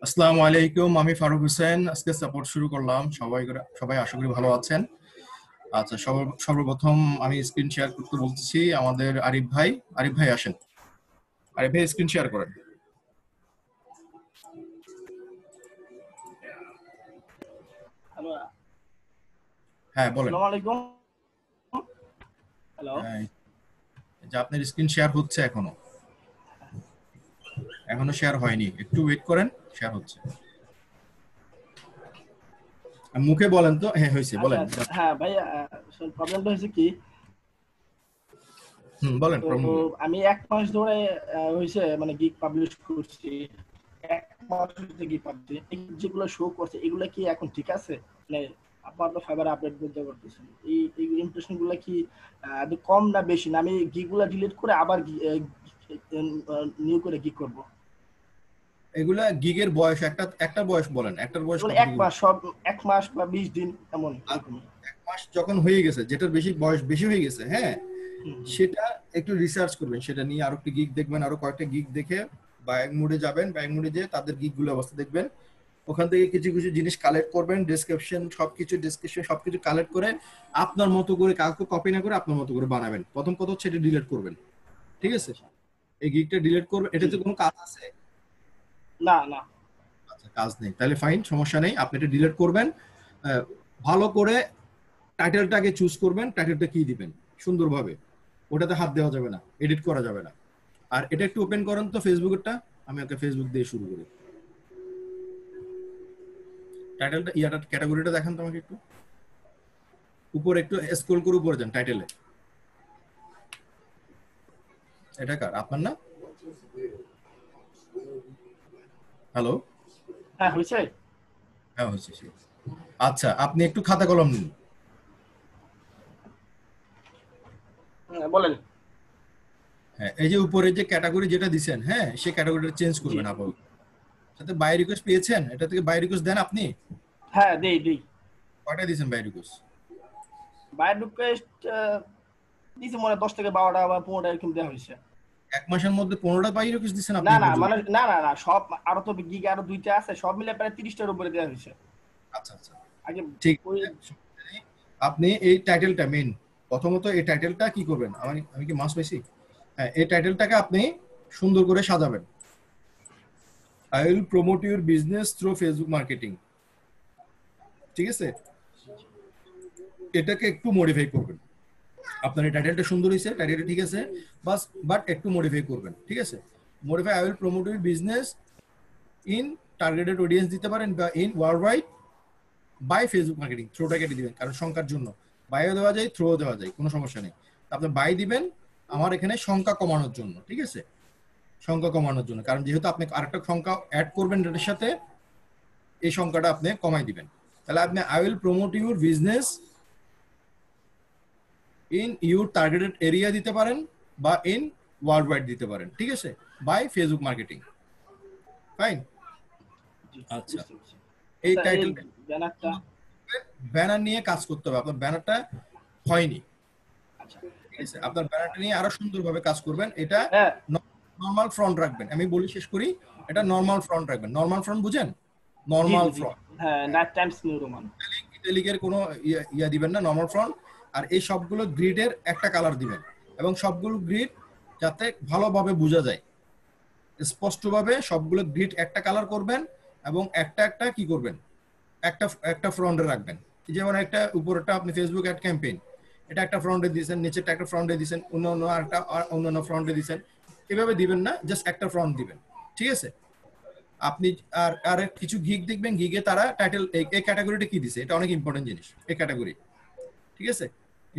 আসসালামু আলাইকুম, আমি ফারুক হোসেন। আজকে সাপোর্ট শুরু করলাম। সবাই আশা করি ভালো আছেন। আচ্ছা, সর্বপ্রথম আমি স্ক্রিন শেয়ার করতে বলতেছি আমাদের আরিফ ভাই। আরিফ ভাই আসেন, আরিফ ভাই স্ক্রিন শেয়ার করেন। হ্যালো, হ্যাঁ বলেন। আসসালামু আলাইকুম। হ্যালো। হ্যাঁ, যে আপনার স্ক্রিন শেয়ার হচ্ছে, এখনো শেয়ার হয়নি, একটু ওয়েট করেন, শেয়ার হচ্ছে। মুখে বলেন তো। হ্যাঁ হয়েছে, আচ্ছা বলেন। আচ্ছা, হ্যাঁ ভাই, প্রবলেমটা হয়েছে কি, বলেন তো প্রবলেম বলেন। আমি 1 মাস ধরে হয়েছে মানে গিগ পাবলিশ করছি। 1 মাস হয়েছে গিগ পাবলিশ, যেগুলো শো করছে এগুলো কি এখন ঠিক আছে? মানে আপনার তো ফাইবার আপডেট বলতে পারতেছেন, এই ইমপ্রেশন গুলো কি কম না বেশি, না আমি গিগ গুলা ডিলিট করে আবার নিউ করে গিগ করবো? এগুলা গিগের বয়স, একটা একটা বয়স বলেন, একটার বয়স যেগুলো এক কতটুকু? মাস, সব 1 মাস বা 20 দিন এমন আর এরকমই। 1 মাস যখন হয়ে গেছে, যেটার বয়স বেশি হয়ে গেছে, হ্যাঁ, হুম, হুম। সেটা একটু রিসার্চ করবেন, সেটা নিয়ে আরো একটু গিগ দেখবেন, আরো কয়েকটা গিগ দেখে বায়াং মোডে যাবেন, বায়াং মোডে যেয়ে তাদের গিগ গুলো অবস্থা দেখবেন। ওখান থেকে কিছু কিছু জিনিস কালেক্ট করবেন, ডেসক্রিপশন সবকিছু কালেক্ট করে আপনার মতো করে, কাউকে কপি না করে আপনার মতো করে বানাবেন। প্রথম কথা হচ্ছে এটা ডিলিট করবেন, ঠিক আছে? আচ্ছা। এই গিগটা ডিলিট করবেন। জি এটাতে জি। কোনো কাজ আছে? না না। আচ্ছা, কাজ নেই, তাহলে ফাইন, সমস্যা নেই, আপনি এটা ডিলিট করবেন। আহ, ভালো করে টাইটেলটাকে চুজ করবেন, টাইটেলটা কি দিবেন সুন্দরভাবে। ওটাতে হাত দেওয়া যাবে না, এডিট করা যাবে না। আর এটা একটু ওপেন করেন তো ফেসবুকেরটা। আমি ওকে ফেসবুক দিয়ে শুরু করি। টাইটেলটা, ক্যাটাগরিটা দেখান তো আমাকে একটু। উপরে একটু স্ক্রল করে উপরে যান টাইটেলে। এটা কার, আপনার না? হ্যালো। হ্যাঁ, হয়েছে। হ্যাঁ হচ্ছে সে। আচ্ছা, আপনি একটু খাতা কলম নিন। হ্যাঁ, বলেন। হ্যাঁ, এই যে উপরে যে ক্যাটাগরি যেটা দিছেন, হ্যাঁ, সেই ক্যাটাগরিটা চেঞ্জ জি। করবেন আপাতত। সাথে বাই রিকোয়েস্ট পেয়েছেন, এটা থেকে বাই রিকোয়েস্ট দেন আপনি। হ্যাঁ, দেই দেই। কয়টা দিয়েছেন বাই রিকোয়েস্ট? বায়োর রিকোয়েস্ট দিয়েছি মনে হয় 10 থেকে 12টা বা 15টা এরকম দেওয়া হয়েছে। 1 মাসের মধ্যে 15টা বাই রিকোয়েস্ট দিচ্ছেন আপনি না না, একবার মানে জোরে? না না না, সব আরো তো গিগে আরো 2টা আছে, সব মিলে প্রায় 30টার উপরে দেওয়া হয়েছে আচ্ছা আচ্ছা, আগে। ঠিক ওই আছে, সমস্যা নেই। আপনি এই টাইটেলটা মেইন, প্রথমত এই টাইটেলটা কি করবেন, আমি আমি কি মাস পাইছি? হ্যাঁ, এই টাইটেলটাকে আপনি সুন্দর করে সাজাবেন। I will promote your business through Facebook marketing, ঠিক আছে? এটাকে একটু মডিফাই করবেন। আপনার এই টাইটেলটা সুন্দর হয়েছে, টাইটেলটা ঠিক আছে, বাট একটু মডিফাই করবেন, ঠিক আছে? Modify, I will promote your business in targeted audience দিতে পারেন, বা in world wide by Facebook marketing, থ্রোটা কেটে দিবেন, কারণ সংখ্যার জন্য বাইও দেওয়া যায়, থ্রো দেওয়া যায়, কোনো সমস্যা নেই। আপনি বাই দিবেন আমার এখানে সংখ্যা কমানোর জন্য, ঠিক আছে? সংখ্যা কমানোর জন্য, কারণ যেহেতু আপনি আরেকটা সংখ্যা অ্যাড করবেন এটার সাথে, এই সংখ্যাটা আপনি কমাই দিবেন। তাহলে আপনি I will promote your business in your targeted area দিতে পারেন, বা ইন ওয়ার্ল্ড ওয়াইড দিতে পারেন, ঠিক আছে? By Facebook marketing, fine. জি, আচ্ছা, বুঝতে পারছি। এই আচ্ছা, এই টাইটেলটা, ব্যানারটা। ব্যানার নিয়ে কাজ করতে হবে, আপনার ব্যানারটা হয়নি, আচ্ছা। ঠিক আছে? আপনার ব্যানারটা নিয়ে আরো সুন্দরভাবে কাজ করবেন। এটা হ্যাঁ নর্মাল ফ্রন্ট রাখবেন, আমি বলি শেষ করি। এটা নর্মাল ফ্রন্ট রাখবেন। নর্মাল ফ্রন্ট বুঝেন? জি নর্মাল জি জি। ফ্রন্ট, হ্যাঁ, নাইট টাইমস নিউ রোমান। ইটালিকের কোনো ইয়া দিবেন না, নর্মাল ফ্রন্ট। আর এই সবগুলো গ্রিডের একটা কালার দিবেন, এবং সবগুলো গ্রিড যাতে ভালোভাবে বোঝা যায়, স্পষ্টভাবে সবগুলো গ্রিড একটা কালার করবেন, এবং একটা একটা কি করবেন, একটা একটা ফ্রন্টে রাখবেন। যেমন একটা উপরেরটা আপনি ফেসবুক অ্যাড ক্যাম্পেইন, এটা একটা ফ্রন্টে দিয়েছেন, নিচেরটা একটা ফ্রন্টে দিয়েছেন, অন্য একটা অন্যান্য ফ্রন্টে দিয়েছেন। এভাবে দিবেন না, জাস্ট একটা ফ্রন্ট দিবেন, ঠিক আছে? আপনি আর আর কিছু গিগ দেখবেন, গিগে তারা টাইটেল, এই ক্যাটাগরিটা কি দিছে, এটা অনেক ইম্পর্টেন্ট জিনিস, এই ক্যাটাগরি, ঠিক আছে?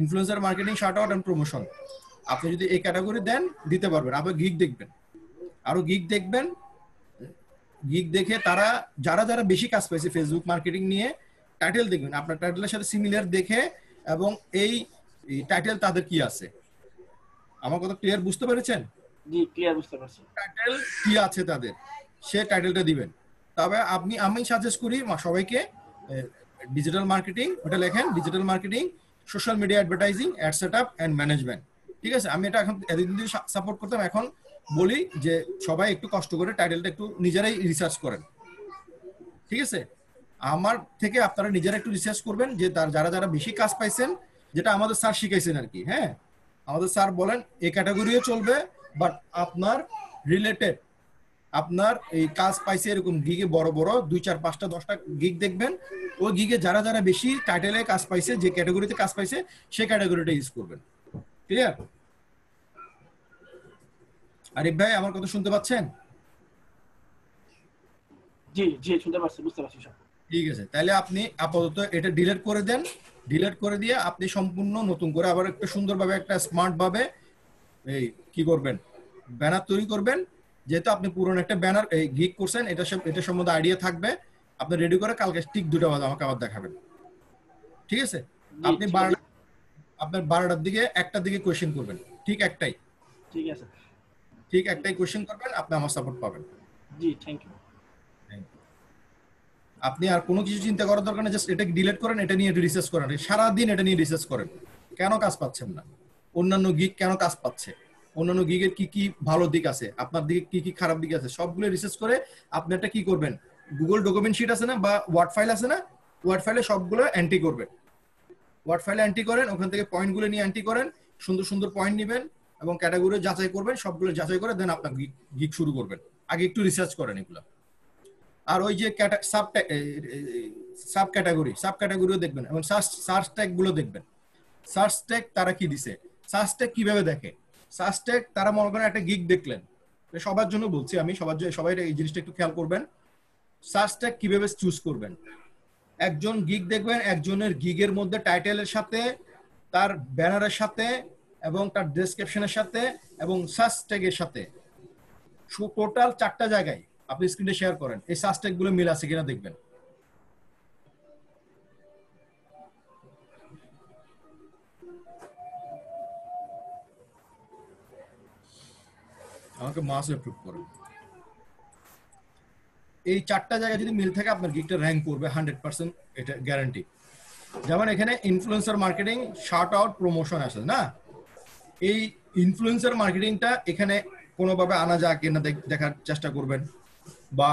Influencer marketing, shout out and promotion. আপনি যদি এই ক্যাটাগরি দেন, দিতে পারবেন। আবার গিগ দেখবেন, আরো গিগ দেখবেন। গিগ দেখে তারা যারা যারা বেশি কাজ পাইছে ফেসবুক মার্কেটিং নিয়ে, টাইটেল দেখবেন আপনার টাইটেলের সাথে সিমিলার দেখে, এবং এই টাইটেল তাদের কি আছে। আমার কথা ক্লিয়ার বুঝতে পেরেছেন? জি, ক্লিয়ার, বুঝতে পারছি। টাইটেল কি আছে তাদের, সে টাইটেলটা দিবেন। তবে আমি সাজেস্ট করি সবাইকে, ডিজিটাল মার্কেটিং ওটা লেখেন, digital marketing, social media advertising, ad setup and management, ঠিক আছে? আমি এটা এখন এতদিন ধরে সাপোর্ট করতাম, এখন বলি যে সবাই একটু কষ্ট করে টাইটেলটা একটু নিজেরাই রিসার্চ করেন, ঠিক আছে? আমার থেকে আপনারা নিজেরা একটু রিসার্চ করবেন যে যারা যারা বেশি কাজ পাইছেন, যেটা আমাদের স্যার শিখাইছেন আর কি। হ্যাঁ, আমাদের স্যার বলেন এই ক্যাটাগরিও চলবে, বাট আপনার রিলেটেড, আপনার এই কাজ পাইছে এরকম গিগে বড় বড় 2 4 5টা 10টা গিগ দেখবেন। ওই গিগে যারা যারা বেশি টাইটেলে কাজ পাইছে, যে ক্যাটাগরিতে কাজ পাইছে, সেই ক্যাটাগরিটা ইউজ করবেন। ক্লিয়ার? আরিফ ভাই আমার কথা শুনতে পাচ্ছেন? জি জি শুনতে পাচ্ছি, বুঝতে পারছি সব। ঠিক আছে, তাহলে আপনি আপাতত এটা ডিলিট করে দেন। ডিলিট করে দিয়ে আপনি সম্পূর্ণ নতুন করে আবার একটা সুন্দরভাবে একটা স্মার্ট ভাবে এই কি করবেন, ব্যানার তৈরি করবেন। যেহেতু আপনি পুরনো একটা ব্যানার এই গিগ করছেন, এটা সম্বন্ধে আইডিয়া থাকবে। আপনি রেডি করে কালকে ঠিক 2টা বাজে আমাকে আবার দেখাবেন। ঠিক আছে? জি আপনি ঠিক আছে। আপনার 12টার দিকে 1টার দিকে কোয়েশ্চেন করবেন, ঠিক একটাই। ঠিক আছে। ঠিক একটাই কোয়েশ্চেন করবেন, আপনি আমার সাপোর্ট পাবেন। জি থ্যাংক ইউ। আপনি আর কোনো কিছু চিন্তা করার দরকার নেই, জাস্ট এটা ডিলিট করেন, এটা নিয়ে রিসার্চ করেন, সারাদিন এটা নিয়ে রিসার্চ করেন। কেন কাজ পাচ্ছেন না, অন্যান্য গিগ কেন কাজ পাচ্ছে, অন্যান্য গিগের কি কি ভালো দিক আছে, আপনার দিকে কি কি খারাপ দিক আছে, সবগুলো রিসার্চ করে আপনি একটা কি করবেন, গুগল ডকুমেন্ট শিট আছে না বা ওয়ার্ড ফাইল আছে না, ওয়ার্ড ফাইলে সবগুলো এন্ট্রি করবেন। ওয়ার্ড ফাইলে এন্ট্রি করেন, ওখান থেকে পয়েন্টগুলো নিয়ে এন্ট্রি করেন, সুন্দর সুন্দর পয়েন্ট নেবেন এবং ক্যাটাগরি যাচাই করবেন, সবগুলো যাচাই করে দেন আপনার গিগ শুরু করবেন। আগে একটু রিসার্চ করেন এগুলো। আর ওই যে সাব ক্যাটাগরিও দেখবেন এবং সার্চ ট্যাগ গুলো দেখবেন। সার্চ ট্যাগ তারা কি দিছে, সার্চ ট্যাগ কিভাবে দেখে। সার্চ ট্যাগ তারা মনে করেন একটা গিগ দেখলেন, সবার জন্য বলছি আমি, সবাই এই জিনিসটা একটু খেয়াল করবেন। সার্চ ট্যাগ কিভাবে চুজ করবেন, একজন গিগ দেখবেন, একজনের গিগের মধ্যে টাইটেলের সাথে, তার ব্যানারের সাথে এবং তার ডেসক্রিপশনের সাথে এবং সার্চ ট্যাগের সাথে, টোটাল 4টা জায়গায় আপনি স্ক্রিনে শেয়ার করেন, এই সার্চ ট্যাগ গুলো মিল আছে কিনা দেখবেন। আমাকে মাস অ্যাপ্রুভ করেন। এই 4টা জায়গায় যদি মিল থাকে আপনার গিগটা র্যাঙ্ক করবে 100%, এটা গ্যারান্টি। যেমন এখানে influencer marketing, shout out, promotion আছে না, এই ইনফ্লুয়েন্সার মার্কেটিংটা এখানে কোনোভাবে আনা যায় কিনা দেখার চেষ্টা করবেন, বা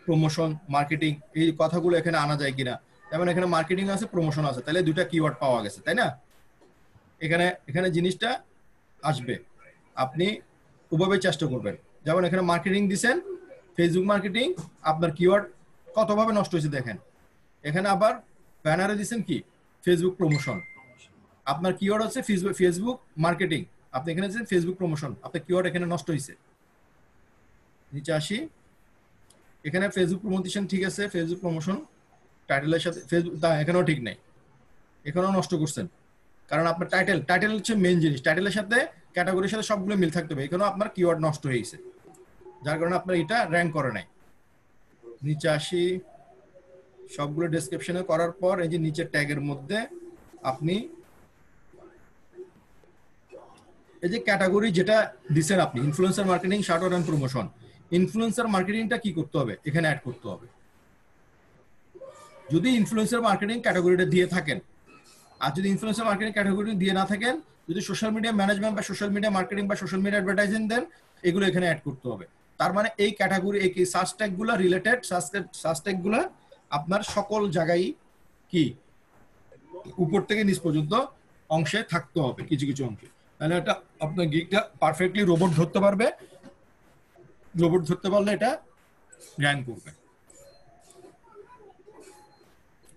প্রমোশন মার্কেটিং এই কথাগুলো এখানে আনা যায় কিনা। যেমন এখানে মার্কেটিং আছে, প্রমোশন আছে, তাহলে 2টা কিওয়ার্ড পাওয়া গেছে, তাই না? এখানে এখানে জিনিসটা আসবে, আপনি ওভাবে চেষ্টা করবেন। যেমন এখানে মার্কেটিং দিছেন, ফেসবুক মার্কেটিং, আপনার কিওয়ার্ড কতভাবে নষ্ট হয়েছে দেখেন। এখানে আবার ব্যানারে দিছেন কি, ফেসবুক প্রমোশন, আপনার কিওয়ার্ড হচ্ছে ফেসবুক মার্কেটিং, আপনি এখানে দিচ্ছেন ফেসবুক প্রমোশন, আপনার কিওয়ার্ড এখানে নষ্ট হয়েছে। নিচে আসি, এখানে ফেসবুক প্রমোশন ঠিক আছে, ফেসবুক প্রমোশন টাইটেলের সাথে ফেসবুক এখানেও ঠিক নাই, এখানেও নষ্ট করছেন। কারণ আপনার টাইটেল হচ্ছে মেইন জিনিস, টাইটেলের সাথে ক্যাটাগরির সাথে সবগুলো মিল থাকতে হবে, এখানেও আপনার কিওয়ার্ড নষ্ট হয়ে গেছে, যার কারণে আপনার এটা র্যাঙ্ক করে নাই। নিচে আসি, সবগুলো ডেসক্রিপশনে করার পর এই যে নিচের ট্যাগের মধ্যে আপনি এই যে ক্যাটাগরি যেটা দিচ্ছেন আপনি, influencer marketing, shout out and promotion, influencer মার্কেটিংটা কি করতে হবে, এখানে অ্যাড করতে হবে। যদি ইনফ্লুয়েন্সার মার্কেটিং ক্যাটাগরিটা দিয়ে থাকেন, আর যদি ইনফ্লুয়েন্সার মার্কেটিং ক্যাটাগরি দিয়ে না থাকেন, যদি সোশ্যাল মিডিয়া ম্যানেজমেন্ট বা সোশ্যাল মিডিয়া মার্কেটিং বা সোশ্যাল মিডিয়া অ্যাডভার্টাইজিং দেন, এগুলো এখানে অ্যাড করতে হবে। তার মানে এই ক্যাটাগরি, এই সার্চ ট্যাগ গুলো রিলেটেড, সার্চ ট্যাগ গুলো আপনার সকল জায়গায় কি উপর থেকে নিচ পর্যন্ত অংশে থাকতে হবে, কিছু কিছু অংশে, তাহলে এটা আপনার গিগটা পারফেক্টলি রোবট ধরতে পারবে। রোবট ধরতে পারলে এটা র্যাঙ্ক করবে।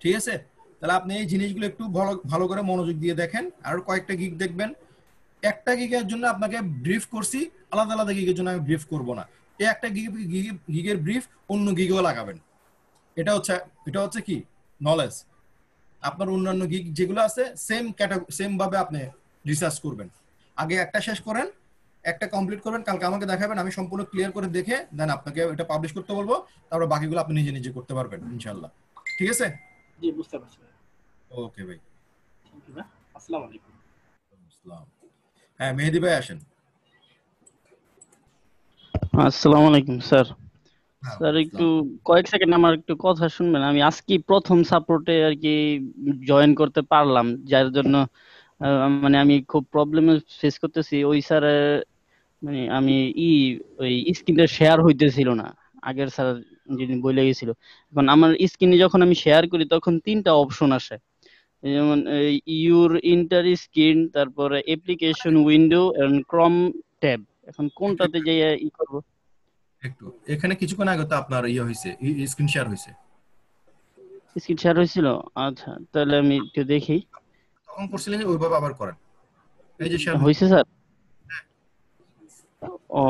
ঠিক আছে? তাহলে আপনি এই জিনিসগুলো একটু ভালো করে মনোযোগ দিয়ে দেখেন। আর কয়েকটা গিগ দেখবেন, একটা গিগের জন্য আপনাকে ব্রিফ করছি, আলাদা আলাদা গিগের জন্য আমি ব্রিফ করব না। এই একটা গিগের ব্রিফ অন্য গিগেও লাগাবেন। এটা হচ্ছে কি নলেজ। আপনার অন্যান্য গিগ যেগুলো আছে সেম ভাবে আপনি রিসার্চ করবেন। আগে একটা শেষ করেন, একটা কমপ্লিট করবেন, কালকে আমাকে দেখাবেন, আমি সম্পূর্ণ ক্লিয়ার করে দেখে দেন আপনাকে এটা পাবলিশ করতে বলবো। তারপর বাকিগুলো আপনি নিজে নিজে করতে পারবেন ইনশাআল্লাহ। ঠিক আছে? জি বুঝতে পারছি। ওকে ভাই, থ্যাংক ইউ ভাই, আসসালামু আলাইকুম। আসসালাম। হ্যাঁ মেহেদি ভাই আসেন। আসসালামু আলাইকুম স্যার। হ্যাঁ স্যার একটু আসসালাম। কয়েক সেকেন্ড আমার একটু কথা শুনবেন। আমি আজকে প্রথম সাপোর্টে আর কি জয়েন করতে পারলাম, যার জন্য মানে আমি খুব প্রবলেম ফেস করতেছি। ওই স্যার মানে আমি ওই স্ক্রিনটা শেয়ার হইতেছিল না। আগের স্যার যিনি বলে গেছিল। এখন আমার স্ক্রিনে যখন আমি শেয়ার করি তখন 3টা অপশন আসে, যেমন ইউর ইন্টার স্ক্রিন, তারপরে অ্যাপ্লিকেশন উইন্ডো এন্ড ক্রম ট্যাব। এখন একটু কোনটাতে একটু যাইয়া করব? একটু এখানে কিছুক্ষণ আগে তো আপনার হয়েছে, স্ক্রিন শেয়ার হয়েছে। স্ক্রিন শেয়ার হয়েছিল? আচ্ছা, তাহলে আমি একটু দেখি। তখন করছিলেন যে ওইভাবে আবার করেন, এই যে শেয়ার হয়েছে। হয়েছে স্যার? ও,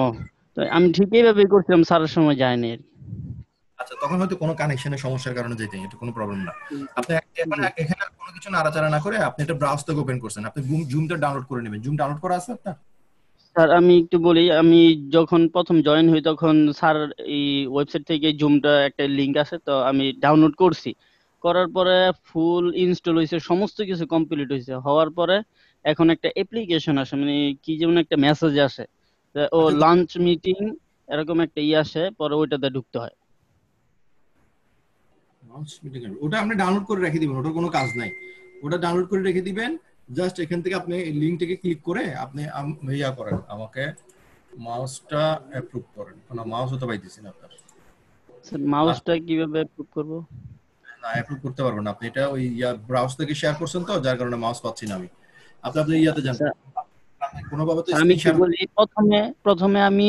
তো আমি ঠিক এইভাবেই করছিলাম, স্যারের সময় যায়নি আর কি। আচ্ছা, তখন হয়তো কোনো কানেকশনের সমস্যার কারণে যেতে, এটা কোনো প্রবলেম না। আপনি এখন জি এখানে আর কোনো কিছু নাড়াচাড়া না করে আপনি একটা ব্রাউজ থেকে ওপেন করছেন, আপনি জুমটা ডাউনলোড করে নেবেন। জুম ডাউনলোড করা আছে আপনার? স্যার, আমি একটু বলি, আমি যখন প্রথম জয়েন হই তখন স্যার এই ওয়েবসাইট থেকে জুমটা একটা লিংক আছে, তো আমি ডাউনলোড করছি। করার পরে ফুল ইনস্টল হয়েছে, সমস্ত কিছু কমপ্লিট হয়েছে। হওয়ার পরে এখন একটা অ্যাপ্লিকেশন আসে, মানে কি যেমন একটা মেসেজ আসে, ও আচ্ছা, লাঞ্চ মিটিং এরকম একটা আসে, পরে ওইটাতে ঢুকতে হয়। ওটা আপনি ডাউনলোড করে রেখে দিবেন, ওটার কোনো কাজ নাই। ওটা ডাউনলোড করে রেখে দিবেন। জাস্ট এখান থেকে আপনি লিঙ্কটাকে ক্লিক করে আপনি ইয়া করেন, আমাকে মাউসটা অ্যাপ্রুভ করেন। কোনো মাউস হতে পাইতেছি না আপনার। স্যার, মাউসটা কিভাবে অ্যাপ্রুভ করব? না, অ্যাপ্রুভ করতে পারবেন না আপনি, এটা ওই ব্রাউজ থেকে শেয়ার করছেন তো, যার কারণে মাউস পাচ্ছি না আমি। আপনি আপনি ইয়াতে যান, আচ্ছা আপনি কোনোভাবে তো স্যার, আমি স্ক্রিন একটু শেয়ার। বলি, প্রথমে প্রথমে আমি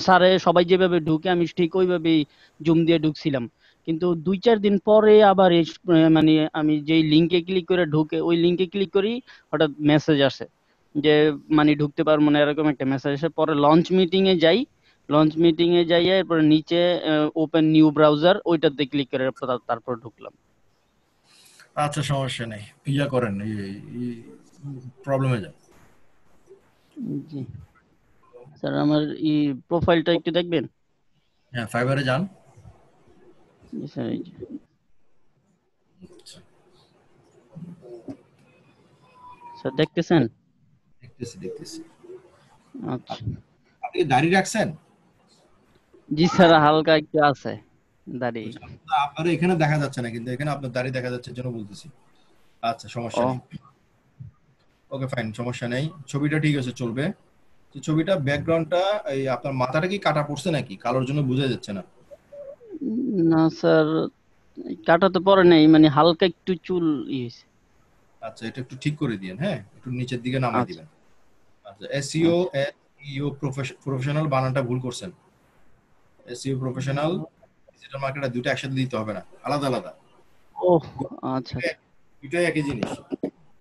স্যারে সবাই যেভাবে ঢুকে আমি ঠিক ওইভাবেই জুম দিয়ে ঢুকছিলাম, কিন্তু 2-4 দিন পরে আবার মানে আমি যেই লিংকে ক্লিক করে ঢুকে ওই লিংকে ক্লিক করি, হঠাৎ মেসেজ আসে যে মানে ঢুকতে পারবো না, এরকম একটা মেসেজ আসে। পরে লঞ্চ মিটিং এ যাই, লঞ্চ মিটিং এ যাইয়া এরপরে নিচে ওপেন নিউ ব্রাউজার ওইটাতে ক্লিক করে তারপর ঢুকলাম। আচ্ছা, সমস্যা নেই, ইয়া করেন, প্রবলেমে যান। জি স্যার, আমার এই প্রোফাইলটা একটু দেখবেন? হ্যাঁ, ফাইবারে যান। জি স্যার, এই যে। আচ্ছা, স্যার দেখতেছেন? দেখতেছি দেখতেছি। আচ্ছা। আপনি কি দাড়ি রাখছেন? জি স্যার, হালকা একটু আছে দাড়ি। বুঝছি। আপনার এখানে দেখা যাচ্ছে না, কিন্তু এখানে আপনার দাড়ি দেখা যাচ্ছে, এর জন্য বলতেছি। আচ্ছা, সমস্যা ও নেই। ওকে, ফাইন, সমস্যা নেই, ছবিটা ঠিক আছে, চলবে। তো ছবিটা ব্যাকগ্রাউন্ডটা, এই আপনার মাথাটা কি কাটা পড়ছে নাকি? কালোর জন্য বোঝা যাচ্ছে না। না স্যার, কাটা তো পরে নাই, মানে হালকা একটু চুল হয়েছে। আচ্ছা, এটা একটু ঠিক করে দিয়েন, হ্যাঁ, একটু নিচের দিকে নামাই আচ্ছা দিবেন। আচ্ছা, এসইও আচ্ছা। এসইও প্রফেশনাল বানানটা ভুল করছেন। এসইও প্রফেশনাল, ডিজিটাল মার্কেটার দুটো একসাথে দিতে হবে না, আলাদা আলাদা। ও আচ্ছা আচ্ছা। দুটোই একই জিনিস।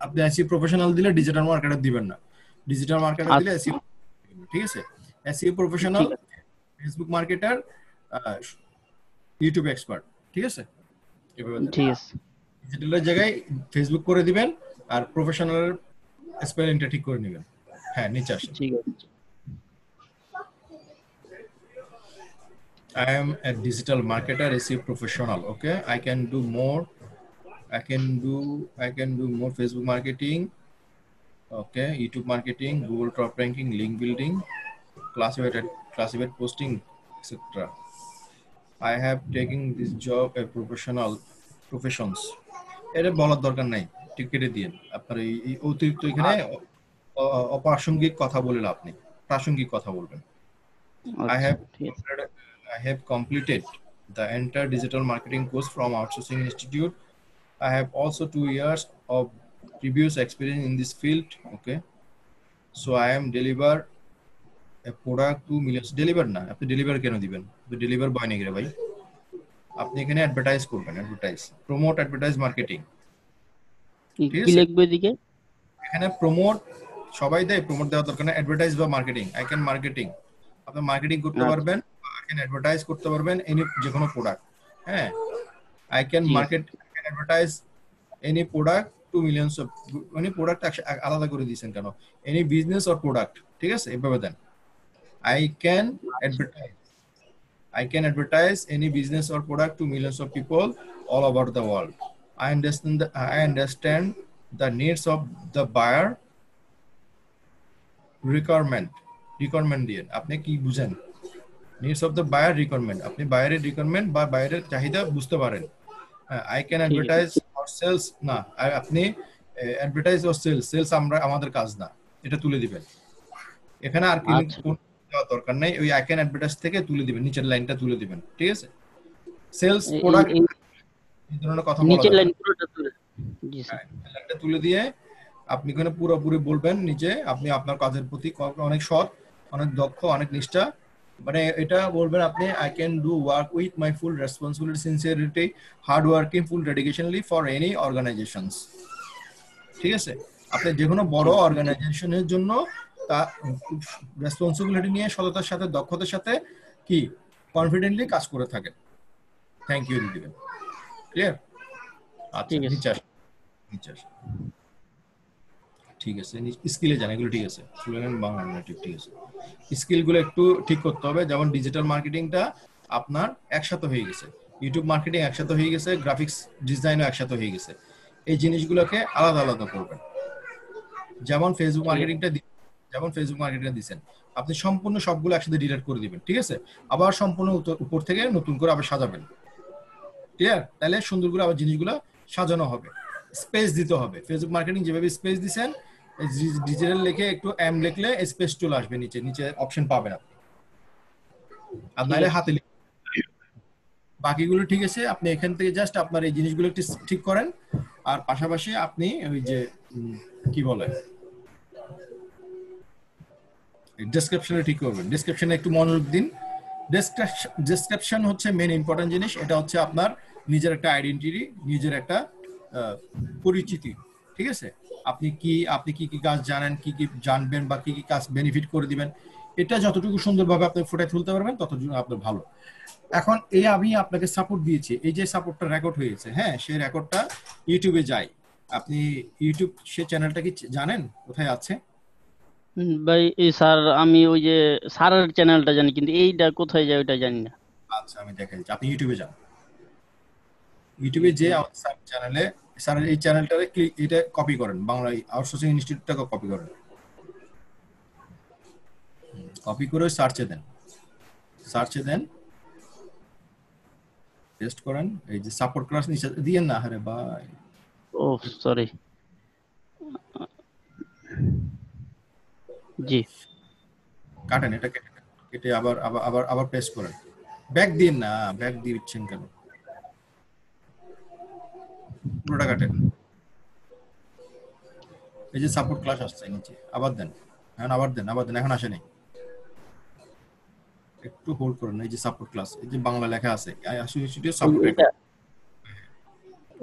আপনি এসইও প্রফেশনাল দিলে ডিজিটাল মার্কেটার দিবেন না, ডিজিটাল মার্কেটার দিলে আচ্ছা, এসইও। ঠিক আছে, এসইও প্রফেশনাল, ঠিক আছে। Facebook marketer, YouTube expert. ঠিক আছে, এভাবে দেন। ঠিক আছে। ডিজিটালের জায়গায় ফেসবুক করে দিবেন, আর প্রফেশনালের স্পেলিংটা ঠিক করে নেবেন। হ্যাঁ, নিচে আসেন। ঠিক আছে। I am a digital marketer, SEO professional. Okay, I can do more. I can do more Facebook marketing. Okay, YouTube marketing, Google top ranking, link building, classified posting, etc. I have taken this job a professions. এটা বলার দরকার নাই, ঠিক কেটে দিন। আপনার এই অতিরিক্ত এখানে আচ্ছা অপ্রাসঙ্গিক কথা বলে লাভ নেই, প্রাসঙ্গিক কথা বলবেন। I আচ্ছা, have ঠিক আছে। completed, I have completed the entire digital marketing course from Outsourcing Institute. I have also 2 years of previous experience in this field. Okay, so I am deliver a product to millions. Deliver না, আপনি deliver কেন দিবেন? Deliver বয় নাকি রে ভাই? আপনি এখানে advertise করবেন, প্রমোট, অ্যাডভার্টাইজ, মার্কেটিং। কি ঠিক কি আছে, লিখবো এদিকে? এখানে প্রমোট সবাই দেয়, প্রমোট দেওয়ার দরকার নেই, অ্যাডভার্টাইজ বা মার্কেটিং। আই ক্যান মার্কেটিং, আপনি মার্কেটিং করতে আচ্ছা, পারবেন, আই ক্যান অ্যাডভার্টাইজ করতে পারবেন এনি যে কোনো প্রোডাক্ট। হ্যাঁ, আই ক্যান ঠিক আছে। Market, I can advertise any product to millions of, মানে প্রোডাক্ট আলাদা করে দিয়েছেন কেন? Any business or product. ঠিক আছে, এভাবে দেন। I can advertise, I can advertise any business or product to millions of people all over the world. I understand the needs of the buyer requirement দিয়ে আপনি কি বুঝেন? Needs of the buyer requirement, আপনি বায়ারের requirement বা বায়ারের চাহিদা বুঝতে পারেন। আই ক্যান ঠিক আছে। অ্যাডভার্টাইজ অর সেলস না, আপনি অ্যাডভার্টাইজ অর সেলস আমরা আমাদের কাজ না, এটা তুলে দিবেন। এখানে আর কি আচ্ছা দেওয়ার দরকার নেই, ওই আই ক্যান অ্যাডভার্টাইজ থেকে তুলে দিবেন, নিচের লাইনটা তুলে দিবেন। ঠিক আছে, সেলস, প্রোডাক্ট, এই ধরনের কথা বলা নিচের যাবে লাইন না। পুরোটা তুলে। জি স্যার। লাইনটা তুলে দিয়ে আপনি এখানে পুরোপুরি বলবেন নিচে আপনি আপনার কাজের প্রতি অনেক সৎ, অনেক দক্ষ, অনেক নিষ্ঠা, মানে এটা বলবেন আপনি I can do work with my full responsibility, sincerity, hard working, full dedicationly for any organizations. ঠিক আছে, আপনি যে কোনো বড় অর্গানাইজেশনের জন্য তা রেসপন্সিবিলিটি নিয়ে সততার সাথে, দক্ষতার সাথে কি কনফিডেন্টলি কাজ করে থাকেন। থ্যাংক ইউ দিবেন। ক্লিয়ার? আচ্ছা, ঠিক আছে। নিচে আসেন, নিচে আসেন। ঠিক আছে, স্কিলে যান, এগুলো ঠিক আছে, ফ্লুয়েন্ট বাংলা নেটিভ, ঠিক আছে। স্কিলগুলো একটু ঠিক করতে হবে, যেমন ডিজিটাল মার্কেটিংটা আপনার একসাথে হয়ে গেছে, ইউটিউব মার্কেটিং একসাথে হয়ে গেছে, গ্রাফিক্স ডিজাইনও একসাথে হয়ে গেছে। এই জিনিসগুলোকে আলাদা আলাদা করবেন। যেমন ফেসবুক মার্কেটিংটা দিচ্ছেন, আপনি সম্পূর্ণ সবগুলো একসাথে ডিলিট করে দিবেন, ঠিক আছে, আবার সম্পূর্ণ উপর থেকে নতুন করে আবার সাজাবেন। ক্লিয়ার? তাহলে সুন্দর করে আবার জিনিসগুলো সাজানো হবে। স্পেস দিতে হবে, ফেসবুক মার্কেটিং যেভাবে স্পেস দিছেন, ডিজিটাল লিখে একটু এম লিখলে স্পেস চলে আসবে, নিচে নিচে অপশন পাবেন আপনি, আর নাহলে হাতে লিখে। বাকিগুলো ঠিক আছে, আপনি এখান থেকে জাস্ট আপনার এই জিনিসগুলো একটু ঠিক করেন, আর পাশাপাশি আপনি ওই যে কি বলে ডেসক্রিপশনে ঠিক করবেন, ডেসক্রিপশনে একটু মনোযোগ দিন। ডেসক্রিপশন হচ্ছে মেন ইম্পর্টেন্ট জিনিস, এটা হচ্ছে আপনার নিজের একটা আইডেন্টিটি, নিজের একটা পরিচিতি, ঠিক আছে। আপনি কি কি কাজ জানেন, কি কি জানবেন, বা কি কি কাজ বেনিফিট করে দিবেন, এটা যতটুকু সুন্দরভাবে আপনি ফুটাই তুলতে পারবেন ততটুকু আপনার ভালো। এখন এই আমি আপনাকে সাপোর্ট দিয়েছি, এই যে সাপোর্টটা রেকর্ড হয়েছে, হ্যাঁ, সেই রেকর্ডটা ইউটিউবে যায়। আপনি ইউটিউব সে চ্যানেলটা কি জানেন কোথায় আছে? ভাই এই স্যার আমি ওই যে স্যারের চ্যানেলটা জানি, কিন্তু এইটা কোথায় যায় ওইটা জানি না। আচ্ছা, আমি দেখাই দিচ্ছি, আপনি ইউটিউবে যান, ইউটিউবে যে আমাদের স্যার চ্যানেলে, স্যারের এই চ্যানেলটারে এটা কপি করেন, বাংলা আউটসোর্সিং ইনস্টিটিউটটাকে কপি করেন, কপি করে সার্চে দেন, টেস্ট করেন, এই যে সাপোর্ট ক্লাস নিচে দিয়েন না, আরে ভাই, ও সরি। জি, কাটেন এটা, কেটে আবার আবার আবার আবার পেস্ট করেন, ব্যাক দিন না, ব্যাক দিচ্ছেন কেন, পুরোটা কাটেন। এই যে সাপোর্ট ক্লাস আসছে নিচে, আবার দেন, এখন আবার দেন, এখন আসে নাই, একটু হোল্ড করুন। এই যে সাপোর্ট ক্লাস, এই যে বাংলা লেখা আছে, আসলে সাপোর্ট,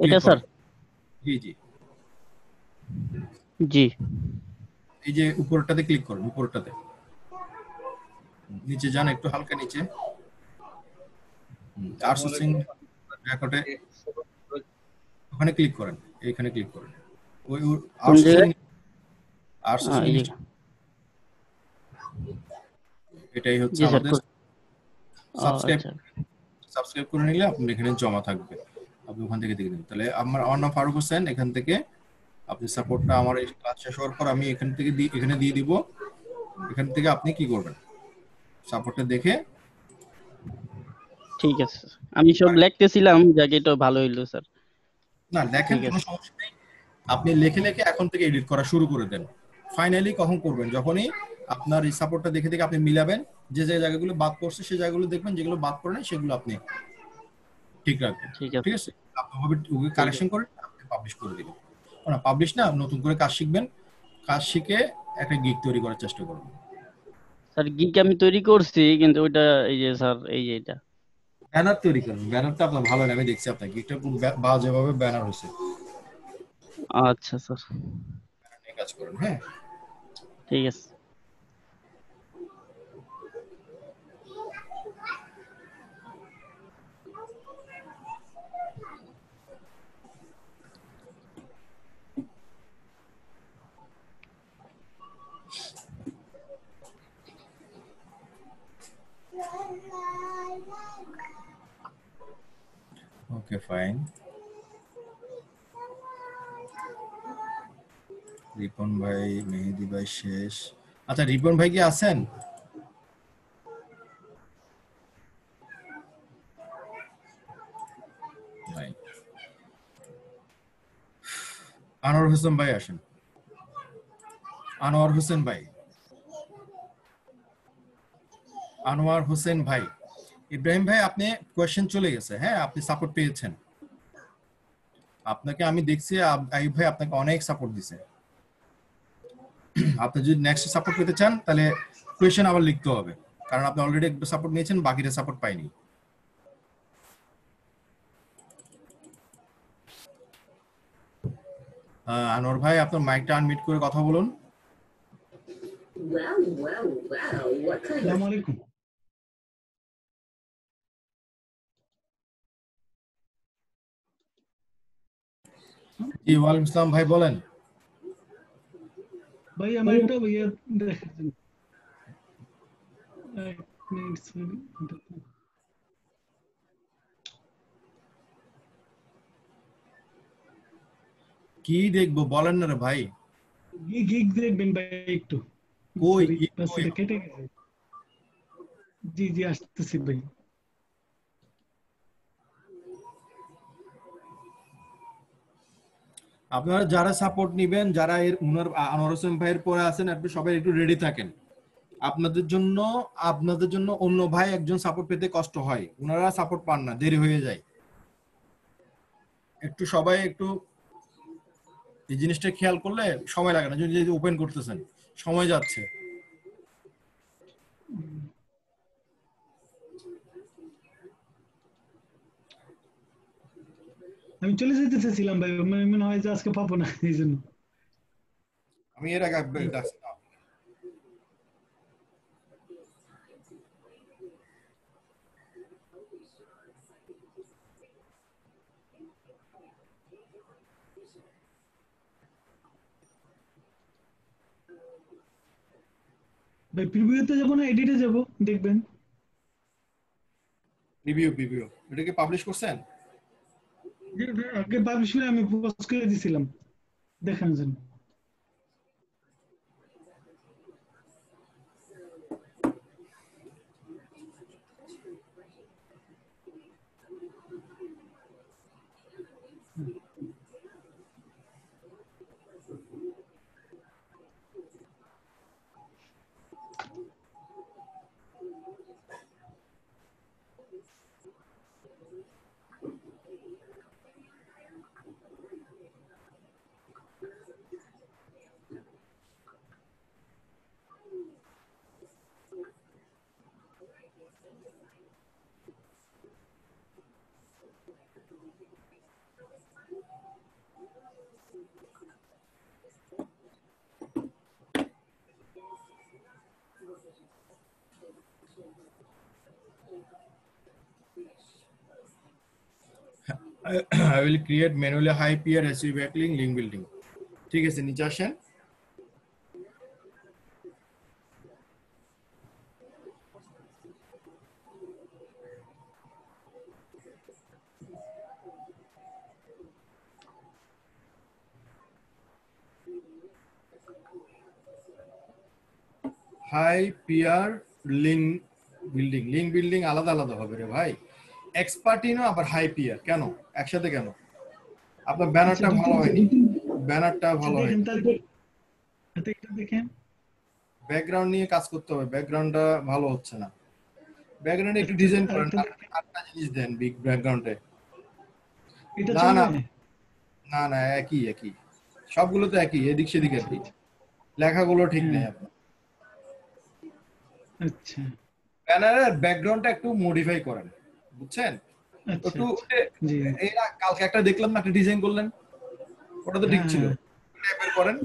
এটা স্যার। জি জি জি, এই যে উপরটাতে ক্লিক করুন, উপরটাতে নিচে যান, একটু হালকা নিচে, আউটসোর্সিং রেকর্ডে ওখানে ক্লিক করেন, এইখানে ক্লিক করেন, ওই আউটসোর্সিং এটাই হচ্ছে আমাদের। সাবস্ক্রাইব করে নিলে আপনি এখানে জমা থাকবে, আপনি ওখান থেকে দেখে নেবেন। তাহলে আমার নাম ফারুক হোসেন, এখান থেকে আপনি সাপোর্টটা আমার এই ক্লাস শেষ হওয়ার পর আমি এখান থেকে এখানে দিয়ে দিব, এখান থেকে আপনি কি করবেন, সাপোর্টটা দেখে। ঠিক আছে, আমি সব লিখতেছিলাম, যাকে এটা ভালো হইলো স্যার। না দেখেন, কোনো সমস্যা নেই, আপনি লিখে এখন থেকে এডিট করা শুরু করে দেন। ফাইনালি কখন করবেন, যখনই আপনার এই সাপোর্টটা দেখে আপনি মিলাবেন, যে যে জায়গাগুলো বাদ পড়ছে সেই জায়গাগুলো দেখবেন, যেগুলো বাদ পড়ে নাই সেগুলো আপনি ঠিক রাখবেন, ঠিক আছে। আপনি ওকে কারেকশন করে আপনি পাবলিশ করে দিবেন, না পাবলিশ না, নতুন করে কাজ শিখবেন, কাজ শিখে একটা গিগ তৈরি করার চেষ্টা করবেন। স্যার গিগ আমি তৈরি করছি, কিন্তু ওইটা এই যে স্যার এই যে এটা ব্যানার তৈরি করবেন, ব্যানারটা আপনার ভালো না, আমি দেখছি আপনার গিগটা খুব বাজেভাবে ব্যানার হয়েছে। আচ্ছা স্যার, কাজ করুন, হ্যাঁ ঠিক আছে। Okay fine. রিপন ভাই, মেহেদি ভাই শেষ। আচ্ছা রিপন ভাই কি আছেন? আনোয়ার হোসেন ভাই আসেন, আনোয়ার হোসেন ভাই, ইব্রাহিম ভাই আপনি কোয়েশ্চেন চলে গেছে, হ্যাঁ আপনি সাপোর্ট পেয়েছেন। আপনাকে আমি দেখছি আইয়ুব ভাই আপনাকে অনেক সাপোর্ট দিছে। আপনি যদি নেক্সট সাপোর্ট পেতে চান তাহলে কোয়েশ্চেন আবার লিখতে হবে, কারণ আপনি অলরেডি একটু সাপোর্ট নিয়েছেন, বাকিটা সাপোর্ট পাইনি। আনোয়ার ভাই আপনার মাইকটা আনমিউট করে কথা বলুন। আসসালামু আলাইকুম। জি ওয়ালাইকুম আসসালাম ভাই, বলেন। ভাই আমার একটা ইয়ে দেখেন, এক মিনিট সরি, কি দেখবো বলেন না রে ভাই। গিগ দেখবেন ভাই একটু। কই সরি কি বাস কই? এটা কেটে গেছে। জি জি আসতেছি ভাই। আপনারা যারা সাপোর্ট নিবেন, যারা এর উনার আনোয়ার হোসেন ভাইয়ের পরে আছেন, আপনি সবাই একটু রেডি থাকেন। আপনাদের জন্য অন্য ভাই একজন সাপোর্ট পেতে কষ্ট হয়, ওনারা সাপোর্ট পান না, দেরি হয়ে যায়। একটু সবাই একটু এই জিনিসটা খেয়াল করলে সময় লাগে না, যদি ওপেন করতেছেন সময় যাচ্ছে। আমি চলে যেতে চাইছিলাম ভাই, মনে হয় যে আজকে পাবো না এই জন্য। আমি এর আগে ডাকছি না। ভাই প্রিভিউতে যাবো না এডিটে যাবো দেখবেন? রিভিউ এটা কি পাবলিশ করছেন? আগে পাবলিশ করে আমি পোস্ট করে দিছিলাম, দেখার জন্য। I will create manually high peer SEO backlink link building. ঠিক আছে, নিচে আসেন। হাই পিয়ার লিঙ্ক বিল্ডিং আলাদা আলাদা হবে রে ভাই। এক্সপার্টিনো আবার হাই পিয়ার কেন একসাথে কেন? আপনার ব্যানারটা ভালো হয়নি, ব্যানারটা ভালো হয়নি। দেখেন ব্যাকগ্রাউন্ড নিয়ে কাজ করতে হবে, ব্যাকগ্রাউন্ডটা ভালো হচ্ছে না। ব্যাকগ্রাউন্ডে একটু ডিজাইন করেন, আরেকটা জিনিস দেন বিগ ব্যাকগ্রাউন্ডে। এটা না না চলবে? না না একই সবগুলো তো একই, এদিক সেদিক একই, লেখাগুলো ঠিক নেই আপনার। আচ্ছা ব্যানারের ব্যাকগ্রাউন্ডটা একটু মডিফাই করেন, বুঝছেন? আচ্ছা একটু জি এরা কালকে একটা দেখলাম না, একটা ডিজাইন করলেন, ওটা তো ঠিক হ্যাঁ ছিল, হ্যাঁ বের করেন।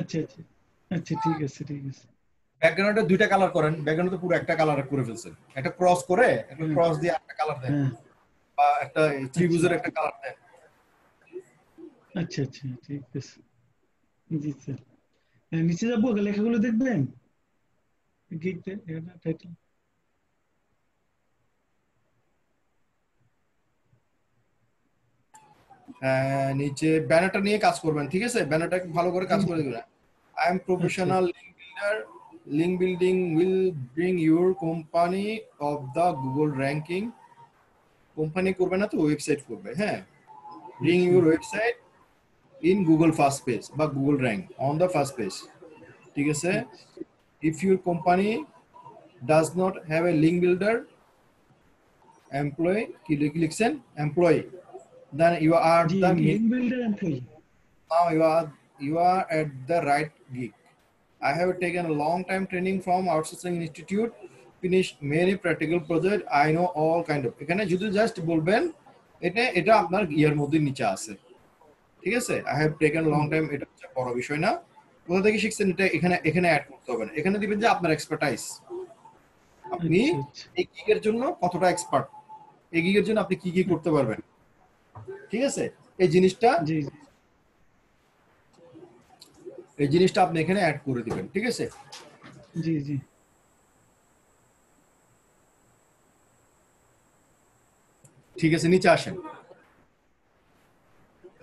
আচ্ছা আচ্ছা আচ্ছা ঠিক আছে ঠিক আছে। ব্যাকগ্রাউন্ডে দুইটা কালার করেন, ব্যাকগ্রাউন্ডে পুরো একটা কালার করে ফেলছেন, একটা ক্রস করে, একটা হ্যাঁ ক্রস দিয়ে একটা কালার দেন, হ্যাঁ বা একটা আচ্ছা ত্রিভুজের একটা কালার দেন। আচ্ছা আচ্ছা ঠিক আছে জি স্যার। নিচে যাবো লেখাগুলো দেখবেন, গিকটা টাইটেল। নিচে ব্যানারটা নিয়ে কাজ করবেন, ঠিক আছে? ব্যানারটা ভালো করে কাজ করে দিবেন। আই এম আচ্ছা professional link builder, link building will bring your company of the Google ranking. Company করবে না তো, ওয়েবসাইট করবে, হ্যাঁ। ব্রিং আচ্ছা your website in Google first page বা Google rank on the first page, ঠিক আছে? If your company does not have a link builder, employee কি লিখছেন employee, then you are G the link builder employee. now you are at the right gig. I have taken a long time training from outsourcing institute, finished many practical projects. I know all kind of, এখানে যদি just বলবেন এটা আপনার ইয়ার মধ্যে নিচে আছে, ঠিক আছে। I have taken a long time, এটা হচ্ছে বড় বিষয় না, কোথা থেকে শিখছেন এটা এখানে অ্যাড করতে হবে না, এখানে দিবেন যে আপনার এক্সপার্টাইজ, আপনি এই গিগের জন্য কতটা এক্সপার্ট, এই গিগের জন্য আপনি কি কি করতে পারবেন, ঠিক আছে। এই জিনিসটা আপনি এখানে অ্যাড করে দিবেন, ঠিক আছে। জি জি ঠিক আছে, নিচে আসেন।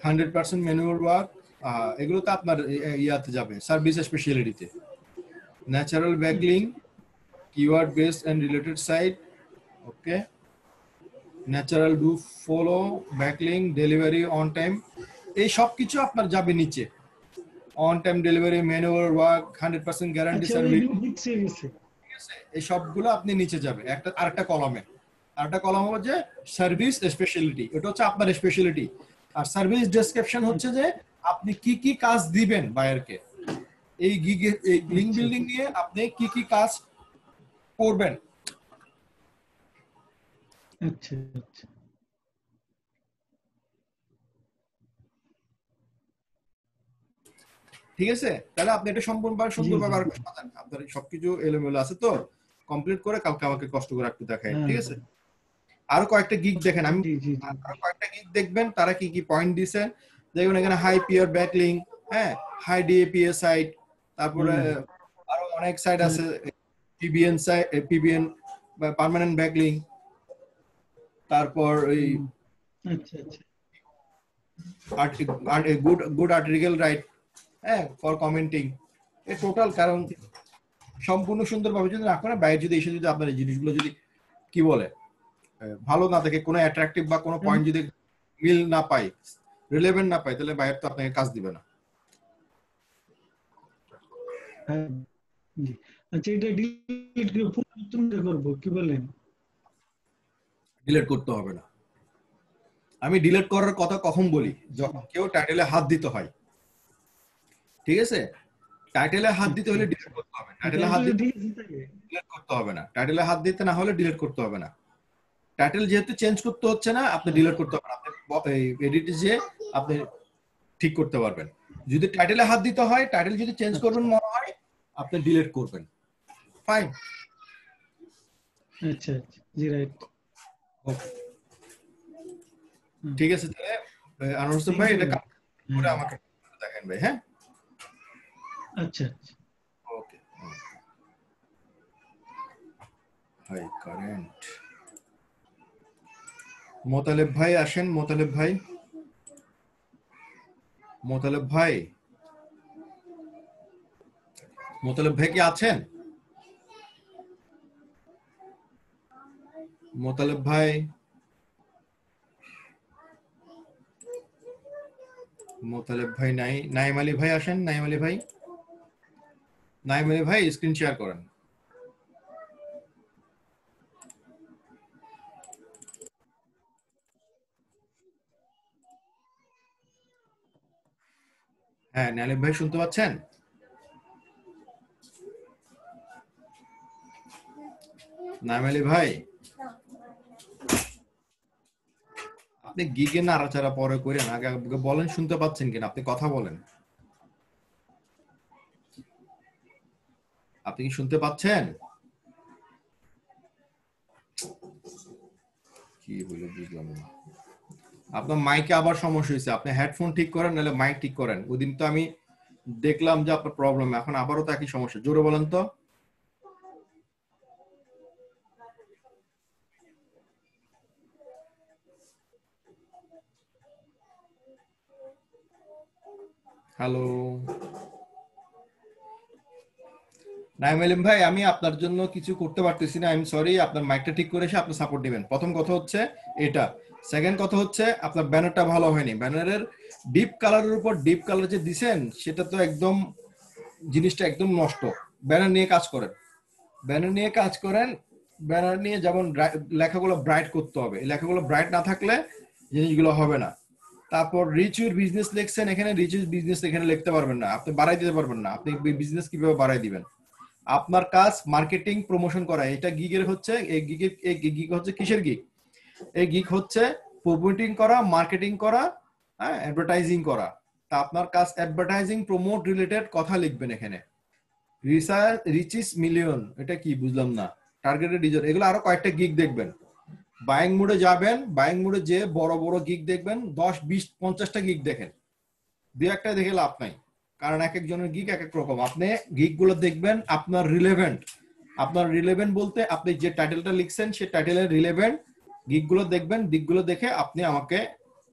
100% ম্যানুয়াল ওয়ার্ক, এগুলো তো আপনার ইয়াতে যাবে সার্ভিস স্পেশালিটিতে। Natural backlink, keyword based and related site, okay. Natural do follow, backlink, delivery on time, এই সব কিছু আপনার যাবে নিচে। On time delivery, manual work, 100% guarantee service, ঠিক আছে। এই সবগুলো আপনি নিচে যাবে আরেকটা কলামে। আরেকটা কলাম হবে যে সার্ভিস স্পেশালিটি, এটা হচ্ছে আপনার স্পেশালিটি। আর সার্ভিস ডেসক্রিপশন হচ্ছে যে আপনি কি কি কাজ দিবেন বায়ারকে, এই গিগের এই লিংক বিল্ডিং নিয়ে আপনি কি কি কাজ করবেন। আচ্ছা আচ্ছা ঠিক আছে, তাহলে আপনি এটা সুন্দরভাবে আর সাজান। আপনার সবকিছু এলোমেলো আছে তো, কমপ্লিট করে কালকে আমাকে কষ্ট করে একটু দেখাই, ঠিক আছে। আরো কয়েকটা গিগ দেখেন, আমি আরো কয়েকটা গিগ দেখবেন তারা কি কি পয়েন্ট দিয়েছে। দেখুন এখানে হাই পিয়ার ব্যাকলিং, হ্যাঁ, হাই ডিএপিএ সাইট, তারপরে আরো অনেক সাইট আছে, পিবিএন বা পার্মানেন্ট ব্যাকলিং, তারপর এই গুড আর্টিকেল রাইট, হ্যাঁ, ফর কমেন্টিং, এই টোটাল। কারণ সম্পূর্ণ সুন্দরভাবে যদি না করেন, বাইরে যদি এসে যদি আপনার এই জিনিসগুলো যদি কি বলে ভালো না থাকে, কোনো অ্যাট্রাকটিভ বা কোনো পয়েন্ট যদি মিল না পাই, রিলেভেন্ট না পাই, তাহলে বাইরে তো আপনাকে কাজ দিবে না। আচ্ছা, এটা ডিলিট করব কি বলেন? ডিলিট করতে হবে না। আমি ডিলিট করার কথা কখন বলি, যখন কেউ টাইটেলে হাত দিতে হয়, ঠিক আছে। টাইটেলে হাত দিতে হলে ডিলিট করতে হবে, টাইটেলে হাত দিতে ডিলিট করতে হবে না, টাইটেলে হাত দিতে না হলে ডিলিট করতে হবে না। টাইটেল যেহেতু চেঞ্জ করতে হচ্ছে না, আপনি ডিলিট করতে হবে না, আপনি এডিটে যে আপনি ঠিক করতে পারবেন। যদি টাইটেলে হাত দিতে হয়, টাইটেল যদি চেঞ্জ করবেন মনে হয়, আপনি ডিলিট করবেন, ফাইন। আচ্ছা জি রাইট, ওকে, ঠিক আছে। তাহলে আনোয়ার হোসেন ভাই এটা করে আমাকে দেখেন ভাই, হ্যাঁ। আচ্ছা ওকে, হাই কারেন্ট মোতালেব ভাই আসেন, মোতালেব ভাই, মোতালেব ভাই, মোতালেব ভাই কি আছেন? মোতালেব ভাই, মোতালেব ভাই নাই। নাইম আলী ভাই আসেন, নাইম আলী ভাই, নাইম আলী ভাই স্ক্রিন শেয়ার করেন। হ্যাঁ, নাইম ভাই শুনতে পাচ্ছেন? নাইম আলী ভাই, আপনি গিগে নাড়াচাড়া পরে করেন, আগে বলেন শুনতে পাচ্ছেন কিনা, আপনি কথা বলেন। আপনি কি শুনতে পাচ্ছেন? কি হলো বুঝলাম না। আপনার মাইকে আবার সমস্যা হয়েছে, আপনি হেডফোন ঠিক করেন নাহলে মাইক ঠিক করেন। ওইদিন তো আমি দেখলাম যে আপনার প্রবলেম, এখন আবারও তো একই সমস্যা। জোরে বলেন তো। হ্যালো নাইম আলিম ভাই, আমি আপনার জন্য কিছু করতে পারতেছি না, আই এম সরি। আপনার মাইকটা ঠিক করে এসে আপনি সাপোর্ট দিবেন। প্রথম কথা হচ্ছে এটা। সেকেন্ড কথা হচ্ছে আপনার ব্যানারটা ভালো হয়নি। ব্যানারের ডিপ কালারের উপর ডিপ কালার যে দিছেন সেটা তো একদম জিনিসটা একদম নষ্ট। ব্যানার নিয়ে কাজ করেন, ব্যানার নিয়ে কাজ করেন, ব্যানার নিয়ে যেমন লেখাগুলো ব্রাইট করতে হবে, এই লেখাগুলো ব্রাইট না থাকলে জিনিসগুলো হবে না। তারপর রিচ ইউর বিজনেস লিখছেন, এখানে রিচ ইউর বিজনেস এখানে লিখতে পারবেন না, আপনি বাড়াই দিতে পারবেন না। আপনি বিজনেস কিভাবে বাড়াই দিবেন? আপনার কাজ মার্কেটিং প্রমোশন করা। এটা গিগের হচ্ছে, এই গিগ হচ্ছে কিসের গিগ? এই গিগ হচ্ছে প্রমোটিং করা, মার্কেটিং করা, হ্যাঁ, অ্যাডভার্টাইজিং করা। তা আপনার কাজ অ্যাডভার্টাইজিং প্রমোট রিলেটেড কথা লিখবেন এখানে। রিচিস মিলিয়ন, এটা কি বুঝলাম না। টার্গেটেড রিজন, এগুলো আরো কয়েকটা গিগ দেখবেন। বাইং মোডে যাবেন, বাইং মোডে যে বড় বড় গিগ দেখবেন, 10, 20, 50টা গিগ দেখেন, দু একটা দেখে লাভ নাই, কারণ এক একজনের গিগ এক এক রকম। আপনি গিগ গুলো দেখবেন আপনার রিলেভেন্ট, আপনার রিলেভেন্ট বলতে আপনি যে টাইটেলটা লিখছেন সেই টাইটেলের রিলেভেন্ট গিগ গুলো দেখবেন, দিকগুলো দেখে আপনি আমাকে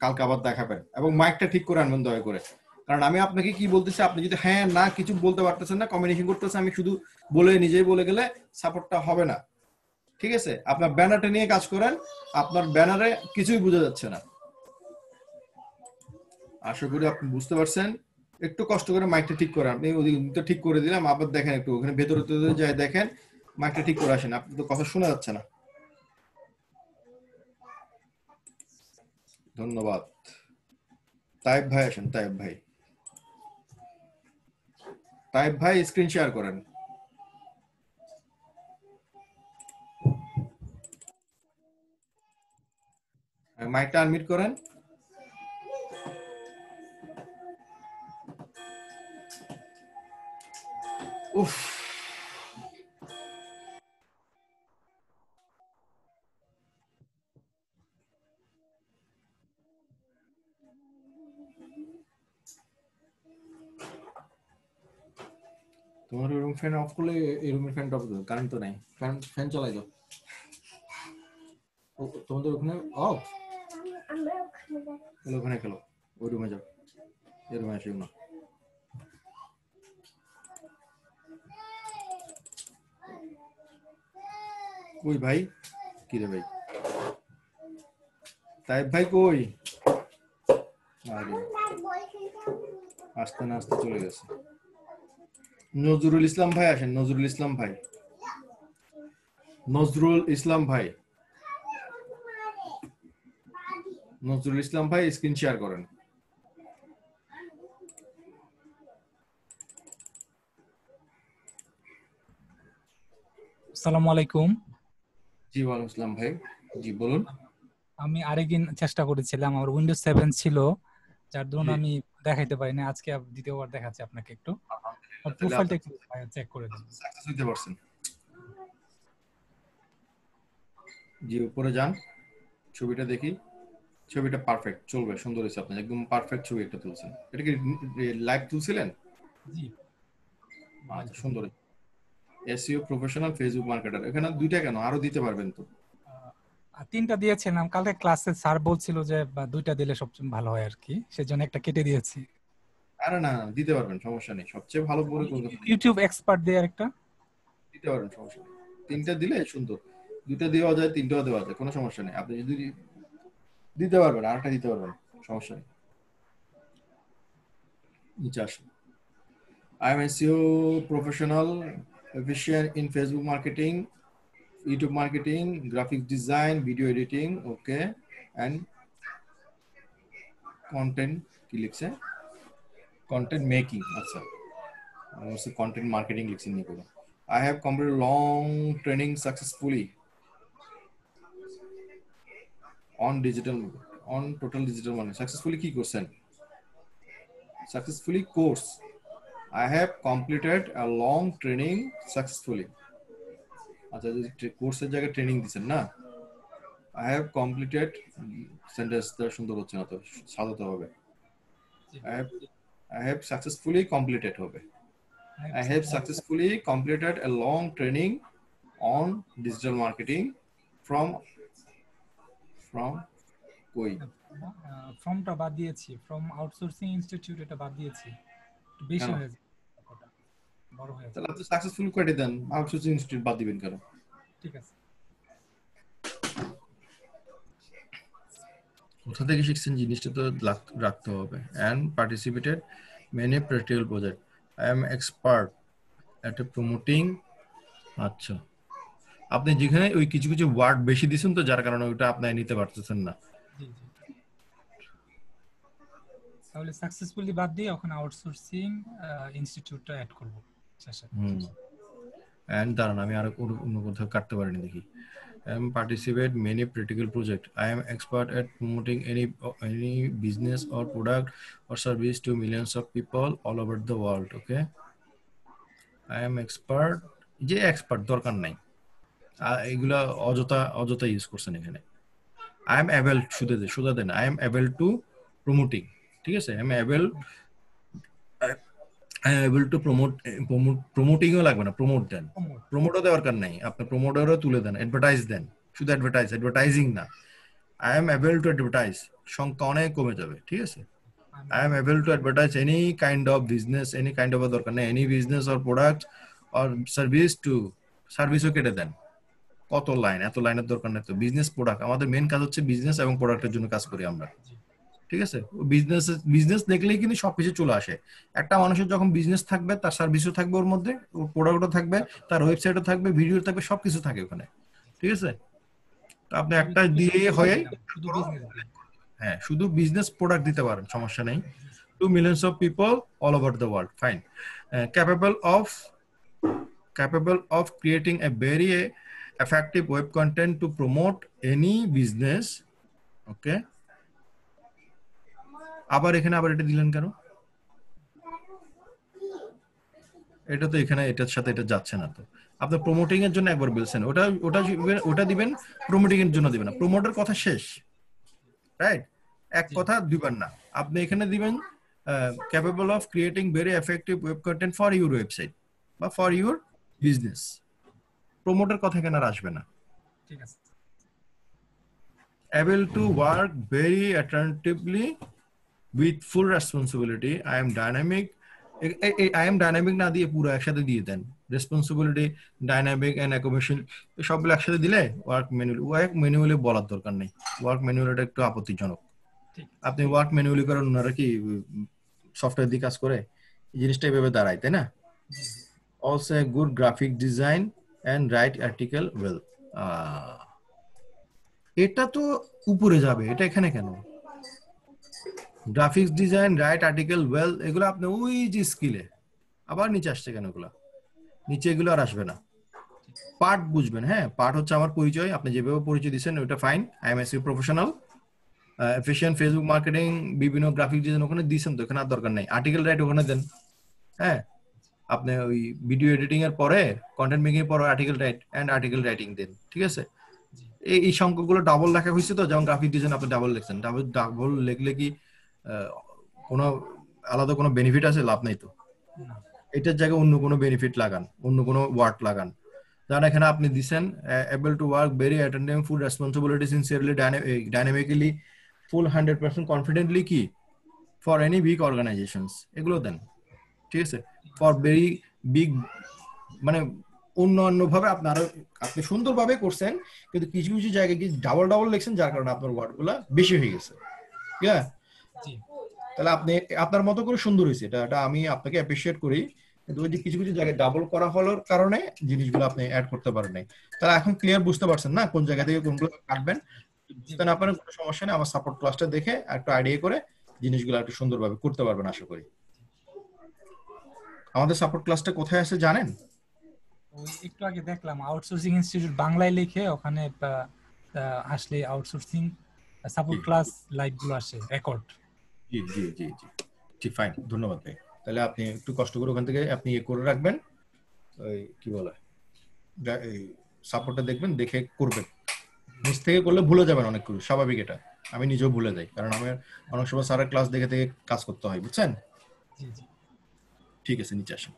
কালকে আবার দেখাবেন, এবং মাইকটা ঠিক করে আনবেন দয়া করে। কারণ আমি আপনাকে কি বলতেছি, আপনি যদি হ্যাঁ না কিছু বলতে পারতেছেন না, কমিউনিকেশন করতেছেন, আমি শুধু বলে নিজেই বলে গেলে সাপোর্টটা হবে না। ঠিক আছে, আপনার ব্যানারটা নিয়ে কাজ করেন, আপনার ব্যানারে কিছুই বোঝা যাচ্ছে না। আশা করি আপনি বুঝতে পারছেন। একটু কষ্ট করে মাইকটা ঠিক করেন, আপনি ওদিকে ঠিক করে দিলাম, আবার দেখেন একটু ওখানে ভেতরে যায় দেখেন, মাইকটা ঠিক করে আসেন, আপনি তো কথা শোনা যাচ্ছে না। ধন্যবাদ। তাইব ভাই আসেন, তাইব ভাই, তাইব ভাই স্ক্রিন শেয়ার করেন। মাইকটা আনমিউট করেন। উফ, তোমার রুম ফ্যান অফ করলে এই রুমের ফ্যানটা অফ করো, কারেন্ট তো নাই, ফ্যান চালাই দাও। তোমাদের ওখানে অফ, ওখানে খেলো, ওই রুমে যাও, এই রুমে আসিও না। কই ভাই, কি রে ভাই, তাইব ভাই কই? আসতে না আসতে চলে গেছে। নজরুল ইসলাম ভাই আসেন, নজরুল ইসলাম ভাই, নজরুল ইসলাম ভাই, নজরুল ইসলাম ভাই স্ক্রিন শেয়ার করেন। আসসালামু আলাইকুম। জি ওয়ালাইকুম আসসালাম ভাই, জি বলুন। আমি আরেকদিন চেষ্টা করেছিলাম, আমার উইন্ডোজ 7 ছিল, যার জন্য আমি দেখাইতে পারিনি। আজকে দ্বিতীয়বার দেখাচ্ছি আপনাকে, একটু প্রোফাইলটা একটু চেক করে দিন। সাকসেস হইতে পারছেন। জি উপরে যান, ছবিটা দেখি, ছবিটা পারফেক্ট চলবে, সুন্দর হয়েছে, আপনি একদম পারফেক্ট ছবি একটা তুলছেন। এটা কি লাইভ তুলছিলেন? জি আচ্ছা সুন্দর। এসইও প্রফেশনাল, ফেসবুক মার্কেটার, এখানে দুইটা কেন, আরো দিতে পারবেন তো। তিনটা দিয়েছিলাম, কালকে ক্লাসে স্যার বলছিল যে দুইটা দিলে সবচেয়ে ভালো হয় আর কি, সেজন্য একটা কেটে দিয়েছি। আরে না দিতে পারবেন, সমস্যা নেই, সবচেয়ে ভালো বলে কোনটা ইউটিউব এক্সপার্ট দিয়ে একটা দিতে পারবেন, সমস্যা নেই। তিনটা দিলে সুন্দর, দুইটা দেওয়া যায়, তিনটাও দেওয়া যায়, কোনো সমস্যা নেই। আপনি যদি দিতে পারবেন, আরেকটা দিতে পারবেন, সমস্যা নেই। নিচে আসুন। I am SEO professional, efficient in Facebook marketing, YouTube marketing, graphic design, video editing, okay, and content কি লিখছে, content making, আচ্ছা content marketing লিখছি নি কোনো। I have completed long training successfully on total digital marketing. Successfully কি করছেন? Successfully course. I have completed a long training successfully. আচ্ছা যদি কোর্সের জায়গায় ট্রেনিং দিচ্ছেন না, I have completed, সেন্টেন্সটা সুন্দর হচ্ছে না তো, সাজাতে হবে। I have successfully completed হবে। I have successfully completed a long training on digital marketing from কই, ফর্মটা বাদ দিয়েছি, ফ্রম আউটসোর্সিং ইনস্টিটিউট, এটা বাদ দিয়েছি, বেশি হয়ে যায়, বড় হয়ে যায়। তাহলে আপনি সাকসেসফুল করে দেন, আউটসোর্সিং ইনস্টিটিউট বাদ দিবেন কেন? ঠিক আছে। কোথা থেকে শিখছেন জিনিসটা তো রাখতে হবে। and participated many practical project. I am expert at promoting, আচ্ছা আপনি যেখানে ওই কিছু কিছু ওয়ার্ড বেশি দিছেন তো যার কারণে ওটা আপনি নিতে পারতেছেন না। জি জি। তাহলে সাকসেসফুলি বাদ দিয়ে ওখানে আউটসোর্সিং ইনস্টিটিউটটা অ্যাড করব শেষে। এন্ড দাঁড়ান আমি আরো অন্য কোথাও কাটতে পারিনি দেখি। Participate many practical project. I am expert at promoting any business or product or service to millions of people all over the world. Okay. I am expert. যে expert দরকার নাই, এগুলা অযথা ইউজ করছেন এখানে। I am able শুধু দেন I am able to promoting, ঠিক আছে? I am able to promotingও লাগবে না, প্রমোট দেন, প্রমোটও দেওয়ার দরকার নাই, আপনি প্রমোটারও তুলে দেন, অ্যাডভার্টাইজ দেন, শুধু অ্যাডভার্টাইজিং না, I am able to advertise সংখ্যা অনেক কমে যাবে, ঠিক আছে? I am able to advertise any kind of business, any kind of দরকার নেই, any business or product or service to সার্ভিসও কেটে দেন, কত লাইন, এত লাইনের দরকার নেই তো। বিজনেস প্রোডাক্ট, আমাদের মেন কাজ হচ্ছে বিজনেস এবং প্রোডাক্টের জন্য কাজ করি আমরা, ঠিক আছে? বিজনেস দেখলেই কিন্তু সবকিছু চলে আসে। একটা মানুষের যখন বিজনেস থাকবে তার সার্ভিসও থাকবে, ওর মধ্যে ওর প্রোডাক্টও থাকবে, তার ওয়েবসাইটও থাকবে, ভিডিও থাকবে, সবকিছু থাকে ওখানে, ঠিক আছে? আপনি একটা দিয়ে হয়ে হ্যাঁ শুধু বিজনেস প্রোডাক্ট দিতে পারেন, সমস্যা নেই। 2 millions of people all over the world, fine. Capable of creating a very effective web content to promote any business. Okay. আবার এটা দিলেন কেন? এটা তো এখানে এটার সাথে এটা যাচ্ছে না তো। আপনি প্রমোটিং এর জন্য একবার বলছেন, ওটা দিবেন, প্রমোটিং এর জন্য দিবেন না, প্রমোটের কথা শেষ, রাইট? এক কথা দিবেন না, আপনি এখানে দিবেন capable of creating very effective web content for your website বা for your business। প্রমোটের কথা এখানে আসবে না, ঠিক আছে? able to work very attentively with full responsibility. I am dynamic না দিয়ে পুরো একসাথে দিয়ে দেন, রেসপন্সিবিলিটি, ডাইনামিক এন্ড অ্যাকোমোডেশন সবগুলো একসাথে দিলে ওয়ার্ক ম্যানুয়ালি বলার দরকার নেই। ওয়ার্ক ম্যানুয়ালটা একটু আপত্তিজনক। আপনি ওয়ার্ক ম্যানুয়ালি করেন, ওনারা কি সফটওয়্যার দিয়ে কাজ করে? এই জিনিসটা এভাবে দাঁড়ায়, তাই না? Also a good graphic design and write article well. এটা তো উপরে যাবে, এটা এখানে কেন? Graphics design, right article well, এগুলো আপনি ওই যে স্কিলে, আবার নিচে আসছে কেন? এগুলো নিচে এগুলো আর আসবে না। পার্ট বুঝবেন, হ্যাঁ পার্ট হচ্ছে আমার পরিচয়, আপনি যেভাবে পরিচয় দিচ্ছেন ওটা fine. I am SEO professional, efficient Facebook marketing, বিভিন্ন গ্রাফিক ডিজাইন ওখানে দিয়েছেন তো, এখানে আর দরকার নেই। আর্টিকেল রাইট ওখানে দেন, হ্যাঁ আপনি ওই ভিডিও এডিটিং এর পরে, কন্টেন্ট মেকিং এর পরে article write and article writing দেন, ঠিক আছে? এই সংখ্যাগুলো ডাবল লেখা হয়েছে তো, যেমন গ্রাফিক ডিজাইন আপনি ডাবল লিখছেন, ডাবল লিখলে কি কোনো আলাদা কোনো বেনিফিট আছে? লাভ নাই তো। এটার জায়গায় অন্য কোনো বেনিফিট লাগান, অন্য কোনো ওয়ার্ড লাগান। যেমন এখানে আপনি দিচ্ছেন able to work very attentive, full responsibility, sincerely, dynamically, full 100% confidently কি for any big organizations, এগুলো দেন, ঠিক আছে? for very big, মানে অন্য ভাবে আপনি সুন্দরভাবে করছেন, কিন্তু কিছু কিছু জায়গায় কি ডাবল লিখছেন, যার কারণে আপনার ওয়ার্ডগুলো বেশি হয়ে গেছে। ঠিক আছে? তাহলে আপনি আপনার মতো করে সুন্দর হয়েছে, এটা আমি আপনাকে অ্যাপ্রিশিয়েট করি, কিন্তু ওই যে কিছু কিছু জায়গায় ডাবল করা হলোর কারণে জিনিসগুলো আপনি অ্যাড করতে পারেন নাই। তাহলে এখন ক্লিয়ার বুঝতে পারছেন না কোন জায়গা থেকে কোনগুলো কাটবেন? তাহলে আপনার কোনো সমস্যা নেই, আমার সাপোর্ট ক্লাসটা দেখে একটু আইডিয়া করে জিনিসগুলো একটু সুন্দরভাবে করতে পারবেন আশা করি। আমাদের সাপোর্ট ক্লাসটা কোথায় আছে জানেন? ওই একটু আগে দেখলাম আউটসোর্সিং ইনস্টিটিউট বাংলায় লিখে ওখানে আসলে আউটসোর্সিং সাপোর্ট ক্লাস লাইভ গুলো আসে রেকর্ড। জি জি জি জি ঠিক, ফাইন, ধন্যবাদ ভাই। তাহলে আপনি একটু কষ্ট করে ওখান থেকে আপনি করে রাখবেন, ওই কি বলে এই সাপোর্টটা দেখবেন, দেখে করবেন। নিজ থেকে করলে ভুলে যাবেন অনেক কিছু, স্বাভাবিক এটা, আমি নিজেও ভুলে যাই, কারণ আমার অনেক সময় স্যারের ক্লাস দেখে থেকে কাজ করতে হয়, বুঝছেন? ঠিক আছে, নিচে আসেন।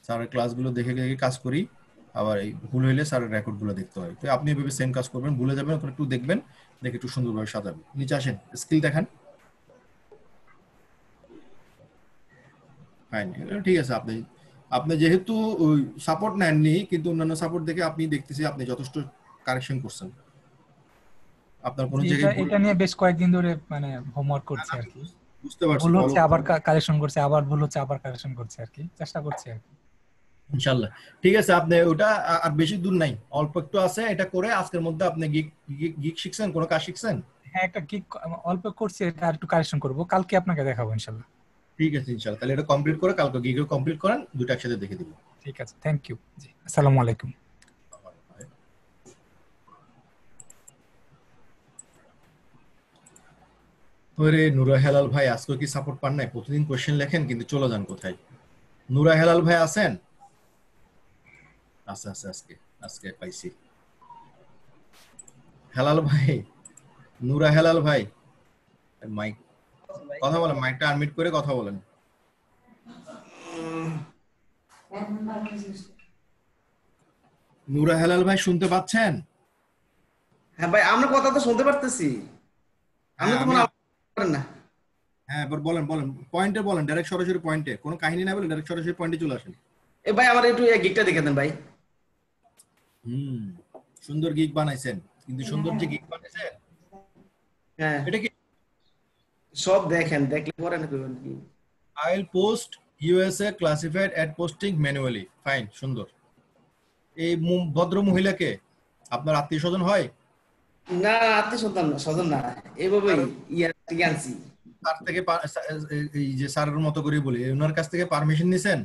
স্যারের ক্লাসগুলো দেখে দেখে কাজ করি, আবার এই ভুল হইলে স্যারের রেকর্ডগুলো দেখতে হয়। তো আপনি এভাবে সেম কাজ করবেন, ভুলে যাবেন, ওখানে একটু দেখবেন, দেখে একটু সুন্দরভাবে সাজাবেন। নিচে আসেন, স্কিল দেখান। ফাইন, ঠিক আছে। আপনি যেহেতু ওই সাপোর্ট নেননি, কিন্তু অন্যান্য সাপোর্ট দেখে আপনি দেখতেছি আপনি যথেষ্ট কারেকশন করছেন। আপনার কোন জায়গায় এটা নিয়ে বেশ কয়েকদিন ধরে মানে হোমওয়ার্ক করছি আর কি, বুঝতে পারছি, ভুল হচ্ছে আবার কারেকশন করছে, আবার ভুল হচ্ছে আবার কারেকশন করছে আর কি, চেষ্টা করছি আর কি। ইনশাআল্লাহ ঠিক আছে। আপনি ওটা আর বেশি দূর নাই, অল্প একটু আছে, এটা করে আজকের মধ্যে আপনি গিগ গিগ শিখছেন, কোনো কাজ শিখছেন? হ্যাঁ, একটা গিগ অল্প করছি, এটা আর একটু কারেকশন করব, কালকে আপনাকে দেখাবো ইনশাআল্লাহ। ঠিক আছে ইনশাআল্লাহ, তাহলে এটা কমপ্লিট করে কালকে গিগও কমপ্লিট করেন, দুটো একসাথে দেখে দিব। ঠিক আছে, থ্যাংক ইউ। জি, আসসালামু আলাইকুম। ওরে নুরা হেলাল ভাই, আজকে কি সাপোর্ট পান নাই? প্রতিদিন কোশ্চেন লেখেন কিন্তু চলে যান কোথায়? নুরা হেলাল ভাই আছেন? আচ্ছা আচ্ছা, আজকে আজকে পাইছি। হেলাল ভাই, নুরা হেলাল ভাই, মাইক কথা বলেন, মাইকটা আনমিউট করে কথা বলেন। নুরা হেলাল ভাই শুনতে পাচ্ছেন? হ্যাঁ ভাই, আমরা কথা তো শুনতে পারতেছি, আপনি তো মনে করেন না। হ্যাঁ এবার বলেন বলেন, পয়েন্টে বলেন, ডাইরেক্ট সরাসরি পয়েন্টে, কোনো কাহিনী না বলে ডাইরেক্ট সরাসরি পয়েন্টে চলে আসেন। এ ভাই আমার একটু এই গিগটা দেখে দেন ভাই। সুন্দর গিগ বানাইছেন, কিন্তু সুন্দর যে গিগ বানাইছেন হ্যাঁ, এটা কি? সব দেখেন, দেখলে পরে না করবেন কি। I will post USA classified ad posting manually. Fine, সুন্দর। এই ভদ্র মহিলাকে আপনার আত্মীয় স্বজন হয়? না, আত্মীয় স্বজন না, স্বজন না, এইভাবে ইয়ার থেকে আনছি। তার থেকে এই যে স্যারের মতো করে বলি, ওনার কাছ থেকে পারমিশন নিছেন?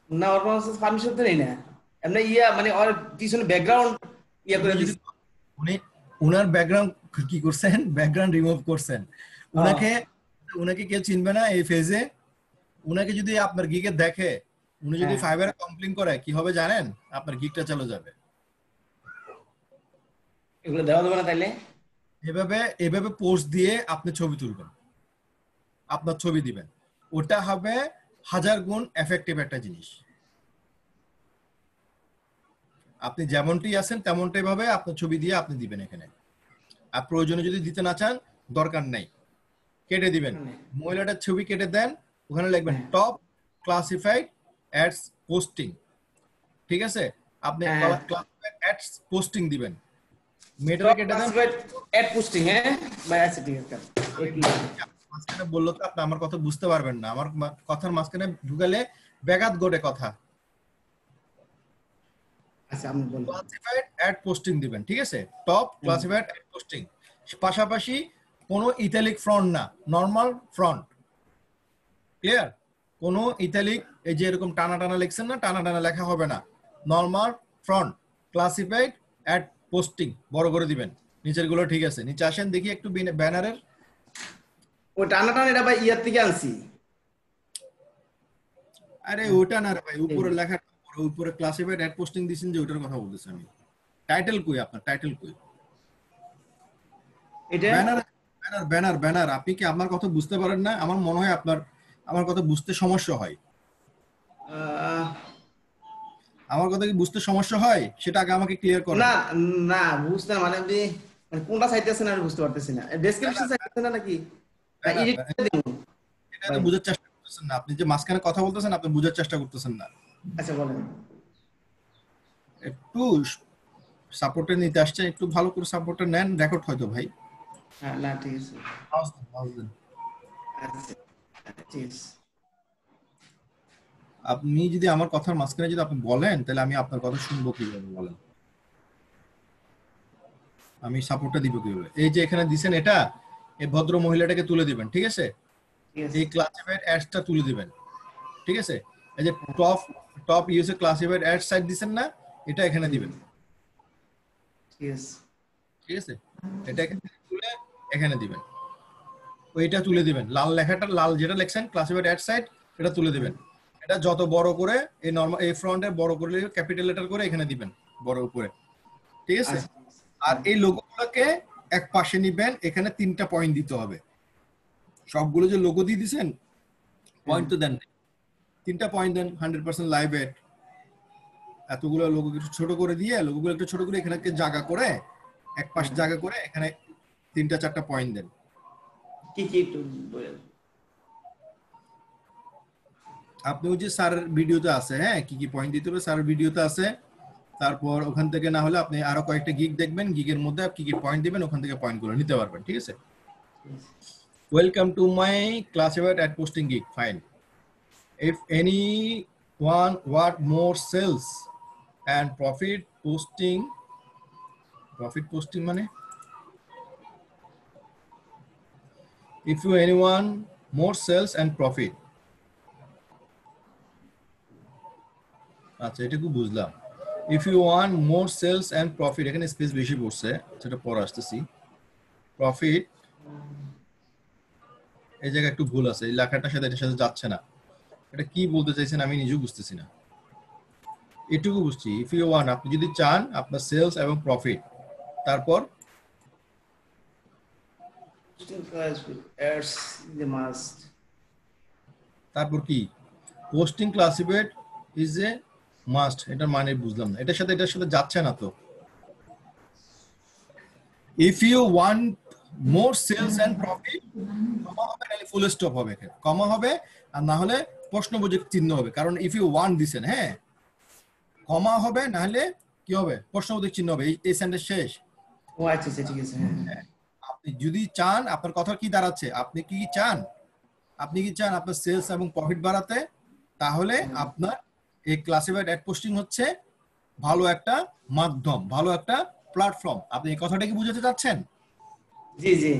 না, ওর পারমিশন তো নেই না, এমনি ইয়া মানে ওর পিছনে ব্যাকগ্রাউন্ড ইয়া করে দিছি। উনি উনার ব্যাকগ্রাউন্ড কি করছেন? ব্যাকগ্রাউন্ড রিমুভ করছেন। উনাকে উনাকে কেউ চিনবে না এই ফেজে। উনাকে যদি আপনার গিগে দেখে, উনি যদি ফাইবারে কমপ্লেইন করে, কি হবে জানেন? আপনার গিগটা চলে যাবে। এগুলো দেওয়া যাবে না তাইলে? এভাবে পোস্ট দিয়ে আপনি ছবি তুলবেন, আপনার ছবি দিবেন, ওটা হবে 1000 গুণ এফেক্টিভ একটা জিনিস। আপনি যেমনটি আছেন তেমনটাই ভাবে আপনার ছবি দিয়ে আপনি দিবেন এখানে। আর প্রয়োজনে যদি দিতে না চান, দরকার নাই, কেটে দিবেন। মহিলাটার ছবি কেটে দেন, ওখানে লিখবেন টপ ক্লাসিফাইড অ্যাডস পোস্টিং। ঠিক আছে, আপনি ক্লাসিফাইড অ্যাডস পোস্টিং দিবেন, মেয়েটা কেটে দেন অ্যাড পোস্টিং। হ্যাঁ ভাই, আচ্ছা ঠিক আছে। মাঝখানে বললো তো আপনি আমার কথা বুঝতে পারবেন না, আমার কথার মাঝখানে ঢুকালে ব্যাঘাত ঘটে কথা। আচ্ছা, আপনি বলুন। ক্লাসিফাইড অ্যাড পোস্টিং দিবেন, ঠিক আছে, টপ ক্লাসিফাইড অ্যাড পোস্টিং। পাশাপাশি কোনো ইটালিক ফ্রন্ট না, নরমাল ফ্রন্ট। ক্লিয়ার? কোনো ইটালিক এই যে এরকম টানা টানা লিখছেন না, টানা টানা লেখা হবে না, normal front, classified ad posting বড় করে দিবেন। নিচের গুলো ঠিক আছে, নিচে আসেন দেখি একটু ব্যানারের। ওই টানা টানা এটা ভাই ইয়ার থেকে আনছি। আরে ওটা না রে ভাই, উপরে লেখা, উপরে ক্লাসিফাইড অ্যাড পোস্টিং দিছেন যে, ওটার কথা বলতেছি আমি। টাইটেল কই আপনার? টাইটেল কই? এটা ব্যানার ব্যানার ব্যানার ব্যানার। আপনি কি আমার কথা বুঝতে পারেন না? আমার মনে হয় আপনার আমার কথা বুঝতে সমস্যা হয়। আমার কথা কি বুঝতে সমস্যা হয় সেটা আগে আমাকে ক্লিয়ার করেন। না না, বুঝতে মানে আপনি মানে কোনটা চাইতেছেন আমি বুঝতে পারতেছি না। ডেসক্রিপশন চাইতেছেন না নাকি? এটা তো বুঝার চেষ্টা করতেছেন না আপনি, যে মাঝখানে কথা বলতেছেন আপনি বুঝার চেষ্টা করতেছেন না। আচ্ছা বলেন। একটু সাপোর্টে নিতে আসছে, একটু ভালো করে সাপোর্টে নেন, রেকর্ড হয়তো ভাই। হ্যাঁ না, ঠিক আছে। আচ্ছা ঠিক আছে। আপনি যদি আমার কথার মাঝখানে যদি আপনি বলেন, তাহলে আমি আপনার কথা শুনবো কিভাবে বলেন? আমি সাপোর্টটা দিব কিভাবে? এই যে এখানে দিবেন, এটা এই ভদ্র মহিলাটাকে তুলে দিবেন, ঠিক আছে? এই ক্লাসিফাইড অ্যাডসটা তুলে দিবেন, ঠিক আছে? এই যে top USA classified ad site দিবেন না, এটা এখানে দিবেন, ঠিক আছে? এটা এখানে তুলে এখানে দিবেন, ওইটা তুলে দিবেন, লাল লেখাটা, লাল যেটা লেখছেন ক্লাসিফাইড অ্যাড সাইট, এটা তুলে দিবেন। এটা যত বড় করে এই নরমাল এই ফ্রন্টে বড় করে ক্যাপিটাল লেটার করে এখানে দিবেন বড় উপরে, ঠিক আছে? আর এই লোগোগুলোকে এক পাশে নিবেন, এখানে 3টা পয়েন্ট দিতে হবে। সবগুলো যে লোগো দিয়ে দিবেন, পয়েন্ট তো দেন, 3টা পয়েন্ট দেন। 100% লাইভ এড, এতগুলো লোগো একটু ছোট করে দিয়ে, লোগোগুলো একটু ছোট করে এখানে জায়গা করে, এক পাশে জায়গা করে এখানে 3টা 4টা পয়েন্ট দেন। কি কি একটু বলেন। আপনি ওই যে স্যারের ভিডিওতে আছে, হ্যাঁ, কি কি পয়েন্ট দিতে হবে স্যারের ভিডিওতে আছে। তারপর ওখান থেকে না হলে আপনি আরো কয়েকটা গিগ দেখবেন, গিগের মধ্যে কি কি পয়েন্ট দিবেন, ওখান থেকে পয়েন্টগুলো নিতে পারবেন, ঠিক আছে? Welcome to my classified ad posting gig. Fine, if anyone want more sales and profit posting মানে if you anyone more sales and profit আচ্ছা এটুকু বুঝলাম if you want more sales and profit এখানে স্পেস বেশি পড়ছে সেটা পরে আসতেছি প্রফিট এই জায়গায় একটু ভুল আছে এই লেখাটার সাথে এটার সাথে যাচ্ছে না এটা কি বলতে চাইছেন আমি নিজেও বুঝতেছি না এটুকু বুঝছি if you want আপনি যদি চান আপনার সেলস এবং প্রফিট তারপর ads the must তারপর কি posting classified is a must এটার মানে বুঝলাম না এটার সাথে যাচ্ছে না তো if you want more sales and profit কমা হবে নাহলে ফুল স্টপ হবে এখানে কমা হবে আর না হলে প্রশ্নবোধক চিহ্ন হবে কারণ if you want দিছেন হ্যাঁ কমা হবে না হলে কি হবে প্রশ্নবোধক চিহ্ন হবে এই সেন্টেন্স শেষ ও আচ্ছা ঠিক আছে হ্যাঁ আপনি যদি চান আপনার কথা কি দাঁড়াচ্ছে আপনি কি চান আপনার সেলস এবং প্রফিট বাড়াতে তাহলে আপনার এই ক্লাসিফাইড অ্যাড পোস্টিং হচ্ছে ভালো একটা মাধ্যম ভালো একটা প্ল্যাটফর্ম আপনি এই কথাটা কি বুঝাতে চাচ্ছেন জি জি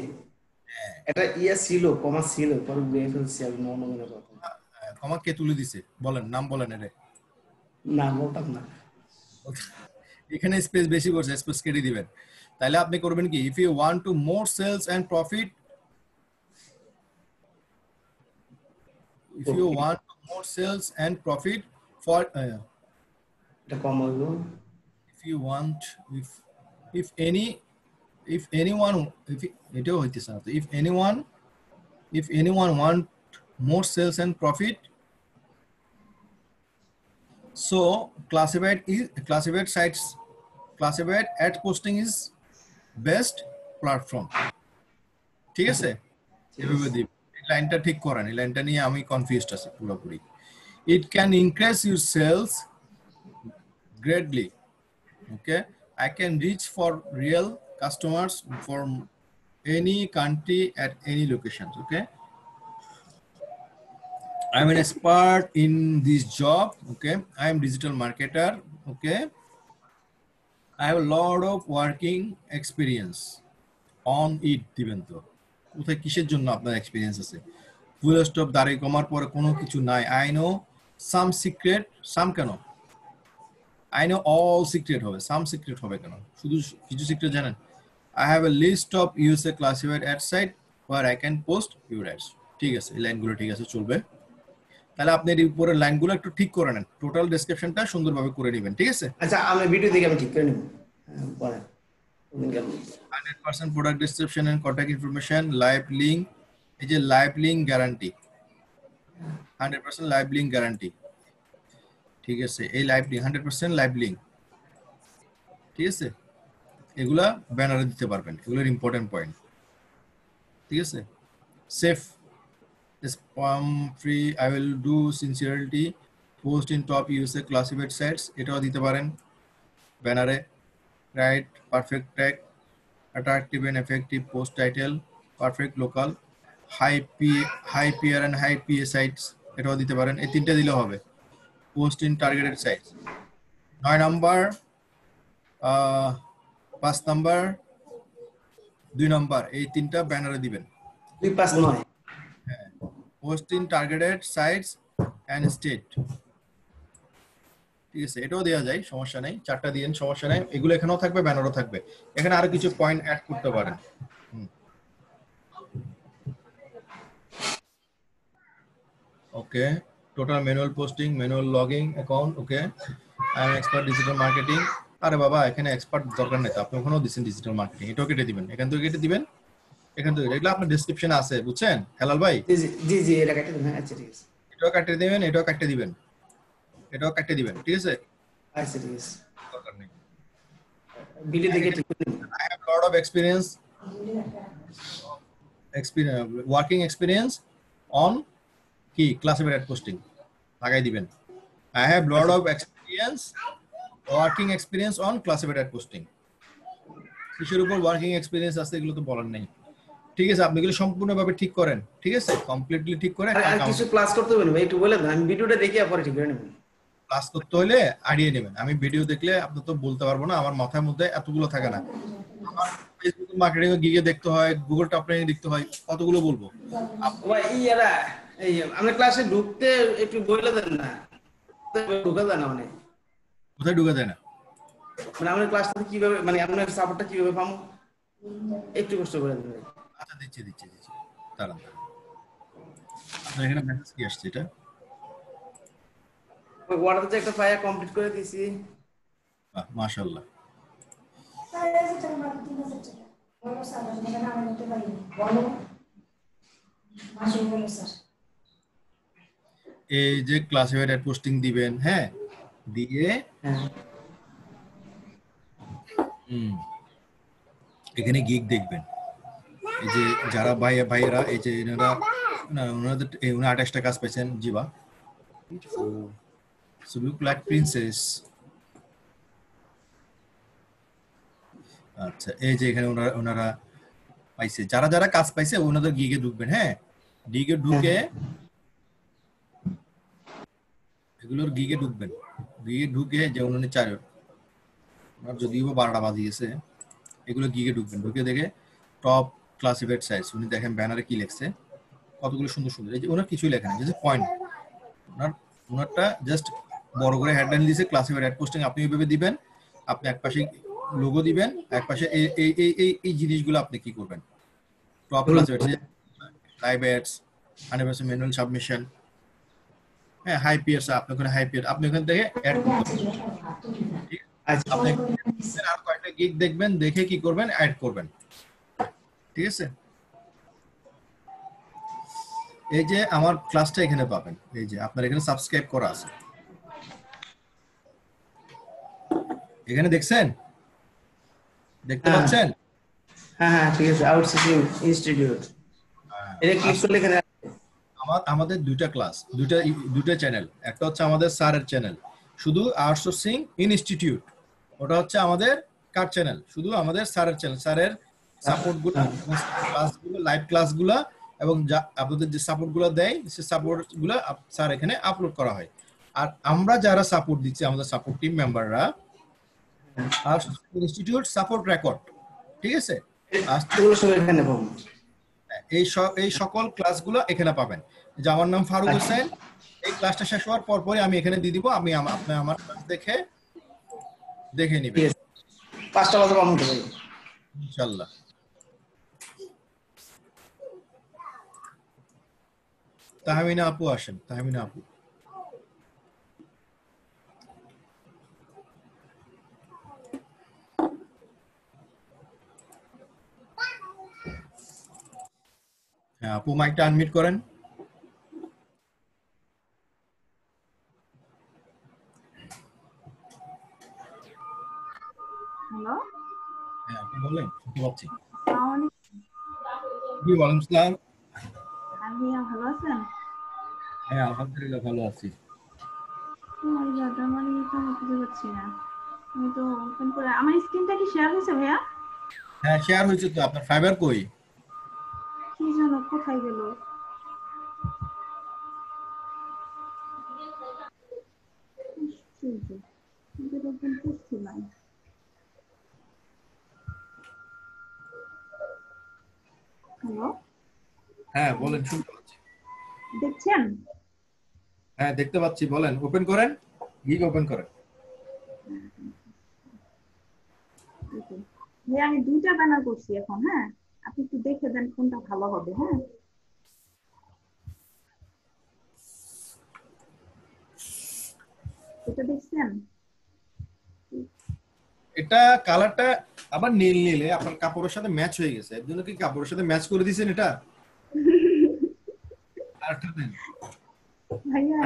এটা ছিল কমা ছিল পরে ব্রেক ফেলছি আমি মনে কথা কমা কে তুলে দিছে বলেন নাম বলেন এর না বলতাম না এখানে স্পেস বেশি করছে স্পেস কেটে দিবেন তাহলে আপনি করবেন কি if you want to more sales and profit if you want more sales and profit for এটা কম হলো if you want if anyone এটাও হইতেছে না if anyone want more sales and profit so classified ad posting is best platform ঠিক আছে এভাবে দিন এই লাইনটা ঠিক করেন এই লাইনটা নিয়ে আমি কনফিউজড আছি পুরোপুরি it can increase your sales greatly okay I can reach for real customers from any country at any locations okay I'm an expert in this job okay I am digital marketer okay I have a lot of working experience on it দিবেন তো কোথায় কিসের জন্য আপনার experience আছে full stop দাঁড়িয়ে কমার পরে কোনো কিছু নাই I know some secret some কেন I know all secret হবে some secret হবে কেন শুধু কিছু সিক্রেট জানেন I have a list of user classified ad site where I can post your ads ঠিক আছে এই লাইনগুলো ঠিক আছে চলবে তাহলে আপনি এর উপরের লাইনগুলো একটু ঠিক করে নেন টোটাল ডেসক্রিপশনটা সুন্দরভাবে করে নেবেন ঠিক আছে আচ্ছা আমি ভিডিও দেখে আমি ঠিক করে নেব পরে 100% product description and contact information live link এই যে live link guarantee 100% live link guarantee ঠিক আছে এই লাইভ লিংক 100% লাইভ লিংক ঠিক আছে এগুলা ব্যানারে দিতে পারবেন এগুলোর ইম্পর্টেন্ট পয়েন্ট ঠিক আছে safe spam free I will do sincerity post in top user classified sites এটাও দিতে পারেন ব্যানারে right perfect tag attractive and effective post title perfect local high PR and high PA sites এটাও দিতে পারেন এই তিনটা দিলে হবে post in targeted sites 9 number 5 number 2 number এই তিনটা ব্যানারে দিবেন 2 5 9 post in targeted sites and state ঠিক আছে এটাও দেয়া যায় সমস্যা নাই চারটা দিয়েন সমস্যা নাই এগুলো এখানেও থাকবে ব্যানারও থাকবে এখানে আরো কিছু পয়েন্ট অ্যাড করতে পারেন okay total manual posting manual logging account okay I am expert digital marketing আরে বাবা এখানে এক্সপার্ট দরকার নেই আপনি ওখানেও দিবেন ডিজিটাল মার্কেটিং এটাও কেটে দিবেন এখান থেকে কেটে দিবেন এখান থেকে এগুলো আপনার ডেসক্রিপশনে আছে বুঝছেন হেলাল ভাই জি জি এটা কেটে দেন আচ্ছা ঠিক আছে এটাও কেটে দিবেন এটাও কেটে দিবেন এটাও কেটে দিবেন ঠিক আছে আচ্ছা ঠিক আছে দরকার নেই ভিডিও দেখে ঠিক করে I have a lot of experience working experience on কি classified ad posting লাগাই দিবেন I have a lot of working experience on classified ad posting কিসের উপর ওয়ার্কিং এক্সপেরিয়েন্স আছে এগুলো তো বলার নেই ঠিক আছে, আপনি এগুলো সম্পূর্ণভাবে ঠিক করেন, ঠিক আছে, কমপ্লিটলি ঠিক করে আর কিছু ক্লাস করতে হবে না ভাই, একটু বলে দেন, আমি ভিডিওটা দেখে পরে ঠিক করে নেব। ক্লাস করতে হলে আইডিয়া নেবেন। আমি ভিডিও দেখলে আপনি তো বলতে পারবো না, আমার মাথার মধ্যে এতগুলো থাকে না। আমার ফেসবুক মার্কেটিং এ গিয়ে দেখতে হয়, গুগল টপ ট্রেনিং দেখতে হয়, কতগুলো বলবো। ভাই ইয়ারা এই আমরা ক্লাসে ঢুকতে একটু বলে দেন না, ঢুকা যায় না মানে কোথায় ঢুকা যায় না? মানে আমাদের ক্লাসটা কিভাবে, মানে আপনার সাপোর্টটা কিভাবে পাবো একটু কষ্ট করে দেন ভাই। আচ্ছা দিচ্ছি দাঁড়ান। আপনার এখানে মেসেজ কি আসছে? এটা ওই ওয়াটারতে একটা ফাইল কমপ্লিট করে দিয়েছি। মাশাআল্লাহ। এই যে ক্লাসিফাইড অ্যাড পোস্টিং দিবেন, হ্যাঁ, দিয়ে এখানে গিগ দেখবেন। এই যে যারা ভাইয়েরা এই যে এনারা ওনাদের 28টা কাজ পেয়েছেন। জিবা so look like princess। আচ্ছা, এই যে এখানে ওনারা পাইছে, যারা কাজ পাইছে ওনাদের গিগে ঢুকবেন। হ্যাঁ, গিগে ঢুকে এগুলোর গিগে ঢুকবেন। গিগে ঢুকে যে উনি চার যদিও 12টা বাজিয়েছে, এগুলো গিগে ঢুকবেন। ঢুকে দেখে টপ ক্লাসিফাইড সাইজ, উনি দেখেন ব্যানারে কি লেখছে, কতগুলো সুন্দর সুন্দর। এই যে ওনার কিছুই লেখা নেই, যে পয়েন্ট ওনারটা জাস্ট বড় করে হেডলাইন দিয়েছে ক্লাসিফাইড অ্যাড পোস্টিং। আপনি এইভাবে দিবেন, আপনি একপাশে লোগো দিবেন, একপাশে এই জিনিসগুলো আপনি কি করবেন, top classified live ads, 100% manual submission, হ্যাঁ, হাই পিয়ার্স, আপনি ওখানে হাই পিয়ার, আপনি ওখান থেকে অ্যাড করবেন। আপনি আর কয়েকটা গিগ দেখবেন, দেখে কি করবেন, অ্যাড করবেন। ঠিক আছে, এই যে আমার ক্লাসটা এখানে পাবেন। এই যে আপনার এখানে সাবস্ক্রাইব করা আছে, এখানে দেখছেন, দেখতে পাচ্ছেন? হ্যাঁ ঠিক আছে, আউটসোর্সিং ইনস্টিটিউট এটা ক্লিক করলে এখানে আমাদের দুইটা ক্লাস, দুইটা চ্যানেল। একটা হচ্ছে আমাদের স্যারের চ্যানেল শুধু আউটসোর্সিং ইনস্টিটিউট, ওটা হচ্ছে আমাদের কার চ্যানেল, শুধু আমাদের স্যারের চ্যানেল। স্যারের সাপোর্টগুলো, ক্লাসগুলো, লাইভ ক্লাসগুলো এবং আপনাদের যে সাপোর্টগুলো দেয়, সেই সাপোর্টগুলো স্যার এখানে আপলোড করা হয়। আর আমরা যারা সাপোর্ট দিচ্ছি, আমাদের সাপোর্ট টিম মেম্বাররা, ইনস্টিটিউট সাপোর্ট রেকর্ড, ঠিক আছে, এই সকল ক্লাসগুলো এখানে পাবেন। যে আমার নাম ফারুক হোসেন, এই ক্লাসটা শেষ হওয়ার পরপরই আমি এখানে দিয়ে দিব, আমি আপনি আমার ক্লাস দেখে নিবেন 5টা বাজে পাবো তো ভাই ইনশাআল্লাহ। তাহমিনা আপু আসেন, তাহমিনা আপু। হ্যাঁ আপু, মাইকটা আনমিউট করেন। হ্যালো, হ্যাঁ আপনি বলেন, শুনতে পাচ্ছি। আসসালামু জি ওয়ালাইকুম আসসালাম। আলাইকুম। ভালো আছেন? হ্যাঁ আলহামদুলিল্লাহ ভালো আছি। আমি বুঝতে পারছি না, আমি তো ওপেন করে, আমার স্ক্রিনটা কি শেয়ার হয়েছে ভাইয়া? হ্যাঁ শেয়ার হয়েছে তো। আপনার ফাইবার কই? কি জানো কোথায় গেল? ওপেন করছিলাম। হ্যালো, হ্যাঁ বলেন, শুনতে পাচ্ছি। দেখছেন? হ্যাঁ দেখতে পাচ্ছি, বলেন। ওপেন করেন, গিগ ওপেন করেন। ভাইয়া আমি 2টা ব্যানার করছি এখন। হ্যাঁ, আপনি একটু দেখে দেন কোনটা ভালো হবে। হ্যাঁ, এটা দেখছেন? এটা কালারটা আবার নীল নীলে আপনার কাপড়ের সাথে ম্যাচ হয়ে গেছে। এর জন্য কি কাপড়ের সাথে ম্যাচ করে দিয়েছেন এটা? আরেকটা দেন ভাইয়া,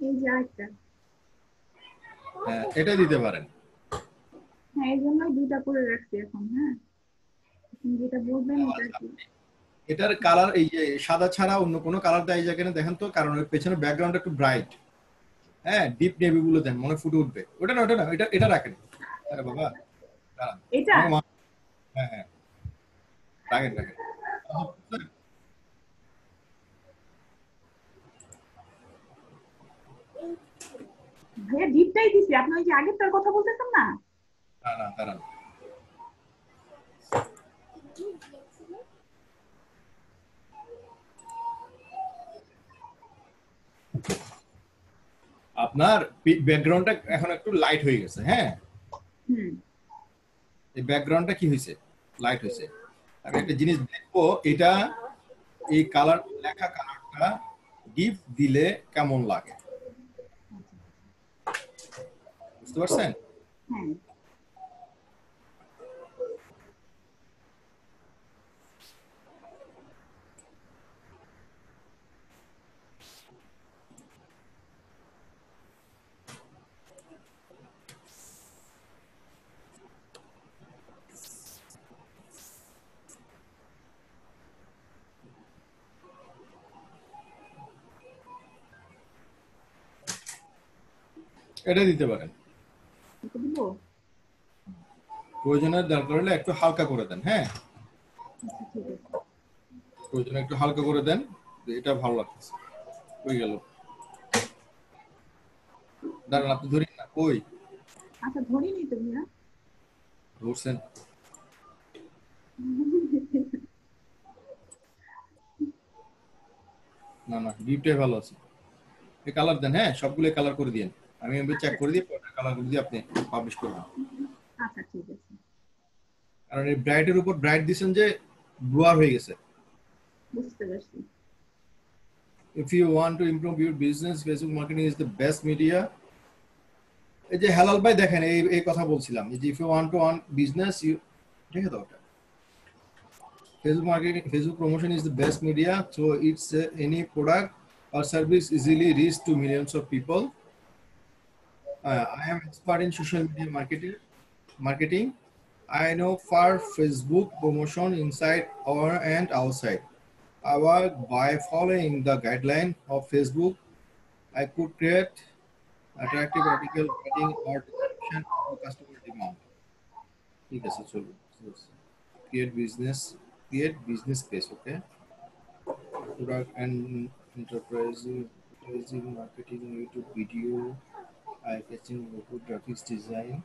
এই যে আরেকটা। হ্যাঁ এটা দিতে পারেন। হ্যাঁ, এই জন্যই 2টা করে রাখছি এখন। হ্যাঁ, আপনি যেটা বলবেন এটা কি? এটার কালার এই যে সাদা ছাড়া অন্য কোনো কালার দেয় যেখানে দেখেন তো, কারণ এর পেছনে ব্যাকগ্রাউন্ড একটু ব্রাইট। হ্যাঁ, ডিপ নেভি গুলো দেন, মনে ফুটে উঠবে। ওটা না, এটা রাখেন। আরে বাবা, এটা হ্যাঁ হ্যাঁ রাখেন রাখেন। ভাইয়া ডিপটাই দিছি, আপনি ওই যে আগেরটার কথা বলতেছেন না? না না দাঁড়ান, আপনার ব্যাকগ্রাউন্ডটা এখন একটু লাইট হয়ে গেছে। হ্যাঁ, হুম এই ব্যাকগ্রাউন্ডটা কি হয়েছে, লাইট হয়েছে। আমি একটা জিনিস দেখবো, এটা এই কালার, লেখা কালারটা ডিপ দিলে কেমন লাগে, বুঝতে পারছেন? হ্যাঁ এটা দিতে পারেন। এটা দিব। প্রয়োজনের দরকার হলে একটু হালকা করে দেন। হ্যাঁ, আচ্ছা ঠিক আছে। প্রয়োজনে একটু হালকা করে দেন, এটা ভালো লাগতেছে। হয়ে গেল, দাঁড়ান আপনি ধরি না, ওই আচ্ছা ধরিনি তো ভাইয়া। ধরছেন। না না, ডিপটাই ভালো আছে। এই কালার দেন, হ্যাঁ সবগুলো কালার করে দিন, আমি চেক করে দিই, কালার করে দিয়ে আপনি পাবলিশ করবেন। আচ্ছা ঠিক আছে, কারণ এই ব্রাইটের উপর ব্রাইট দিবেন যে ব্লুয়ার হয়ে গেছে। বুঝতে পারছি। If you want to improve your business, Facebook marketing is the best media. এই যে হেলাল ভাই দেখেন, এই কথা বলছিলাম যে if you want to earn business, you ঠিক আছে ওটা, Facebook marketing, Facebook promotion is the best media, so it's any product or service easily reach to millions of people. I am expert in social media marketing. I know for Facebook promotion inside or and outside. I work by following the guideline of Facebook. I could create attractive article writing or description to customer demand. ঠিক আছে, চলুন। Create business page, okay? Product and enterprising marketing, YouTube video, eye-catching logo, graphics design.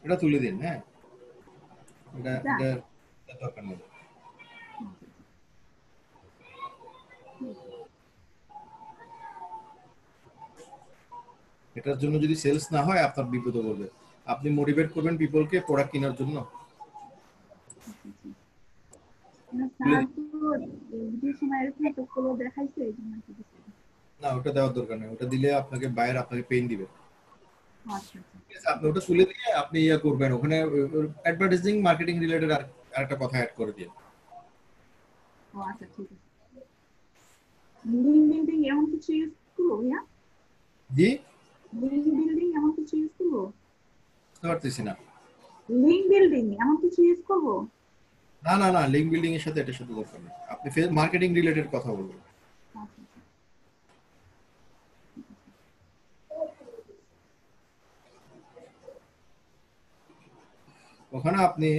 এটা তুলে দিন। হ্যাঁ, এটা দরকার নেই। এটার জন্য যদি সেলস না হয় আপনার বিপদে পড়বে। আপনি মোটিভেট করবেন পিপলকে প্রোডাক্ট কেনার জন্য। না, ওটা দেওয়ার দরকার নেই, ওটা দিলে আপনাকে বায়ার আপনাকে পেইন দিবে। আপনি ওটা তুলে দিয়ে আপনি ইয়া করবেন, ওখানে অ্যাডভার্টাইজিং মার্কেটিং রিলেটেড আরেকটা কথা অ্যাড করে দিন। আচ্ছা ঠিক আছে। লিঙ্ক বিল্ডিং এমন কিছু ইউজ করব ভাইয়া? জি, লিঙ্ক বিল্ডিং এমন কিছু ইউজ করব? বুঝতে পারতেছি না। লিঙ্ক বিল্ডিং এমন কিছু ইউজ করব? না না না, লিঙ্ক বিল্ডিং এর সাথে এটার সাথে দরকার নেই, আপনি মার্কেটিং রিলেটেড কথা বলবেন। ওখানে আপনি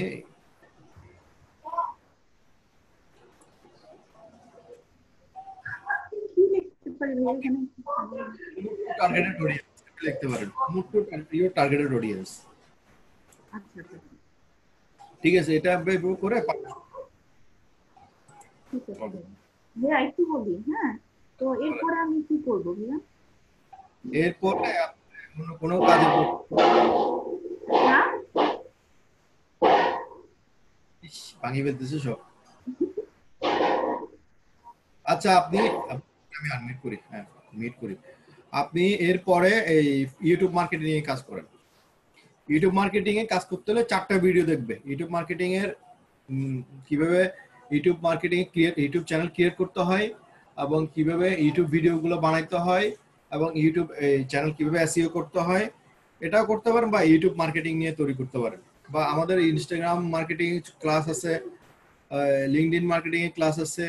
কি লিখতে পারি ভাইয়া এখানে? টার্গেটেড অডিয়েন্স লিখতে পারেন, ইউর টার্গেটেড অডিয়েন্স। আচ্ছা আচ্ছা ঠিক আছে, এটা ব্যবহার করে ঠিক আছে ভাইয়া, একটু বলি। হ্যাঁ, তো এরপরে আমি কি করব ভাইয়া? এরপরে কোনো কাজে ভাঙি ফেলতেছে সব। আচ্ছা, আমি আনমিট করি, হ্যাঁ মিট করি। আপনি এরপরে এই ইউটিউব মার্কেটিং এ কাজ করেন। ইউটিউব মার্কেটিং এ কাজ করতে হলে 4টা ভিডিও দেখবে। ইউটিউব মার্কেটিং এর কিভাবে YouTube marketing YouTube channel create করতে হয়, এবং কিভাবে ইউটিউব ভিডিওগুলো বানাইতে হয়, এবং ইউটিউব চ্যানেল কিভাবে এসইও করতে হয়, এটাও করতে পারেন, বা ইউটিউব মার্কেটিং নিয়ে তৈরি করতে পারেন। বা আমাদের ইনস্টাগ্রাম মার্কেটিং ক্লাস আছে, লিঙ্কডইন মার্কেটিং এর ক্লাস আছে,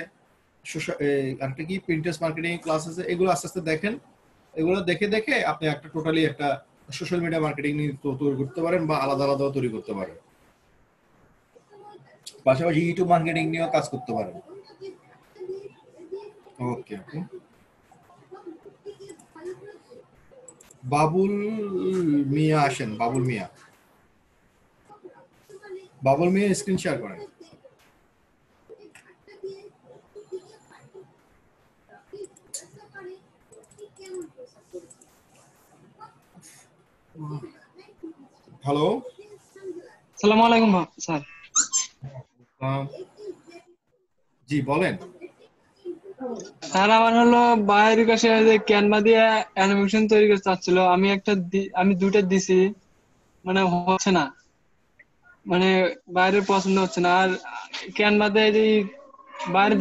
একটা কি প্রিন্টারেস্ট মার্কেটিং ক্লাস আছে, এগুলো আস্তে আস্তে দেখেন। এগুলো দেখে দেখে আপনি একটা টোটালি একটা সোশ্যাল মিডিয়া মার্কেটিং নিয়ে তৈরি করতে পারেন বা আলাদা আলাদাও তৈরি করতে পারেন। পাশাপাশি ইউটিউব মার্কেটিং নিয়েও কাজ করতে পারেন। ওকে, বাবুল মিয়া আসেন। বাবুল মিয়া স্ক্রিন শেয়ার করেন। হ্যালো, আসসালামু আলাইকুম স্যার। জি বলেন। স্যার আমার হলো বাইরের কাছে যে ক্যানভা দিয়ে অ্যানিমেশন তৈরি করতে চাচ্ছিল, আমি দুইটা দিছি, মানে হচ্ছে না, মানে বাইরের পছন্দ হচ্ছে না। আর ক্যানভা দিয়ে বাইরে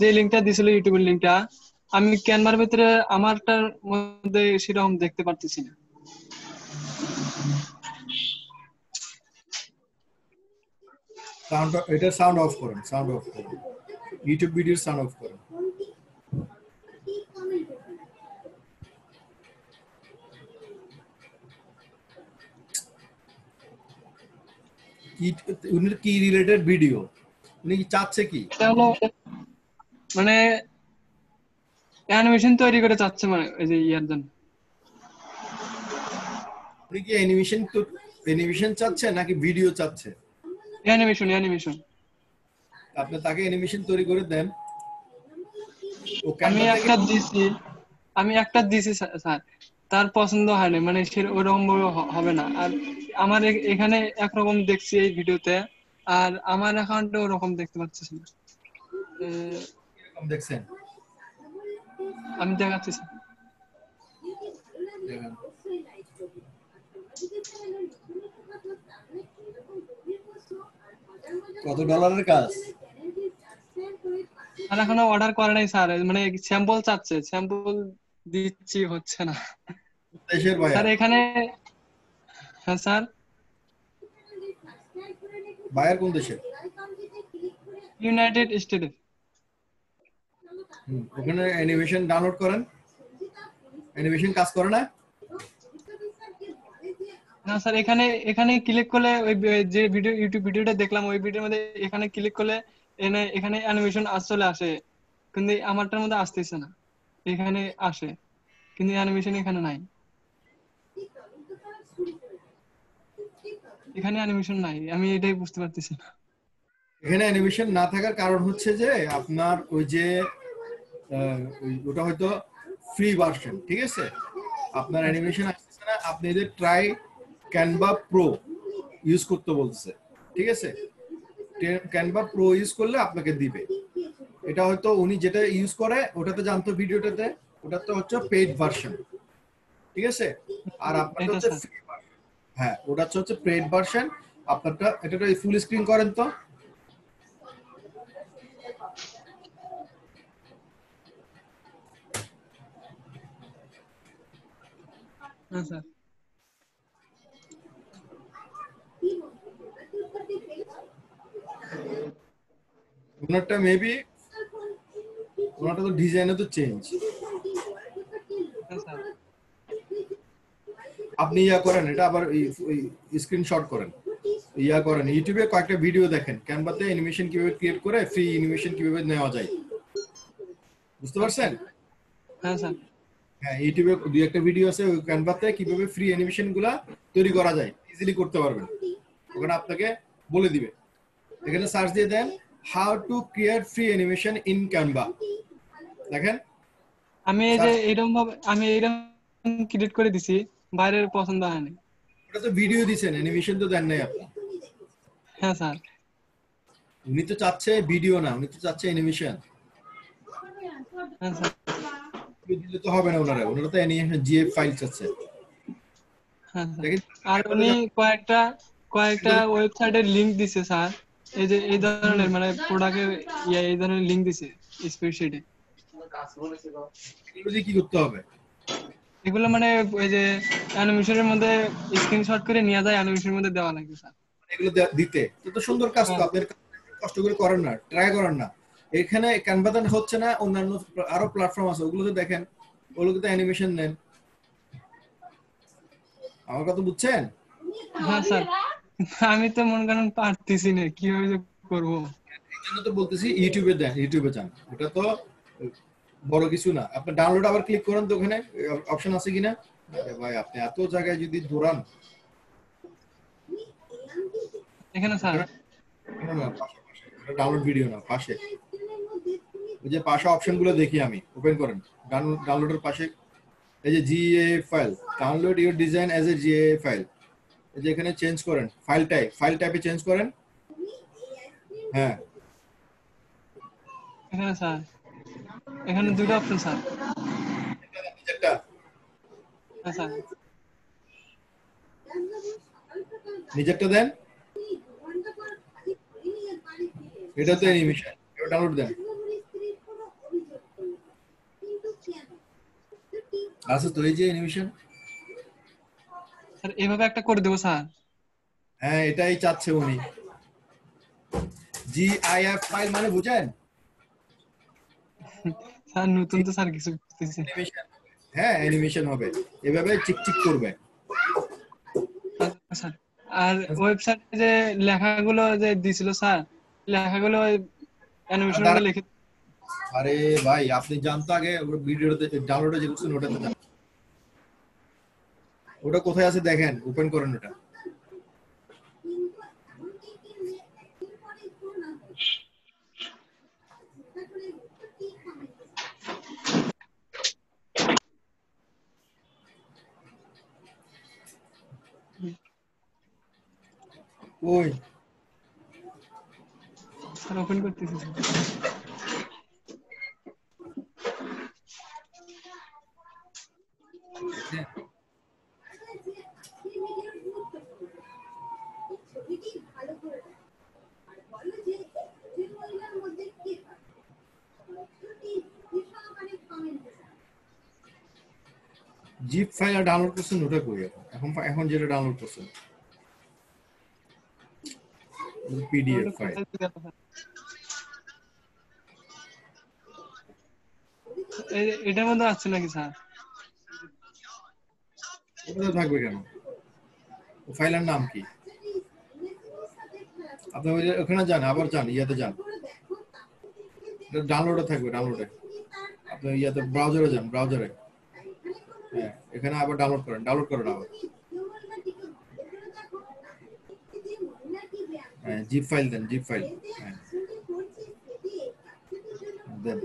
যে লিঙ্কটা দিছিল, ইউটিউবের লিঙ্কটা, আমি ক্যানভার ভিতরে আমারটার মধ্যে সেরকম দেখতে পারতেছি না। এটা সাউন্ড অফ করেন, ইউটিউব ভিডিওর সাউন্ড অফ করেন। উনি কি রিলেটেড ভিডিও, উনি কি চাচ্ছে কি? এটা হলো মানে অ্যানিমেশন তৈরি করে চাচ্ছে, মানে এই যে ইয়ার জন্য। উনি কি অ্যানিমেশন চাচ্ছে নাকি ভিডিও চাচ্ছে? অ্যানিমেশন। আপনি তাকে অ্যানিমেশন তৈরি করে দেন। আমি একটা দিছি স্যার, তার পছন্দ হয় না, মানে সে ওরকম হবে না। আর আমার এখানে একরকম দেখছি এই ভিডিওতে, আর আমার অ্যাকাউন্টে ওরকম দেখতে পাচ্ছি না। এরকম দেখছেন? আমি দেখাচ্ছি স্যার। কত ডলারের কাজ? আর এখনো অর্ডার করে নাই স্যার, মানে স্যাম্পল চাচ্ছে, স্যাম্পল দিচ্ছি, হচ্ছে না স্যার এখানে। হ্যাঁ স্যার। বায়ার কোন দেশের? ইউনাইটেড স্টেটে। ওখানে অ্যানিমেশন ডাউনলোড করেন, অ্যানিমেশন কাজ করে না? না স্যার, এখানে ক্লিক করলে ওই যে ইউটিউব ভিডিওটা দেখলাম, ওই ভিডিওর মধ্যে এখানে ক্লিক করলে এখানে অ্যানিমেশন চলে আসে, কিন্তু আমারটার মধ্যে আসতেছে না। এখানে আসে কিন্তু অ্যানিমেশন এখানে নাই, এখানে অ্যানিমেশন নাই, আমি এটাই বুঝতে পারতেছি না। এখানে অ্যানিমেশন না থাকার কারণ হচ্ছে যে আপনার ওই যে ওটা হয়তো ফ্রি ভার্সন, ঠিক আছে? আপনার অ্যানিমেশন আসছে না, আপনি এদের ট্রাই ক্যানভা প্রো ইউজ করতে বলছে, ঠিক আছে? ক্যানভা প্রো ইউজ করলে আপনাকে দিবে। এটা হয়তো উনি যেটা ইউজ করে ওটাতে জানতো ভিডিওটাতে, ওটাতে হচ্ছে পেইড ভার্সন, ঠিক আছে? আর আপনারটা হচ্ছে ফ্রি ভার্সন। হ্যাঁ, ওটা হচ্ছে পেইড ভার্সন। আপনারটা এটা ফুল স্ক্রিন করেন তো। হ্যাঁ স্যার। ওনারটা মেবি ওনারটা তো ডিজাইনে তো চেঞ্জ। আপনি ইয়া করেন, এটা আবার স্ক্রিনশট করেন, ইয়া করেন, ইউটিউবে কয়েকটা ভিডিও দেখেন ক্যানভাতে অ্যানিমেশন কিভাবে ক্রিয়েট করে, ফ্রি অ্যানিমেশন কিভাবে নেওয়া যায়, বুঝতে পারছেন? হ্যাঁ স্যার। হ্যাঁ, ইউটিউবে দুই একটা ভিডিও আছে ওই ক্যানভাতে কিভাবে ফ্রি অ্যানিমেশন গুলা তৈরি করা যায়, ইজিলি করতে পারবেন। ওখানে আপনাকে বলে দিবে। এখানে সার্চ দিয়ে দেন how to create free animation in Canva, দেখেন। আমি এই যে এরকম ক্রিয়েট করে দিছি, বাইরের পছন্দ হয়নি। ওটা তো ভিডিও দিবেন, অ্যানিমেশন তো দেন নাই আপনি। হ্যাঁ স্যার। উনি তো চাচ্ছে ভিডিও না, উনি তো চাচ্ছে অ্যানিমেশন। হ্যাঁ স্যার। দিলে তো হবে না, ওনারা তো অ্যানিমেশন জিএফ ফাইল চাচ্ছে। হ্যাঁ স্যার। আর উনি কয়েকটা ওয়েবসাইটের লিংক দিছে স্যার, এই যে এই ধরনের মানে প্রোডাক্টের এই ধরনের লিংক দিছে স্প্রেডশিটে। এগুলো কি করতে হবে? এগুলো মানে ওই যে অ্যানিমেশনের মধ্যে স্ক্রিনশট করে নিয়ে যায়, অ্যানিমেশনের মধ্যে দেওয়া লাগবে স্যার। এগুলো দিতে তো সুন্দর কাজ, তো আপনার কষ্ট করে করেন না, ট্রাই করেন না। এখানে ক্যানভাতে হচ্ছে না, অন্যান্য আরো প্ল্যাটফর্ম আছে, ওগুলোতে দেখেন, ওগুলোতে অ্যানিমেশন নেন। আমার কথা বুঝছেন? হ্যাঁ স্যার, আমি তো মনে করেন পারতেছি না, কিভাবে যে করবো। এই জন্য তো বলতেছি ইউটিউবে দেন, ইউটিউবে যান, ওটা তো বড় কিছু না। আপনি ডাউনলোড আবার ক্লিক করেন তো, ওখানে অপশন আছে কিনা। আরে ভাই আপনি এত জায়গায় যদি দৌড়ান। এখানে স্যার ডাউনলোড ভিডিও না, পাশে ওই যে পাশে অপশন গুলো দেখি আমি, ওপেন করেন ডাউনলোডের পাশে, এই যে GA file, download your design as a GA file, এই যে এখানে চেঞ্জ করেন ফাইল টাইপে চেঞ্জ করেন। হ্যাঁ এখানে স্যার, এখানে দুটো অপশন স্যার। একটা হ্যাঁ স্যার, নিজেরটা দেন, এটা তো অ্যানিমেশন, এটা ডাউনলোড দেন। আছে তো এই যে অ্যানিমেশন। স্যার এভাবে একটা করে দেবো স্যার। হ্যাঁ এটাই চাচ্ছে উনি। জিআইএফ ফাইল মানে বুঝেন? স্যার নতুন তো স্যার কিছু বুঝতেছি। হ্যাঁ অ্যানিমেশন হবে, এভাবে চিকচিক করবে। স্যার আর ওয়েবসাইটে যে লেখাগুলো যে দিছিল স্যার, লেখাগুলো অ্যানিমেশনটা লিখে। আরে ভাই আপনি জানতো আগে ভিডিওতে ডাউনলোডে যে করছেন ওটাতে যান, ওটা কোথায় আছে দেখেন, ওপেন করেন ওটা। ওই স্যার ওপেন করতেছি স্যার। জিপ ফাইল ডাউনলোড করছেন ওটা কই এখন? এখন যেটা ডাউনলোড করছেন পিডিএফ ফাইল, এটার মধ্যে আছে নাকি স্যার? ওটা থাকবে কেন? ও ফাইলের নাম কি? আপনি ওখানে যান, আবার যান ইয়াতে যান, ডাউনলোডে থাকবে, ডাউনলোডে আপনি ইয়াতে ব্রাউজারে যান, ব্রাউজারে। হ্যাঁ এখানে আবার ডাউনলোড করেন আবার। হ্যাঁ জিপ ফাইল দেন, জিপ ফাইল। হ্যাঁ দেন।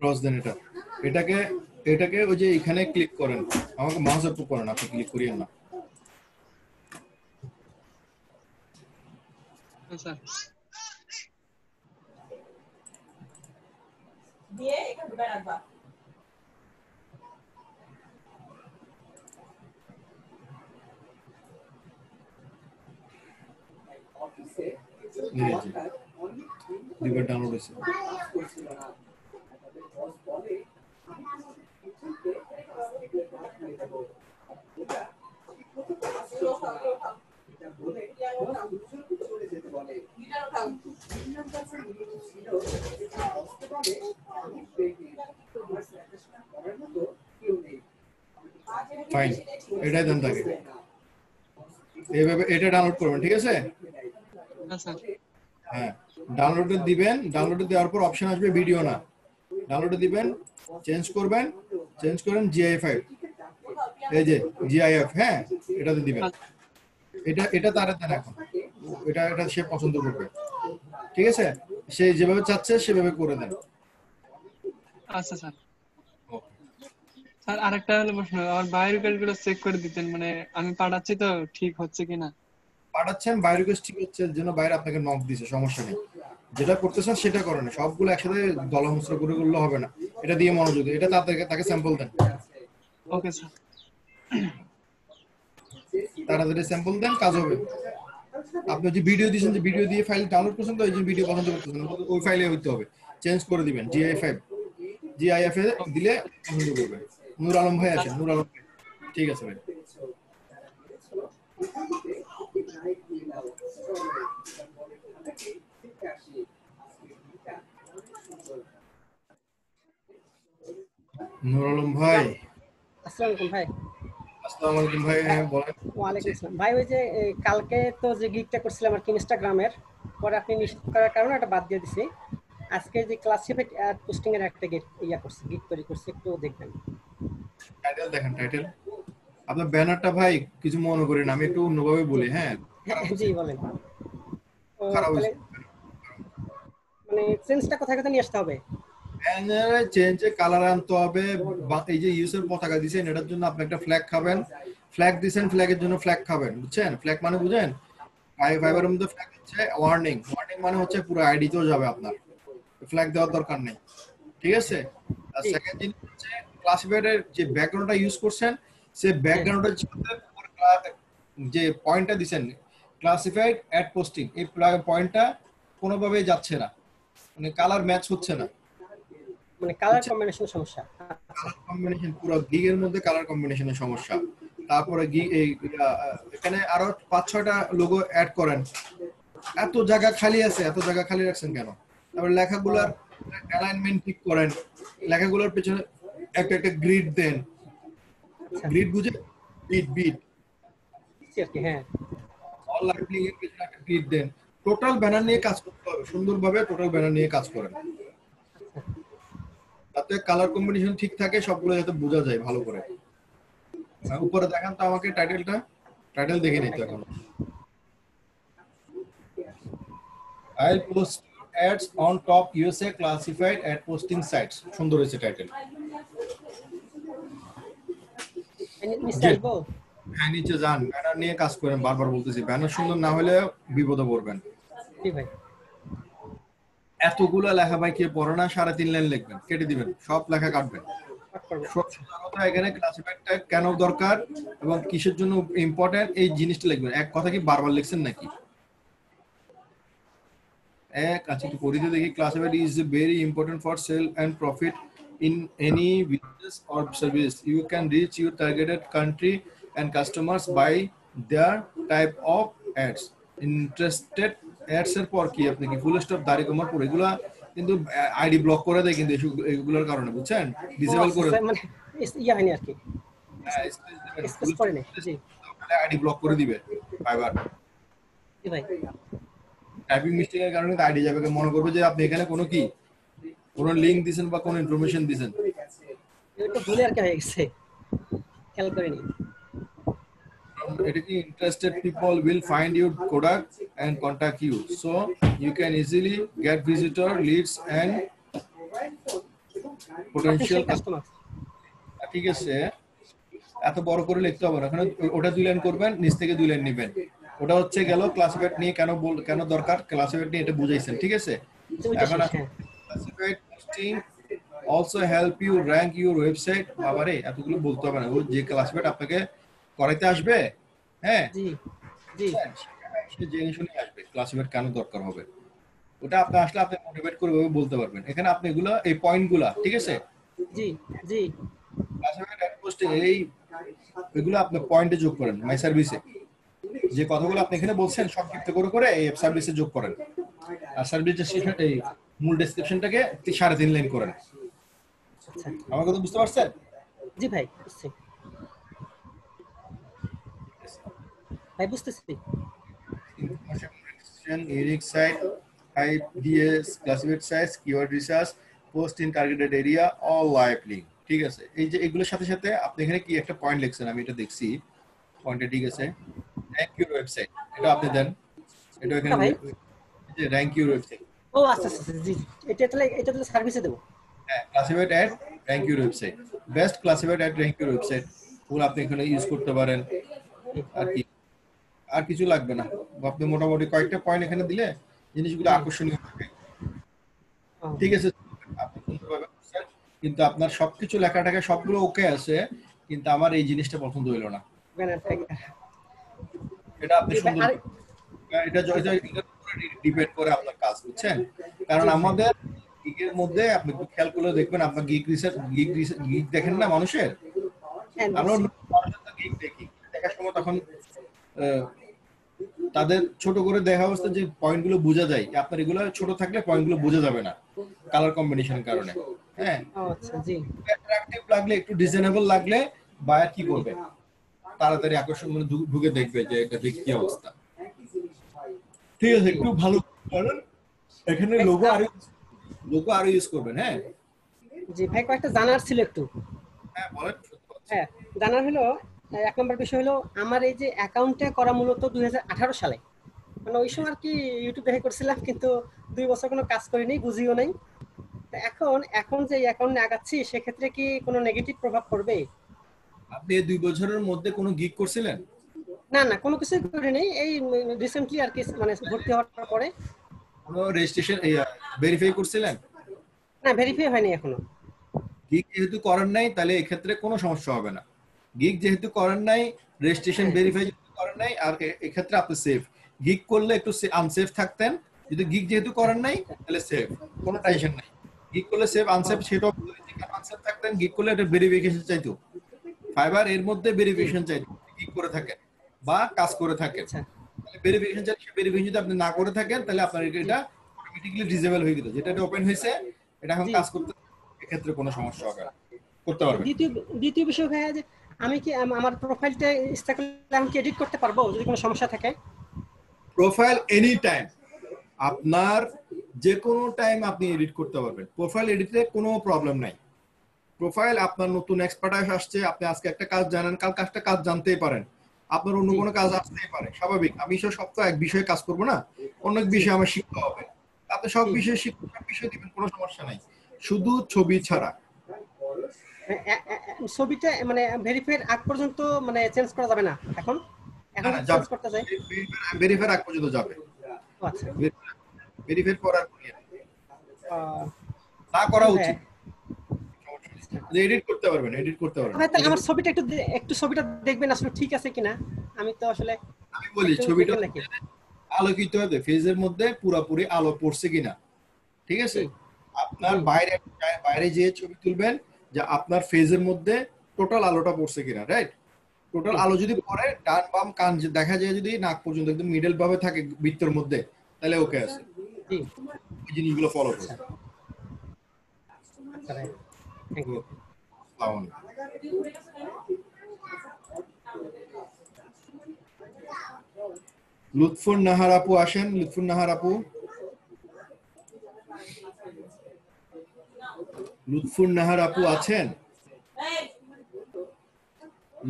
ক্রস দেন এটা, এটাকে ওই যে এখানে ক্লিক করেন, আমাকে মাউস আপ করেন, আপনি ক্লিক করিয়েন না। স্যার দিয়ে এখানে ঢুকায় রাখবা। দুইবার ডাউনলোড হয়েছে। ফাইন, এটাই দেন তাকে, এইভাবে এটা ডাউনলোড করবেন, ঠিক আছে? হ্যাঁ ডাউনলোডে দিবেন, ডাউনলোডে দেওয়ার পর অপশন আসবে ভিডিও না, ডাউনলোডে দিবেন, চেঞ্জ করবেন, চেঞ্জ করেন জিআইএফ, এই যে জিআইএফ, হ্যাঁ এটাতে দিবেন। এটা তার দেন এখন, এটা সে পছন্দ করবে, ঠিক আছে? সে যেভাবে চাচ্ছে সেভাবে করে দেন। আচ্ছা স্যার। স্যার আরেকটা হলো প্রশ্ন, আমার বায়োরিকোয়েস্টগুলো চেক করে দিতেন, মানে আমি পাঠাচ্ছি তো ঠিক হচ্ছে কিনা। পাঠাচ্ছেন বায়োরিকোয়েস্ট ঠিক হচ্ছে, এর জন্য বাইরে আপনাকে নক দিছে, সমস্যা নেই, যেটা করতেছেন সেটা করেন, সবগুলো একসাথে দলামুচড়া করে করলে হবে না, এটা দিয়ে মনোযোগ, এটা তাকে স্যাম্পল দেন। ওকে স্যার, তাড়াতাড়ি স্যাম্পল দেন, কাজ হবে। আপনি যে ভিডিও দিয়েছেন, যে ভিডিও দিয়ে ফাইল ডাউনলোড করছেন, তো এই যে ভিডিও পছন্দ করতেছেন ওই ফাইলে হইতে হবে, চেঞ্জ করে দিবেন। GIF এ দিলে পছন্দ করবেন। নূর আলম ভাই আছেন, নূর আলম ভাই, ঠিক আছে ভাই। নূর আলম ভাই, আসসালামু আলাইকুম ভাই। আসসালামু আলাইকুম ভাই, হ্যাঁ বলেন। ওয়ালাইকুম আসসালাম ভাই। ওই যে কালকে তো যে গিগটা করছিলাম আর কি ইনস্টাগ্রামের, পরে আপনি নিষেধ করার কারণে এটা বাদ দিয়ে দিছি। আজকে যে ক্লাসিফাইড অ্যাড পোস্টিং এর একটা গিগ তৈরি করছি, একটু দেখবেন। টাইটেল দেখেন, টাইটেল আপনার ব্যানারটা ভাই কিছু মনে করেন, আমি একটু অন্যভাবে বলি। হ্যাঁ জি বলেন। খারাপ তাহলে মানে চেঞ্জটা কোথায় কোথায় নিয়ে আসতে হবে? ব্যানারে চেঞ্জে কালার আনতে হবে। এই যে ইউএস এর পতাকা দিয়েছেন, এটার জন্য আপনি একটা ফ্ল্যাগ খাবেন। ফ্ল্যাগ দিয়েছেন, ফ্ল্যাগের জন্য ফ্ল্যাগ খাবেন, বুঝছেন? ফ্ল্যাগ মানে বুঝেন? ফাইবারের মধ্যে ফ্ল্যাগ হচ্ছে ওয়ার্নিং। ওয়ার্নিং মানে হচ্ছে পুরো আইডিতেও যাবে আপনার, ফ্ল্যাগ দেওয়ার দরকার নেই, ঠিক আছে? আর সেকেন্ড জিনিস হচ্ছে ক্লাসিফাইডের যে ব্যাকগ্রাউন্ডটা ইউজ করছেন, সেই ব্যাকগ্রাউন্ডের যে পয়েন্টটা দিবেন ক্লাসিফাইড অ্যাড পোস্টিং, এই পয়েন্টটা কোনোভাবেই যাচ্ছে না, মানে কালার ম্যাচ হচ্ছে না, মানে কালার কম্বিনেশন সমস্যা। কম্বিনেশন পুরো গিগের মধ্যে কালার কম্বিনেশনের সমস্যা। তারপরে এখানে আরো 5-6টা লোগো অ্যাড করেন, এত জায়গা খালি আছে, এত জায়গা খালি রাখছেন কেন? তারপর লেখাগুলোর অ্যালাইনমেন্ট ঠিক করেন, লেখাগুলোর পেছনে একটা একটা গ্রিড দেন। গ্রিড বুঝে? বিট হ্যাঁ, অল লাইটনিং এর পেছনে একটা গ্রিড দেন। টোটাল ব্যানার নিয়ে কাজ করতে হবে, সুন্দরভাবে টোটাল ব্যানার নিয়ে কাজ করেন, তাতে কালার কম্বিনেশন ঠিক থাকে, সবগুলো যাতে বোঝা যায় ভালো করে। উপরে দেখান তো আমাকে টাইটেলটা, টাইটেল দেখে নিতে এখন। I'll post ads on top USA classified ad posting sites. সুন্দর হয়েছে টাইটেল। হ্যাঁ নিচে যান, ব্যানার নিয়ে কাজ করেন, বারবার বলতেছি ব্যানার সুন্দর না হলে বিপদে পড়বেন। এতগুলা লেখা ভাই কে পড়ে না? 3.5 লাইন লিখবেন, কেটে দিবেন, সব লেখা কাটবেন। এখানে ক্লাসিফাইডটা কেন দরকার এবং কিসের জন্য ইম্পর্টেন্ট এই জিনিসটা লিখবেন। এক কথা কি বারবার লিখছেন নাকি? আচ্ছা একটু পড়িতে দেখি। Classified is very important for sale and profit in any business or service. You can reach your targeted country and customers by their type of ads. Interested ads এর পর কি আপনি কি ফুল স্টপ দাঁড়ি কমার পর এগুলা কিন্তু আইডি ব্লক করে দেয়, কিন্তু এগুলোর কারণে, বুঝছেন? ডিসেবল করে মানে ইয়া হয়নি আর কি, স্পেস করে নেই। জি, আইডি ব্লক করে দিবে ফাইবার। জি ভাই, টাইপিং মিস্টেকের কারণে আইডি যাবে, মনে করবে যে আপনি এখানে কোনো কি কোনো লিংক দিবেন বা কোনো ইনফরমেশন দিবেন, এটা ভুলে আর কি হয়ে গেছে, খেয়াল করিনি। এটা কি interested people will find your product and contact you, so you can easily get visitor leads and potential customers. ঠিক আছে, এত বড় করে লিখতে হবে না, এখানে ওটা 2 লাইন করবেন, নিচ থেকে 2 লাইন নেবেন। ওটা হচ্ছে গেল ক্লাসিফাইড নিয়ে কেন দরকার, ক্লাসিফাইড নিয়ে এটা বুঝাইছেন, ঠিক আছে? এখন classified posting also help you rank your website। বাবারে এতগুলো বলতে হবে না, ও যে ক্লাসিফাইড আপনাকে করাইতে আসবে, হ্যাঁ জি জি, সে জেনে শুনে আসবে ক্লাসিফাইড কেন দরকার হবে। ওটা আপনি আসলে আপনি মোটিভেট করে বলতে পারবেন। এখানে আপনি এগুলো এই পয়েন্টগুলা, ঠিক আছে? জি জি, ক্লাসিফাইড অ্যাড পোস্টিং এগুলো আপনি পয়েন্টে যোগ করেন। মাই সার্ভিসে যে কথাগুলো আপনি এখানে বলছেন সংক্ষিপ্ত করে করে এই সার্ভিসে যোগ করেন, আর সার্ভিসের এই মূল ডেসক্রিপশনটাকে 3.5 লাইন করেন। আমার কথা বুঝতে পারছেন? জি ভাই, বুঝছি ভাই, বুঝতেছি। Information, unique site, IDS, classified sites, keyword research, post in targeted area, all live link, ঠিক আছে? এই যে এগুলোর সাথে সাথে আপনি এখানে কি একটা পয়েন্ট লিখছেন, আমি এটা দেখছি পয়েন্টে, ঠিক আছে? rank your website, এটা আপনি দেন, এটা এখানে যে rank your website। ও আচ্ছা আচ্ছা, জি, এটা তাহলে সার্ভিসে দেব। হ্যাঁ, classified at rank your website, best classified at rank your website পুরো আপনি এখানে ইউজ করতে পারেন। আর কিছু লাগবে না, আপনি মোটামুটি কয়েকটা পয়েন্ট এখানে দিলে জিনিসগুলো আকর্ষণীয় হবে, ঠিক আছে? আপনি সুন্দরভাবে করছেন, কিন্তু আপনার সবকিছু লেখাটাকে সবগুলো ওকে আছে, কিন্তু আমার এই জিনিসটা পছন্দ হলো না। এটা আপনি সুন্দর এটা ডিপেন্ড করে আপনার কাজ, বুঝছেন? কারণ আমাদের গিগের মধ্যে আপনি একটু খেয়াল করে দেখবেন, আপনার গিগ দেখেন না মানুষের, আমরা গিগ দেখি, দেখার সময় তখন তাদের ছোট করে দেখা অবস্থা যে পয়েন্ট গুলো বোঝা যায়, আপনার এগুলো ছোট থাকলে পয়েন্ট গুলো বোঝা যাবে না কালার কম্বিনেশনের কারণে। হ্যাঁ, আচ্ছা জি, অ্যাট্রাকটিভ লাগলে, একটু ডিজাইনেবল লাগলে বায়ার কি করবে, তাড়াতাড়ি আকর্ষণ মানে ঢুকে দেখবে যে এটা কি অবস্থা। ঠিক আছে, একটু ভালো কারণ এখানে লোগো আরো ইউজ করবেন। হ্যাঁ জি ভাই, কয়েকটা জানার ছিল একটু। হ্যাঁ বলেন। হ্যাঁ, জানার হলো এক নম্বর বিষয় হলো আমার এই যে অ্যাকাউন্টটা করা মূলত 2018 সালে, মানে ওই সময় আর কি ইউটিউব দেখে করছিলাম, কিন্তু 2 বছর কোনো কাজ করিনি, বুঝিও নাই। এখন যে অ্যাকাউন্টে আগাচ্ছি সেক্ষেত্রে কি কোনো নেগেটিভ প্রভাব পড়বে? আপনি এই 2 বছরের মধ্যে কোনো গিগ করছিলেন? না না, কোনো কিছু করিনি, এই রিসেন্টলি আর কি, মানে ভর্তি হওয়ার পরে। কোনো রেজিস্ট্রেশন ভেরিফাই করছিলেন? না, ভেরিফাই হয়নি এখনো। গিগ যেহেতু করেন নাই তাহলে এক্ষেত্রে কোনো সমস্যা হবে না। গিগ যেহেতু করেন নাই, রেজিস্ট্রেশন ভেরিফাই করেন নাই, আর এক্ষেত্রে আপনি সেফ। গিগ করলে একটু আনসেফ থাকতেন, যদি গিগ যেহেতু করেন নাই তাহলে সেফ, কোনো টেনশন নাই। গিগ করলে সেফ আনসেফ সেটাও আনসেফ থাকতেন, গিগ করলে এটা ভেরিফিকেশন চাইতো। ফাইবার এর মধ্যে ভেরিফিকেশন চাইতো, গিগ করে থাকেন বা কাজ করে থাকেন, তাহলে ভেরিফিকেশন চাইলে সেই ভেরিফিকেশন যদি আপনি না করে থাকেন তাহলে আপনার এটা অটোমেটিক্যালি ডিসেবল হয়ে গেল। যেটা ওপেন হয়েছে এটা এখন কাজ করতে, এক্ষেত্রে কোনো সমস্যা হবে না, করতে পারবেন। দ্বিতীয় বিষয় ভাইয়া, যে আমি কি আমার প্রোফাইলটা ইনস্টাগ্রামে আমি কি এডিট করতে পারবো যদি কোনো সমস্যা থাকে? প্রোফাইল এনি টাইম, আপনার যে কোনো টাইম আপনি এডিট করতে পারবেন। প্রোফাইল এডিটে কোনো প্রবলেম নাই। প্রোফাইল আপনার নতুন এক্সপার্টাইজ আসছে, আপনি আজকে একটা কাজ জানেন, কাল একটা কাজ জানতেই পারেন, আপনার অন্য কোনো কাজ আসতেই পারে, স্বাভাবিক। আমি সব তো এক বিষয়ে কাজ করবো না, অনেক বিষয় আমার শিখতে হবে। আপনি সব বিষয়ে শিখতে, সব বিষয় দিবেন, কোনো সমস্যা নাই, শুধু ছবি ছাড়া। ছবিটা মানে ভেরিফাইয়ের আগ পর্যন্ত মানে চেঞ্জ করা যাবে না এখন? এখন চেঞ্জ করতে চাই, ভেরিফাই আগ পর্যন্ত যাবে। আচ্ছা, ভেরিফাই করার না করা উচিত, এডিট করতে পারবেন, এডিট করতে পারবেন। ভাই তাহলে আমার ছবিটা একটু ছবিটা দেখবেন আসলে ঠিক আছে কিনা। আমি তো আসলে আমি বলি ছবিটা আলোকিত হবে, ফেজের মধ্যে পুরোপুরি আলো পড়ছে কিনা, ঠিক আছে? আপনার বাইরে যে ছবি তুলবেন যে আপনার ফেজের মধ্যে টোটাল আলোটা পড়ছে কিনা, রাইট? টোটাল আলো যদি পড়ে, ডান বাম কান দেখা যায়, যদি নাক পর্যন্ত একদম মিডল ভাবে থাকে বৃত্তের মধ্যে, তাহলে ওকে আছে। এই জিনিসগুলো ফলো করুন। লুৎফুন নাহার আপু আসেন, লুৎফুন নাহার আপু। লুৎফুন নাহার আপু আছেন?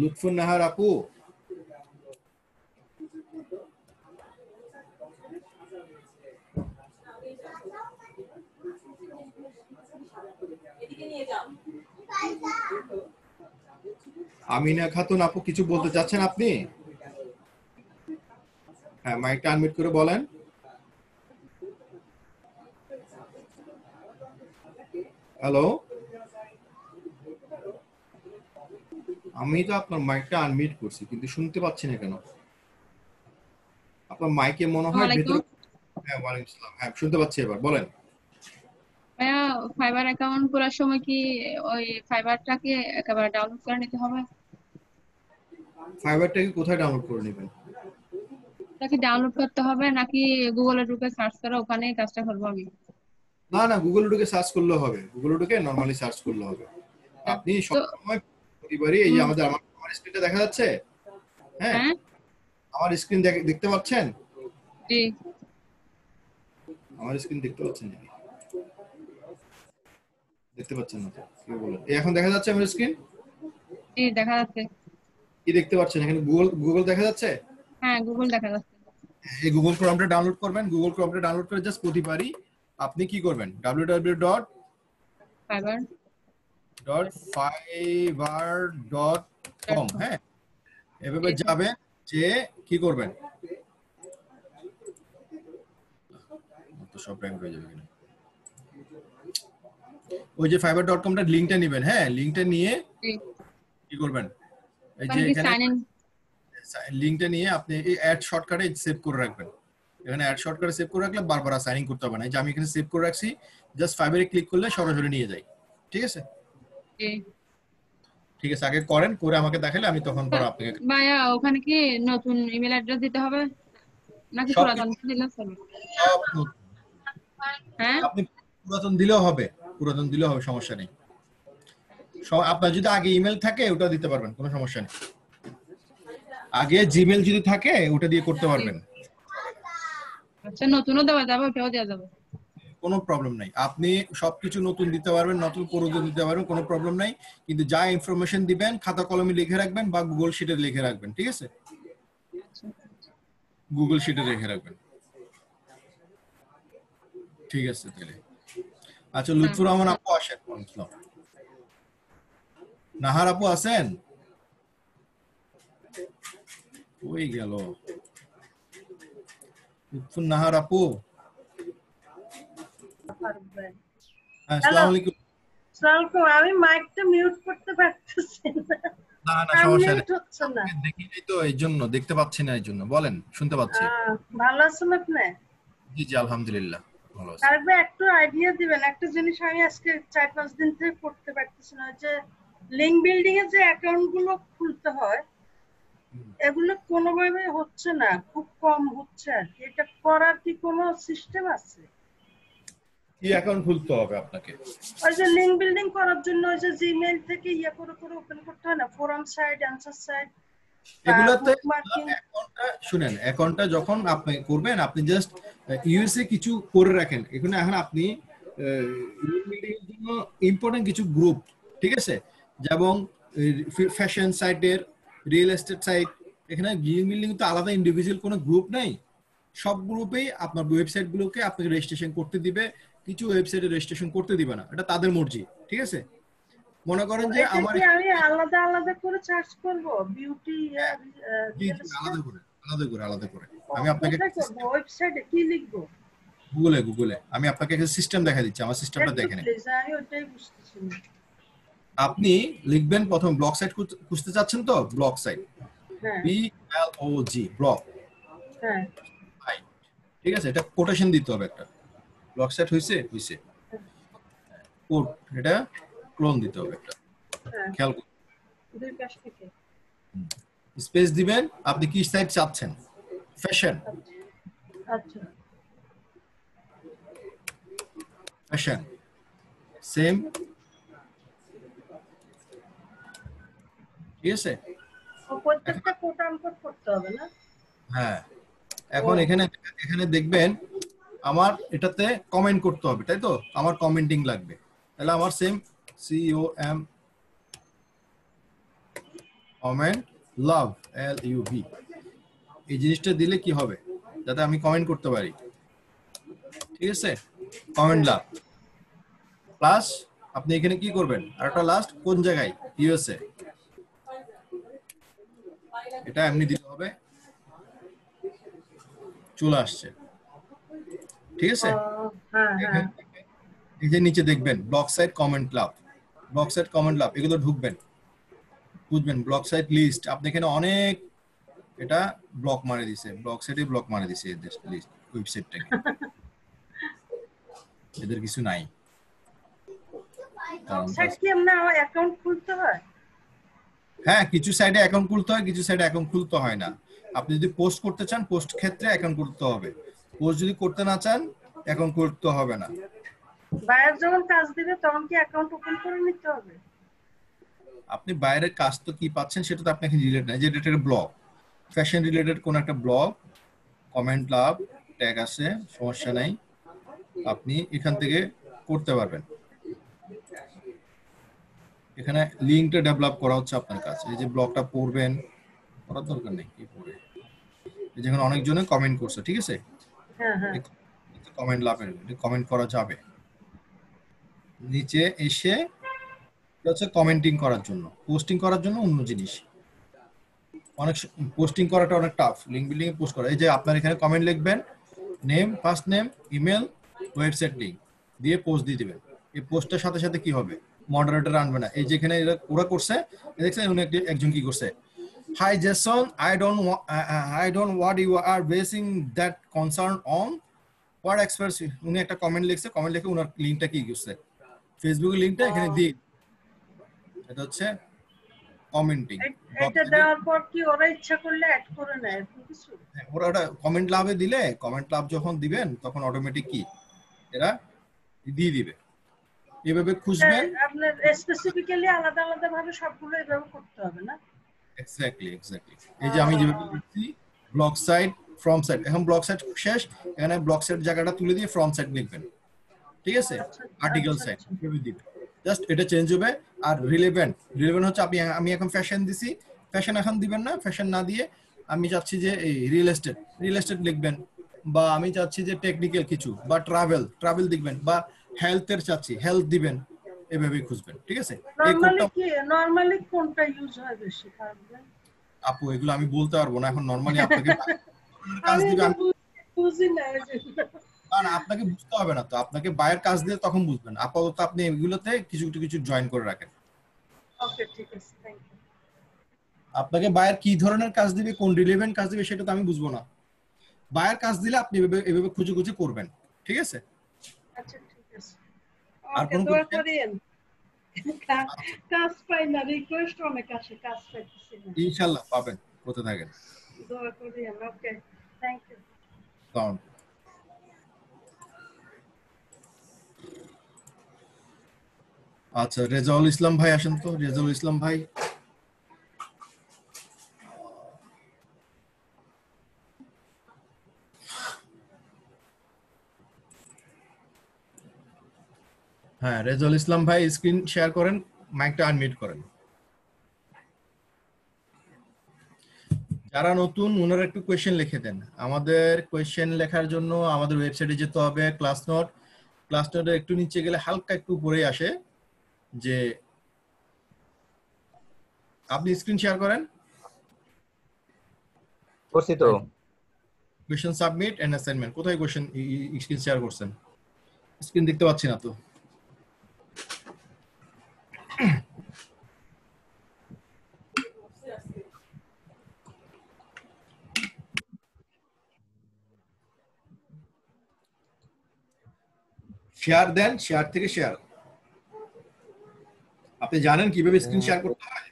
লুৎফুন নাহার আপু, আমিনা খাতুন আপু, কিছু বলতে চাচ্ছেন আপনি? হ্যাঁ, মাইকটা আনমিউট করে বলেন। হ্যালো, আমি তো আপনার মাইকটা আনমিউট করছি কিন্তু শুনতে পাচ্ছি না কেন? আপনার মাইকে মনে হয় ভিতরে। হ্যাঁ, ওয়ালাইকুম আসসালাম। হ্যাঁ, শুনতে পাচ্ছি, এবার বলেন। ভাইয়া, ফাইবার অ্যাকাউন্ট করার সময় কি ওই ফাইবারটাকে একেবারে ডাউনলোড করে নিতে হবে? ফাইবারটাকে কোথায় ডাউনলোড করে নেবেন? নাকি ডাউনলোড করতে হবে, নাকি গুগলে ঢুকে সার্চ করে ওখানেই কাজটা করবো আমি? না না, গুগলে ঢুকে সার্চ করলে হবে, গুগলে ঢুকে নরমালি সার্চ করলে হবে। আপনি সবসময় প্রতিবারই এই যে আমার স্ক্রিনটা দেখা যাচ্ছে, হ্যাঁ আমার স্ক্রিন দেখতে পাচ্ছেন? জি, আমার স্ক্রিন দেখতে পাচ্ছেন নাকি? দেখতে পাচ্ছেন না তো কি বলেন? এখন দেখা যাচ্ছে আমার স্ক্রিন? জি দেখা যাচ্ছে। কি দেখতে পাচ্ছেন এখানে? গুগল দেখা যাচ্ছে? হ্যাঁ, গুগল দেখা যাচ্ছে। এই গুগল ক্রোমটা ডাউনলোড করবেন, গুগল ক্রোমটা ডাউনলোড করে জাস্ট প্রতিবারই আপনি কি করবেন, www.fiverr.com, হ্যাঁ এভাবে যাবেন, যে কি করবেন, তো সব ব্যাংক হয়ে যাবে কিনা, ওই যে fiverr.com-টা লিংকটা নেবেন, হ্যাঁ লিংকটা নিয়ে কি করবেন, এই যে এখানে লিংকটা নিয়ে আপনি এই অ্যাড শর্টকাটে সেভ করে রাখবেন। এখানে অ্যাড শর্টকাটে সেভ করে রাখলে বারবার সাইন ইন করতে হবে না। এই যে আমি এখানে সেভ করে রাখছি, জাস্ট ফাইবারে ক্লিক করলে সরাসরি নিয়ে যাই। ঠিক আছে ঠিক আছে, আগে করেন, করে আমাকে দেখালে আমি তখন পর আপনাকে। ভাইয়া ওখানে কি নতুন ইমেল অ্যাড্রেস দিতে হবে নাকি সব পুরাতন দিলে চলবে? সব নতুন। হ্যাঁ আপনি পুরাতন দিলেও হবে, পুরাতন দিলেও হবে, সমস্যা নেই। আপনার যদি আগে ইমেল থাকে ওটা দিতে পারবেন, কোনো সমস্যা নেই। আগে জিমেল যদি থাকে ওটা দিয়ে করতে পারবেন। আচ্ছা নতুনও দেওয়া যাবে, ওটাও দেওয়া যাবে, কোনো প্রবলেম নাই। আপনি সবকিছু নতুন দিতে পারবেন, নতুন পুরোনো দিতে পারবেন, কোনো প্রবলেম নাই। কিন্তু যা ইনফরমেশন দিবেন খাতা কলমে লিখে রাখবেন বা গুগল শিটে লিখে রাখবেন। ঠিক আছে, গুগল শিটে লিখে রাখবেন। ঠিক আছে তাহলে। আচ্ছা লুৎফুর রহমান আপু আসেন। নাহার আপু আছেন? ওই গেল লুৎফুর নাহার আপু। আসসালামু আলাইকুম। আমি মাইকটা মিউট করতে পারতেছি না। না না সমস্যা নেই, দেখিনি তো এইজন্য, দেখতে পাচ্ছি না এইজন্য। বলেন, শুনতে পাচ্ছি। ভালো আছেন আপনি? জি জি আলহামদুলিল্লাহ ভালো আছি। আরেকবার একটু আইডিয়া দিবেন, একটা জিনিস আমি আজকে 4-5 দিন থেকে করতে পারতেছি না, যে লিংক বিল্ডিং এ যে অ্যাকাউন্ট গুলো খুলতে হয় এগুলো কোনোভাবে হচ্ছে না, খুব কম হচ্ছে আর কি। এটা করার কি কোনো সিস্টেম আছে? কি অ্যাকাউন্ট খুলতে হবে আপনাকে? ওই যে লিংক বিল্ডিং করার জন্য ওই যে জিমেইল থেকে করে ওপেন করতে হয় না, ফোরাম সাইট, অ্যানসার সাইট, এগুলোতে অ্যাকাউন্টটা শুনেন, অ্যাকাউন্টটা যখন আপনি করবেন আপনি জাস্ট ইউএসএ কিছু করে রাখেন। এখন আপনি লিংক বিল্ডিং এর জন্য ইম্পর্টেন্ট কিছু গ্রুপ, ঠিক আছে, যেমন ফ্যাশন সাইটের, রিয়েল এস্টেট সাইট, এখানে লিংক বিল্ডিং তো আলাদা ইন্ডিভিজুয়াল কোনো গ্রুপ নাই। সব গ্রুপেই আপনার ওয়েবসাইট গুলোকে আপনাকে রেজিস্ট্রেশন করতে দিবে, কিছু ওয়েবসাইটে রেজিস্ট্রেশন করতে দিবে না, এটা তাদের মর্জি। ঠিক আছে, মনে করেন যে আমার আমি আলাদা আলাদা করে সার্চ করব বিউটি আলাদা করে আমি আপনাকে ওয়েবসাইটে কি লিখব, গুগলে আমি আপনাকে একটা সিস্টেম দেখা দিচ্ছি, আমার সিস্টেমটা দেখেন। আমি ওটাই বুঝতেছি না। আপনি লিখবেন প্রথম ব্লগ সাইট খুঁজতে চাচ্ছেন তো, ব্লগ সাইট, BLOG ব্লগ, হ্যাঁ ঠিক আছে, এটা কোটেশন দিতে হবে একটা। ব্লগ সাইট হইছে কোড, এটা ক্লোন দিতে হবে একটা, খেয়াল করুন। দুই পাশ থেকে স্পেস দিবেন। আপনি কি সাইট চাচ্ছেন? ফ্যাশন, আচ্ছা ফ্যাশন সেম, ঠিক আছে। প্রত্যেকটা কোড আনকোড করতে হবে না? হ্যাঁ, এখন এখানে দেখবেন আমার এটাতে কমেন্ট করতে হবে, তাই তো? আমার কমেন্টিং লাগবে, তাহলে আমার সেম COM কমেন্ট লাভ LUV, এই জিনিসটা দিলে কি হবে, যাতে আমি কমেন্ট করতে পারি। ঠিক আছে, কমেন্ট লাভ প্লাস আপনি এখানে কি করবেন, আরেকটা লাস্ট কোন জায়গায়, USA, এটা এমনি দিতে হবে, চলে আসছে। ঠিক আছে, এই যে নিচে দেখবেন blog site comment love, blog site comment love, এগুলো ঢুকবেন, বুঝবেন। ব্লগ সাইট লিস্ট, আপনি এখানে অনেক এটা ব্লক মারে দিছে, ব্লগ সাইটে ব্লক মারে দিছে এদের লিস্ট, ওয়েবসাইটটাকে, এদের কিছু নাই। সাইট কি আমরা অ্যাকাউন্ট খুলতে হয়? হ্যাঁ, কিছু সাইটে অ্যাকাউন্ট খুলতে হয়, কিছু সাইটে অ্যাকাউন্ট খুলতে হয় না। আপনি যদি পোস্ট করতে চান, পোস্ট ক্ষেত্রে অ্যাকাউন্ট করতে হবে। পোস্ট যদি করতে না চান, অ্যাকাউন্ট করতে হবে না। বায়ার যখন কাজ দিবে তখন কি অ্যাকাউন্ট ওপেন করে নিতে হবে? আপনি বাইরের কাজ তো কি পাচ্ছেন সেটা তো আপনাকে রিলেটেড না, যে রিলেটেড ব্লগ, ফ্যাশন রিলেটেড কোন একটা ব্লগ, কমেন্ট লাভ ট্যাগ আছে, সমস্যা নাই, আপনি এখান থেকে করতে পারবেন। এখানে লিংকটা ডেভেলপ করা হচ্ছে আপনার কাছে, এই যে ব্লগটা পড়বেন, করার দরকার নেই, কি পড়ে, এই যেখানে অনেকজনে কমেন্ট করছে, ঠিক আছে, কমেন্ট লাভের কমেন্ট করা যাবে। নিচে এসে হচ্ছে কমেন্টিং করার জন্য, পোস্টিং করার জন্য অন্য জিনিস, অনেক পোস্টিং করাটা অনেক টাফ, লিংক বিল্ডিং এ পোস্ট করা। এই যে আপনার এখানে কমেন্ট লিখবেন, name, first name, email, website link দিয়ে পোস্ট দিয়ে দিবেন। এই পোস্টের সাথে সাথে কি হবে, মডারেটর আনবে না, এই যেখানে ওরা করছে দেখছেন, উনি একজন কি করছে, Hi Jason, I don't what you are basing that concern on. What experts উনি একটা কমেন্ট লিখছে, কমেন্ট লিখে উনার লিংকটা কি করছে, ফেসবুকের লিংকটা এখানে দিয়ে, এটা হচ্ছে কমেন্টিং। এটা দেওয়ার পর কি ওরা ইচ্ছা করলে অ্যাড করে নেয় কিছু? ওরা ওটা কমেন্ট লাভে দিলে, কমেন্ট লাভ যখন দিবেন তখন অটোমেটিক কি এরা দিয়ে দিবে। এভাবে খুঁজবেন, আপনার স্পেসিফিক্যালি আলাদা আলাদা ভাবে সবগুলো এভাবে করতে হবে না? এক্স্যাক্টলি। এই যে আমি যেভাবে লিখছি ব্লক সাইট ফ্রম সাইট, এখন ব্লক সাইট শেষ, এখানে ব্লক সাইট জায়গাটা তুলে দিয়ে ফ্রম সাইট লিখবেন, ঠিক আছে? আর্টিকেল সাইট এভাবে দিবেন, জাস্ট এটা চেঞ্জ হবে। আর রিলেভেন্ট হচ্ছে আমি এখন ফ্যাশন দিছি, ফ্যাশন এখন দিবেন না, ফ্যাশন না দিয়ে আমি চাচ্ছি যে এই রিয়েল এস্টেট লিখবেন, বা আমি চাচ্ছি যে টেকনিক্যাল কিছু, বা ট্রাভেল দিবেন, বা হেলথের চাচ্ছি হেলথ দিবেন, এভাবেই খুঁজবেন, ঠিক আছে? নরমালি কোনটা ইউজ হয় বেশি? আপু এগুলো আমি বলতে পারবো না এখন, নরমালি আপনাকে কাজ দিবে, বুঝি না না আপনাকে বুঝতে হবে না তো, আপনাকে বায়ের কাজ দিয়ে তখন বুঝবেন। আপাতত আপনি এগুলোতে কিছু জয়েন করে রাখেন। ওকে, ঠিক আছে, থ্যাংক ইউ। আপনাকে বায়ের কি ধরনের কাজ দিবে, কোন রিলেভেন্ট কাজ দিবে সেটা তো আমি বুঝবো না। বায়ের কাজ দিলে আপনি এভাবে খুঁজে করবেন, ঠিক আছে? আচ্ছা, ঠিক আছে। আর কোন দোয়া করেন, কাজ পাই না, রিকোয়েস্ট অনেক আসে, কাজ পাইতেছি না। ইনশাআল্লাহ পাবেন, করতে থাকেন। দোয়া করেন। ওকে, থ্যাংক ইউ। আচ্ছা, রেজাউল ইসলাম ভাই আসেন তো। রেজাউল ইসলাম ভাই, হ্যাঁ রেজাউল ইসলাম ভাই স্ক্রিন শেয়ার করেন, মাইকটা আনমিউট করেন। যারা নতুন ওনারা একটু কোয়েশ্চেন লিখে দেন। আমাদের কোয়েশ্চেন লেখার জন্য আমাদের ওয়েবসাইটে যেতে হবে, ক্লাস নোটে একটু নিচে গেলে হালকা একটু উপরে আসে যে আপনি স্ক্রিন শেয়ার করেন, করছি তো। কোয়েশ্চেন সাবমিট এন্ড অ্যাসাইনমেন্ট, কোথায় কোয়েশ্চেন স্ক্রিন শেয়ার করছেন? স্ক্রিন দেখতে পাচ্ছি না তো। শেয়ার দেন, শেয়ার থেকে শেয়ার। আপনি জানেন কিভাবে স্ক্রিন শেয়ার করতে হয়?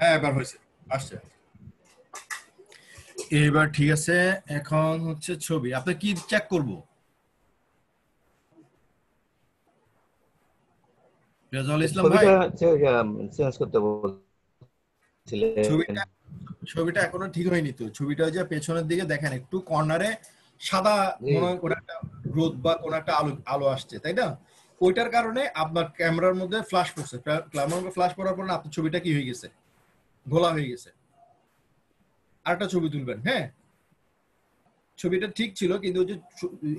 হ্যাঁ এবার হয়েছে, আসছে। এবার ঠিক আছে। এখন হচ্ছে ছবি, আপনি কি চেক করবো? রেজাউল ইসলাম ভাই, চেঞ্জ করতে বলছিলেন। ছবিটা এখনো ঠিক হয়নি তো। ছবিটা যে পেছনের দিকে দেখেন, একটু কর্নারে সাদা মনে হয় কোন একটা রোদ বা কোন একটা আলো আসছে, তাই না? ওইটার কারণে আপনার ক্যামেরার মধ্যে ফ্ল্যাশ পড়ছে। ক্যামেরার ফ্ল্যাশ পড়ার পর আপনার ছবিটা কি হয়ে গেছে, ঘোলা হয়ে গেছে। আরেকটা ছবি তুলবেন। হ্যাঁ, ছবিটা ঠিক ছিল কিন্তু যে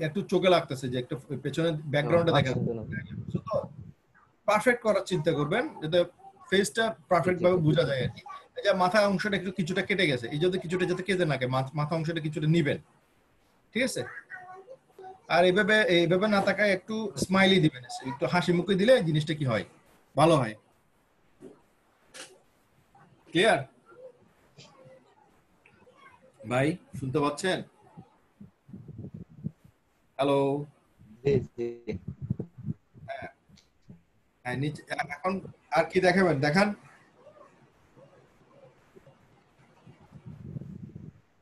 একটু চোখে লাগতেছে যে একটা পেছনের ব্যাকগ্রাউন্ডটা দেখা যাচ্ছে। তো পারফেক্ট করার চিন্তা করবেন যাতে ফেসটা পারফেক্ট ভাবে বোঝা যায় আর কি। এই যে মাথা অংশটা একটু কিছুটা কেটে গেছে, এই যদি কিছুটা যাতে কেটে না মাথা অংশটা কিছুটা নিবেন, ঠিক আছে? আর এইভাবে না তাকায় একটু স্মাইলি দিবেন, একটু হাসি মুখে দিলে জিনিসটা কি হয়, ভালো হয়। ক্লিয়ার ভাই? শুনতে পাচ্ছেন? হ্যালো? হ্যাঁ, নিচে এখন আর কি দেখাবেন, দেখান।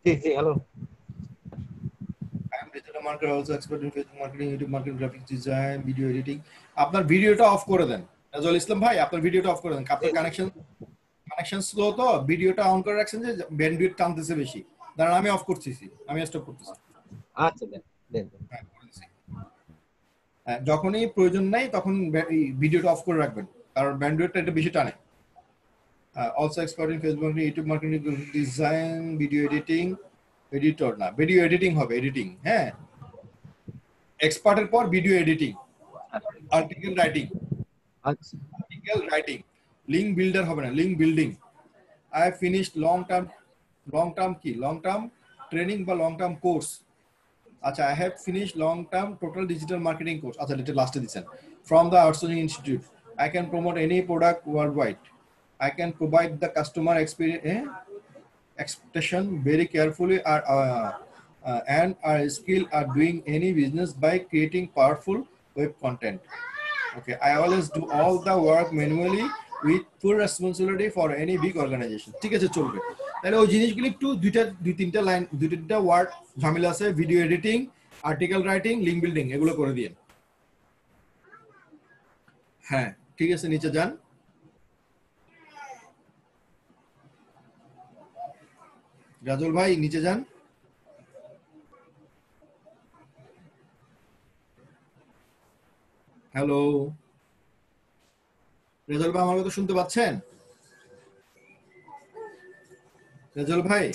জি জি, hello. digital marketer, also expert in Facebook marketing, YouTube marketing, graphics design, video editing. আপনার ভিডিওটা অফ করে দেন। রাজুল ইসলাম ভাই, আপনার ভিডিওটা অফ করে দেন। আপনার কানেকশন স্লো তো, ভিডিওটা অন করে রাখছেন যে ব্যান্ডউইথ টানতেছে বেশি। দাঁড়ান আমি অফ করতেছি, আমি স্টপ করতেছি। আচ্ছা দেন। হ্যাঁ, যখনই প্রয়োজন নাই তখন ভিডিওটা অফ করে রাখবেন, কারণ ব্যান্ডউইথটা এটা বেশি টানে। Also expert in Facebook marketing, YouTube marketing, design, video editing, editor না, ভিডিও এডিটিং হবে, এডিটিং। হ্যাঁ, এক্সপার্টের পর ভিডিও এডিটিং, আর্টিকেল রাইটিং। আচ্ছা, আর্টিকেল রাইটিং, লিংক বিল্ডার হবে না, link building. I finished long term কি লং টার্ম ট্রেনিং বা long term course. আচ্ছা, I have finished long term total digital marketing course. আচ্ছা, এটা লাস্টে দিচ্ছেন। From the Outsourcing Institute, I can promote any product worldwide. I can provide the customer experience expectation very carefully and are skilled at doing any business by creating powerful web content. Okay, I always do all the work manually with full responsibility for any big organization. ঠিক আছে, চলবে। তাহলে ওই জিনিসগুলি একটু দুই তিনটা word ঝামেলা আছে, video editing, article writing, link building, এগুলো করে দিন। হ্যাঁ ঠিক আছে, নিচে যান। রাজল ভাই নিচে যান। হ্যালো রেজাল ভাই, আমার কথা শুনতে পাচ্ছেন? রেজাল ভাই,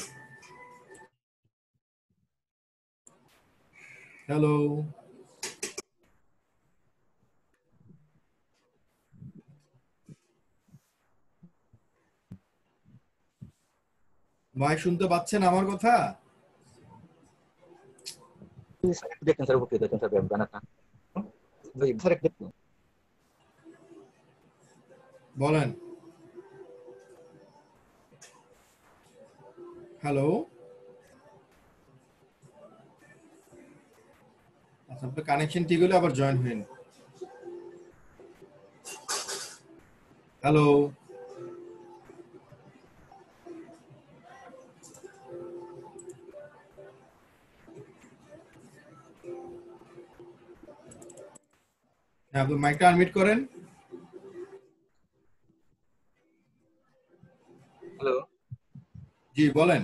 হ্যালো। ভাই শুনতে পাচ্ছেন আমার কথা? দেখেন স্যার, ওকে দেখেন স্যার ব্যানারটা ভাই স্যার দেখুন। বলেন। হ্যালো, আচ্ছা আপনার কানেকশন ঠিক হলে আবার জয়েন হন। হ্যালো, আপনি মাইকটা আনমিউট করেন। হ্যালো, জি বলেন।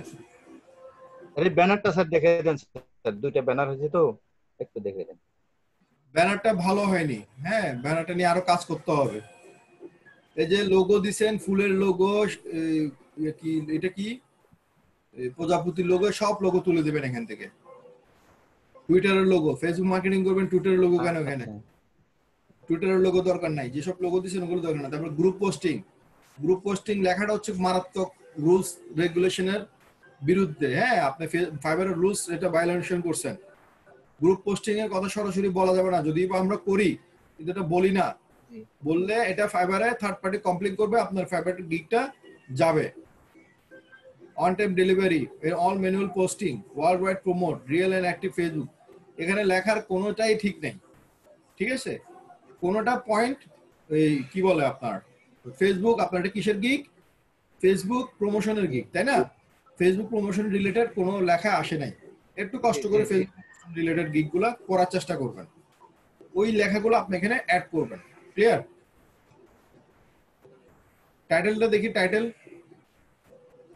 আরে ব্যানারটা স্যার দেখে দেন স্যার, দুইটা ব্যানার হয়েছে তো, একটু দেখে দেন। ব্যানারটা ভালো হয়নি, হ্যাঁ ব্যানারটা নিয়ে আরো কাজ করতে হবে। এই যে লোগো দিছেন, ফুলের লোগো, কি এটা কি প্রজাপতির লোগো, সব লোগো তুলে দেবেন এখান থেকে। টুইটারের লোগো, ফেসবুক মার্কেটিং করবেন, টুইটারের লোগো কেন এখানে? টুইটারের লোগো দরকার নাই, যেসব লোগো দিছেন ওগুলো দরকার না। তারপর গ্রুপ পোস্টিং লেখাটা হচ্ছে মারাত্মক রুলস রেগুলেশনের বিরুদ্ধে। হ্যাঁ, আপনি ফাইবারের রুলস এটা ভায়োলেশন করছেন। গ্রুপ পোস্টিং এর কথা সরাসরি বলা যাবে না, যদি আমরা করি কিন্তু এটা বলি না। বললে এটা ফাইবারে থার্ড পার্টি কমপ্লেইন করবে, আপনার ফাইবারের গিগটা যাবে। On time delivery, all manual posting, world wide promote, real and active Facebook, এখানে লেখার কোনোটাই ঠিক নেই। ঠিক আছে, কোনোটা পয়েন্ট এই কি বলে আপনার ফেসবুক, আপনার এটা কিসের গিগ? ফেসবুক প্রমোশনের গিগ, তাই না? ফেসবুক প্রমোশন রিলেটেড কোনো লেখা আসে নাই। একটু কষ্ট করে ফেসবুক রিলেটেড গিগ গুলা করার চেষ্টা করবেন, ওই লেখাগুলো আপনি এখানে অ্যাড করবেন। ক্লিয়ার? টাইটেলটা দেখি, টাইটেল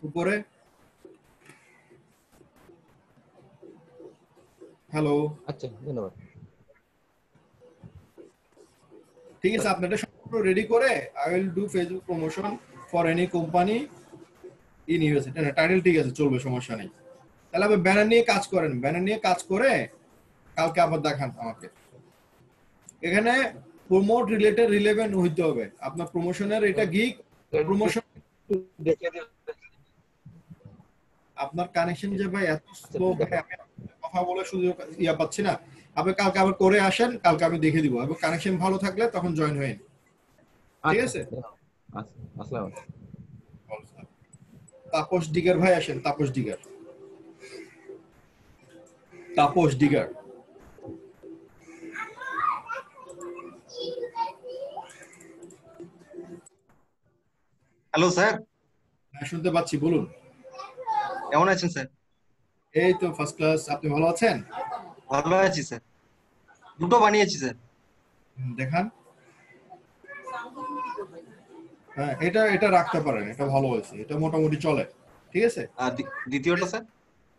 উপরে। হ্যালো, আচ্ছা ধন্যবাদ। ঠিক আছে, আপনি এটা সম্পূর্ণ রেডি করে I will do Facebook promotion for any company in USA. Title ঠিক আছে, চলবে, সমস্যা নেই। তাহলে আপনি ব্যানার নিয়ে কাজ করেন, ব্যানার নিয়ে কাজ করে কালকে আবার দেখান আমাকে। এখানে প্রমোট রিলেটেড রিলেভেন্ট হইতে হবে আপনার প্রমোশনের। এটা গিগ প্রমোশন। আপনার কানেকশন যে ভাই এত স্লো, কথা বলে সুযোগ ইয়া পাচ্ছি না। আপনি কালকে আবার করে আসেন, কালকে আমি দেখে দিব, এবং কানেকশন ভালো থাকলে তখন জয়েন হয়েন। ঠিক আছে? আসসালাম। তাপস ডিগার ভাই আসেন, Tapas digger. Tapas digger, hello sir. হ্যাঁ শুনতে পাচ্ছি, বলুন। কেমন আছেন স্যার? এই তো ফার্স্ট ক্লাস, আপনি ভালো আছেন? ভালো আছি স্যার, দুটো বানিয়েছি স্যার। দেখান। হ্যাঁ, এটা এটা রাখতে পারেন, এটা ভালো হয়েছে, এটা মোটামুটি চলে। ঠিক আছে। আর দ্বিতীয়টা স্যার?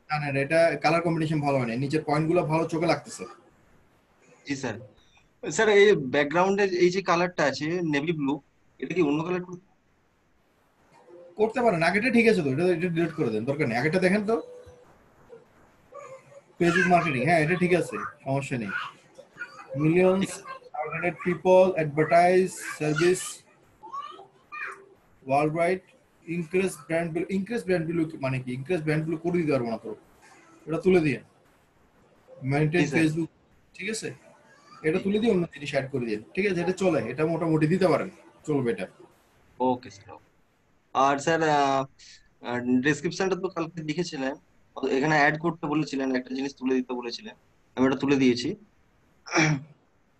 না না, এটা কালার কম্বিনেশন ভালো হয় না, নিচের পয়েন্টগুলো ভালো চোখে লাগতেছে। জি স্যার। স্যার এই ব্যাকগ্রাউন্ডের এই যে কালারটা আছে নেভি ব্লু, এটা কি অন্য কালার করতে পারেন? আগেটা ঠিক আছে তো, এটা এটা ডিলিট করে দেন, দরকার নেই। আগেটা দেখেন তো, ফেসবুক মার্কেটিং, হ্যাঁ এটা ঠিক আছে, সমস্যা নেই। Millions targeted people, advertise service world wide, increase brand value. Increase brand value মানে কি? ইনক্রিজ ব্র্যান্ড ভ্যালু করে দিতে পারবো না তো, এটা তুলে দিয়ে মেইনটেইন জি স্যার। ফেসবুক, ঠিক আছে, এটা তুলে দিয়ে অন্য জিনিস অ্যাড করে দিয়ে, ঠিক আছে, এটা চলে, এটা মোটামুটি দিতে পারেন, চলবে এটা। Okay sir. আর স্যার ডেসক্রিপশনটা তো কালকে লিখেছিলেন, এখানে অ্যাড করতে বলেছিলেন, একটা জিনিস তুলে দিতে বলেছিলেন, আমি ওটা তুলে দিয়েছি।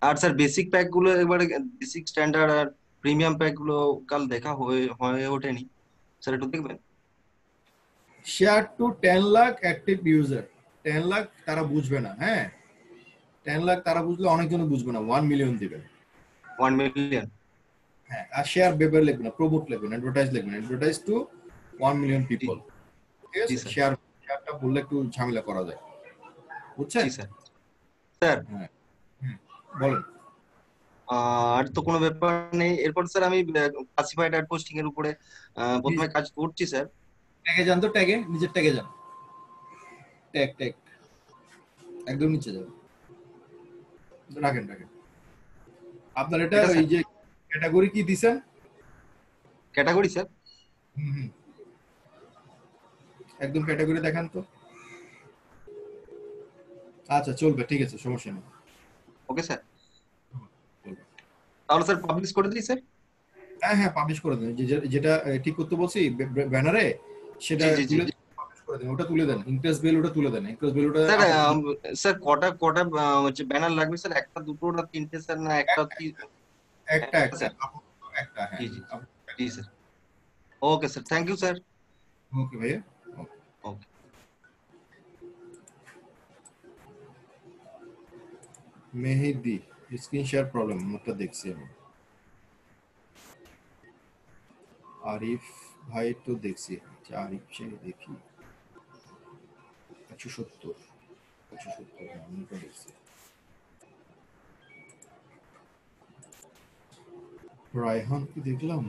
আর স্যার বেসিক প্যাক গুলো এবারে, বেসিক স্ট্যান্ডার্ড আর প্রিমিয়াম প্যাক গুলো কাল দেখা হয়ে ওঠেনি স্যার, একটু দেখবেন। Share two 10 lakh active user, 10 lakh তারা বুঝবে না, হ্যাঁ 10 লাখ তারা বুঝলে অনেকজন বুঝবে না, 1 মিলিয়ন দিবেন। 1 মিলিয়ন, হ্যাঁ, আর শেয়ার বেবার লিখবেন না, প্রমোট লিখবেন, অ্যাডভার্টাইজ লিখবেন, অ্যাডভার্টাইজ টু 1 মিলিয়ন পিপল, ঠিক আছে। শেয়ারটা বললে একটু ঝামেলা করা যায়, বুঝছেন? জি স্যার। স্যার হ্যাঁ বলেন। আর তো কোনো ব্যাপার নেই। এরপর স্যার আমি ক্লাসিফাইড অ্যাড পোস্টিং এর উপরে প্রথমে কাজ করছি স্যার। ট্যাগে যান তো, ট্যাগে, নিজের ট্যাগে যান, ট্যাগ ট্যাগ একদম নিচে যান, রাখেন রাখেন। আপনার এটা এই যে ক্যাটাগরি কি দিবেন? ক্যাটাগরি স্যার একদম ক্যাটাগরি দেখান তো। আচ্ছা চলবে, ঠিক আছে, সমস্যা নেই। ওকে স্যার, তাহলে স্যার পাবলিশ করে দিই স্যার। হ্যাঁ হ্যাঁ পাবলিশ করে দেন, যেটা ঠিক করতে বলছি ব্যানারে সেটা তুলে পাবলিশ করে দেন, ওটা তুলে দেন, ইন্টারেস্ট বিল ওটা তুলে দেন, ইন্টারেস্ট বিল ওটা। স্যার স্যার কটা কটা হচ্ছে ব্যানার লাগবে স্যার? একটা, দুটো না তিনটে স্যার, না একটা? একটা একটা একটা, হ্যাঁ জি sir. Okay sir, thank you sir. Okay ভাইয়া, okay. Mehedi screen share problem, ওটা দেখছি আমি। আরিফ ভাই তো দেখছি, আরিফ চাই দেখি 170 আমি তো দেখছি। রায়হান কি দেখলাম?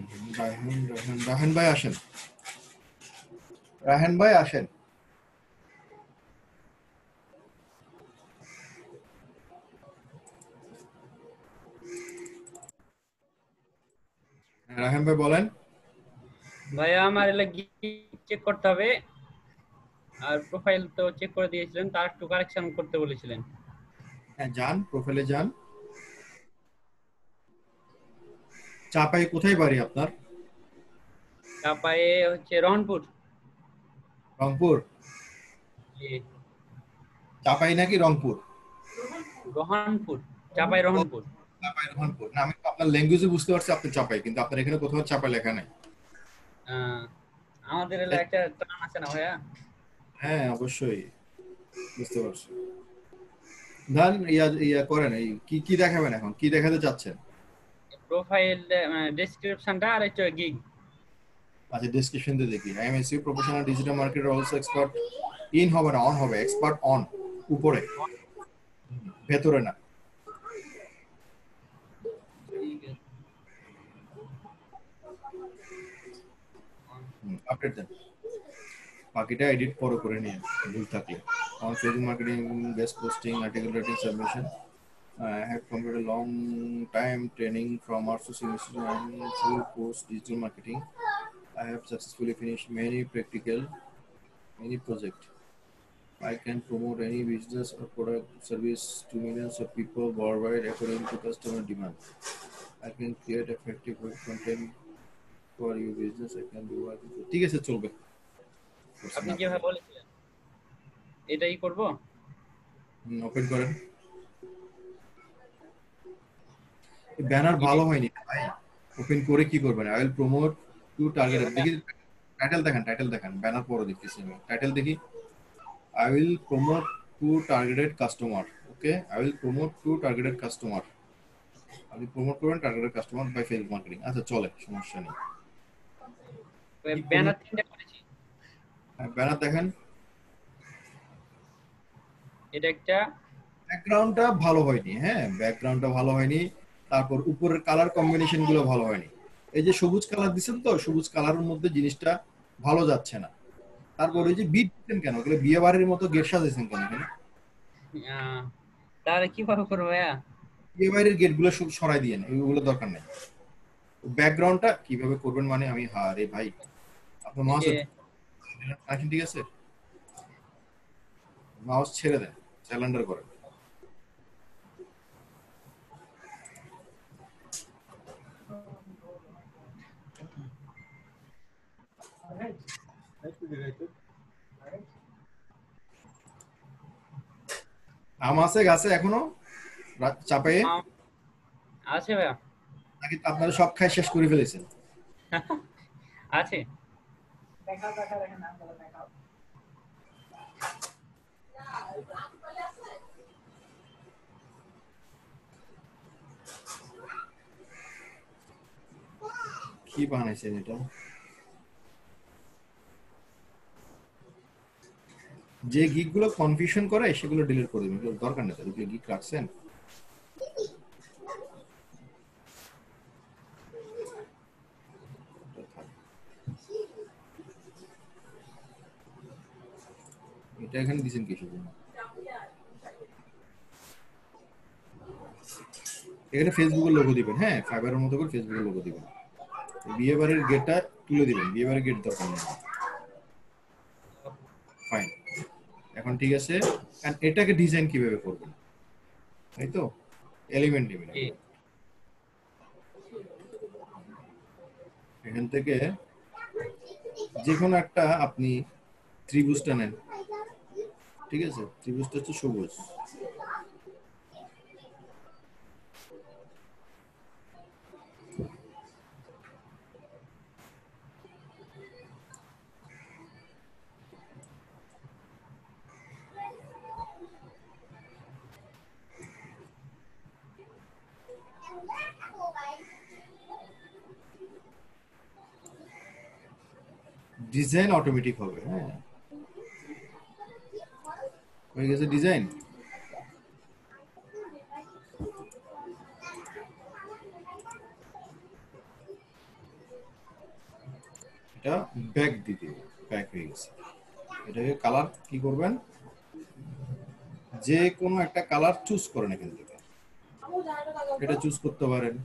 রায়হান ভাই আসেন, রায়হান ভাই আসেন। রায়হান ভাই বলেন। ভাইয়া আমার এলা চেক করতে হবে, আর প্রোফাইল তো চেক করে দিয়েছিলেন, তার একটু কারেকশন করতে বলেছিলেন। হ্যাঁ যান, প্রোফাইলে যান। চাপাই কোথায় বাড়ি আপনার? চাপায়ে হচ্ছে রংপুর। রংপুর? জি। চাপাই নাকি রংপুর? রহনপুর, চাপাই রহনপুর। চাপাই রহনপুর না, আমি তো আপনার ল্যাঙ্গুয়েজে বুঝতে পারছি আপনি চাপাই, কিন্তু আপনার এখানে কোথাও চাপাই লেখা নাই। আমাদের এলাকায় একটা টান আছে না ভাইয়া? হ্যাঁ অবশ্যই বুঝতে পারছি। ধান ইয়া করেন, এই কি দেখাবেন এখন, কি দেখাতে চাচ্ছেন? প্রোফাইল ডেসক্রিপশনটা আর একটা গিগ। আচ্ছা ডেসক্রিপশন দিয়ে দেখি। I am AC professional digital marketer, also expert in হবে না, অন হবে, এক্সপার্ট অন উপরে, ভেতরে না। আপডেট দেন, বাকিটা এডিট পরে করে নিয়ে ভুল থাকলে। On Facebook marketing, best posting, article writing, submission. I have completed a long time training from our social institute and full course digital marketing. I have successfully finished many projects. I can promote any business or product service to millions of people worldwide according to customer demand. I can create effective web content for your business. I can do what. ঠিক আছে চলবে। আপনি যেভাবে বলেছিলেন এটাই করব। Open করেন। Banner ভালো হয়নি ভাই, ওপেন করে কি করবেন? I will promote to target, দেখি টাইটেল দেখান, ব্যানার পরে দেখতেছি আমি, টাইটেল দেখি। I will promote to targeted customer, okay, I will promote to targeted customer. আপনি প্রমোট করবেন targeted customer by Facebook marketing. আচ্ছা চলে, সমস্যা নেই। ব্যানার তিনটা করেছি। ব্যানার দেখেন, এটা একটা ব্যাকগ্রাউন্ডটা ভালো হয়নি, হ্যাঁ ব্যাকগ্রাউন্ডটা ভালো হয়নি, তারপর উপরের কালার কম্বিনেশন গুলো ভালো হয়নি। এই যে সবুজ কালার দিচ্ছেন তো, সবুজ কালারের মধ্যে জিনিসটা ভালো যাচ্ছে না। তারপর এই যে বিট দিচ্ছেন কেন, ওগুলো বিয়ে বাড়ির মতো গেট সাজাইছেন কেন এখানে? তাহলে কিভাবে করবো ভাইয়া? বিয়ে বাড়ির গেট গুলো সরাই দিয়েন, এগুলো দরকার নেই। ব্যাকগ্রাউন্ডটা কিভাবে করবেন মানে আমি রে ভাই, আপনার মহাশয় ঠিক আছে? মাউস ছেড়ে দেন, স্যালেন্ডার করেন। আম আছে গাছে এখনো চাপে? আছে ভাইয়া। নাকি আপনারা সব খাই শেষ করে ফেলেছেন? আছে। দেখাও দেখাও দেখেন আমগুলো দেখাও। কি বানাইছেন এটা? যে গিগ গুলো কনফিউশন করে সেগুলো ডিলিট করে দিবেন, এগুলো দরকার নেই। তাহলে গিগ রাখছেন এটা এখানে দিবেন কিসের জন্য? এখানে ফেসবুকের লোগো দিবেন। হ্যাঁ, ফাইবারের মতো করে ফেসবুকের লোগো দিবেন। বিহেভিয়ারের গেটটা তুলে দিবেন, বিহেভিয়ারের গেট দরকার নেই। ফাইন, এখন ঠিক আছে। আর এটাকে ডিজাইন কিভাবে করবেন, তাই তো? এলিমেন্ট নেবেন, এখান থেকে যে কোনো একটা আপনি ত্রিভুজটা নেন, ঠিক আছে? ত্রিভুজটা হচ্ছে সবুজ। ডিজাইন অটোমেটিক হবে। হ্যাঁ, হয়ে গেছে ডিজাইন। এটা ব্যাক দিতে, ব্যাক হয়ে গেছে। এটাকে কালার কি করবেন, যে কোনো একটা কালার চুজ করেন এখান থেকে। এটা চুজ করতে পারেন,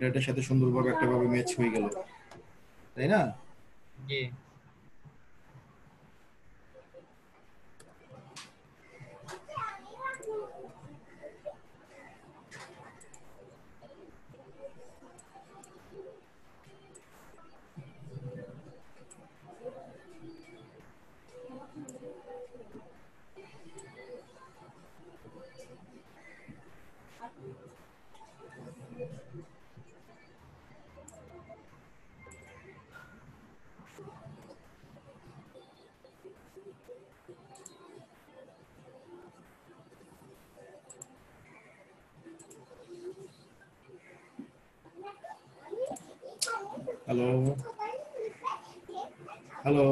এটার সাথে সুন্দরভাবে একটা ভাবে ম্যাচ হয়ে গেল, তাই না? জি। Hello hello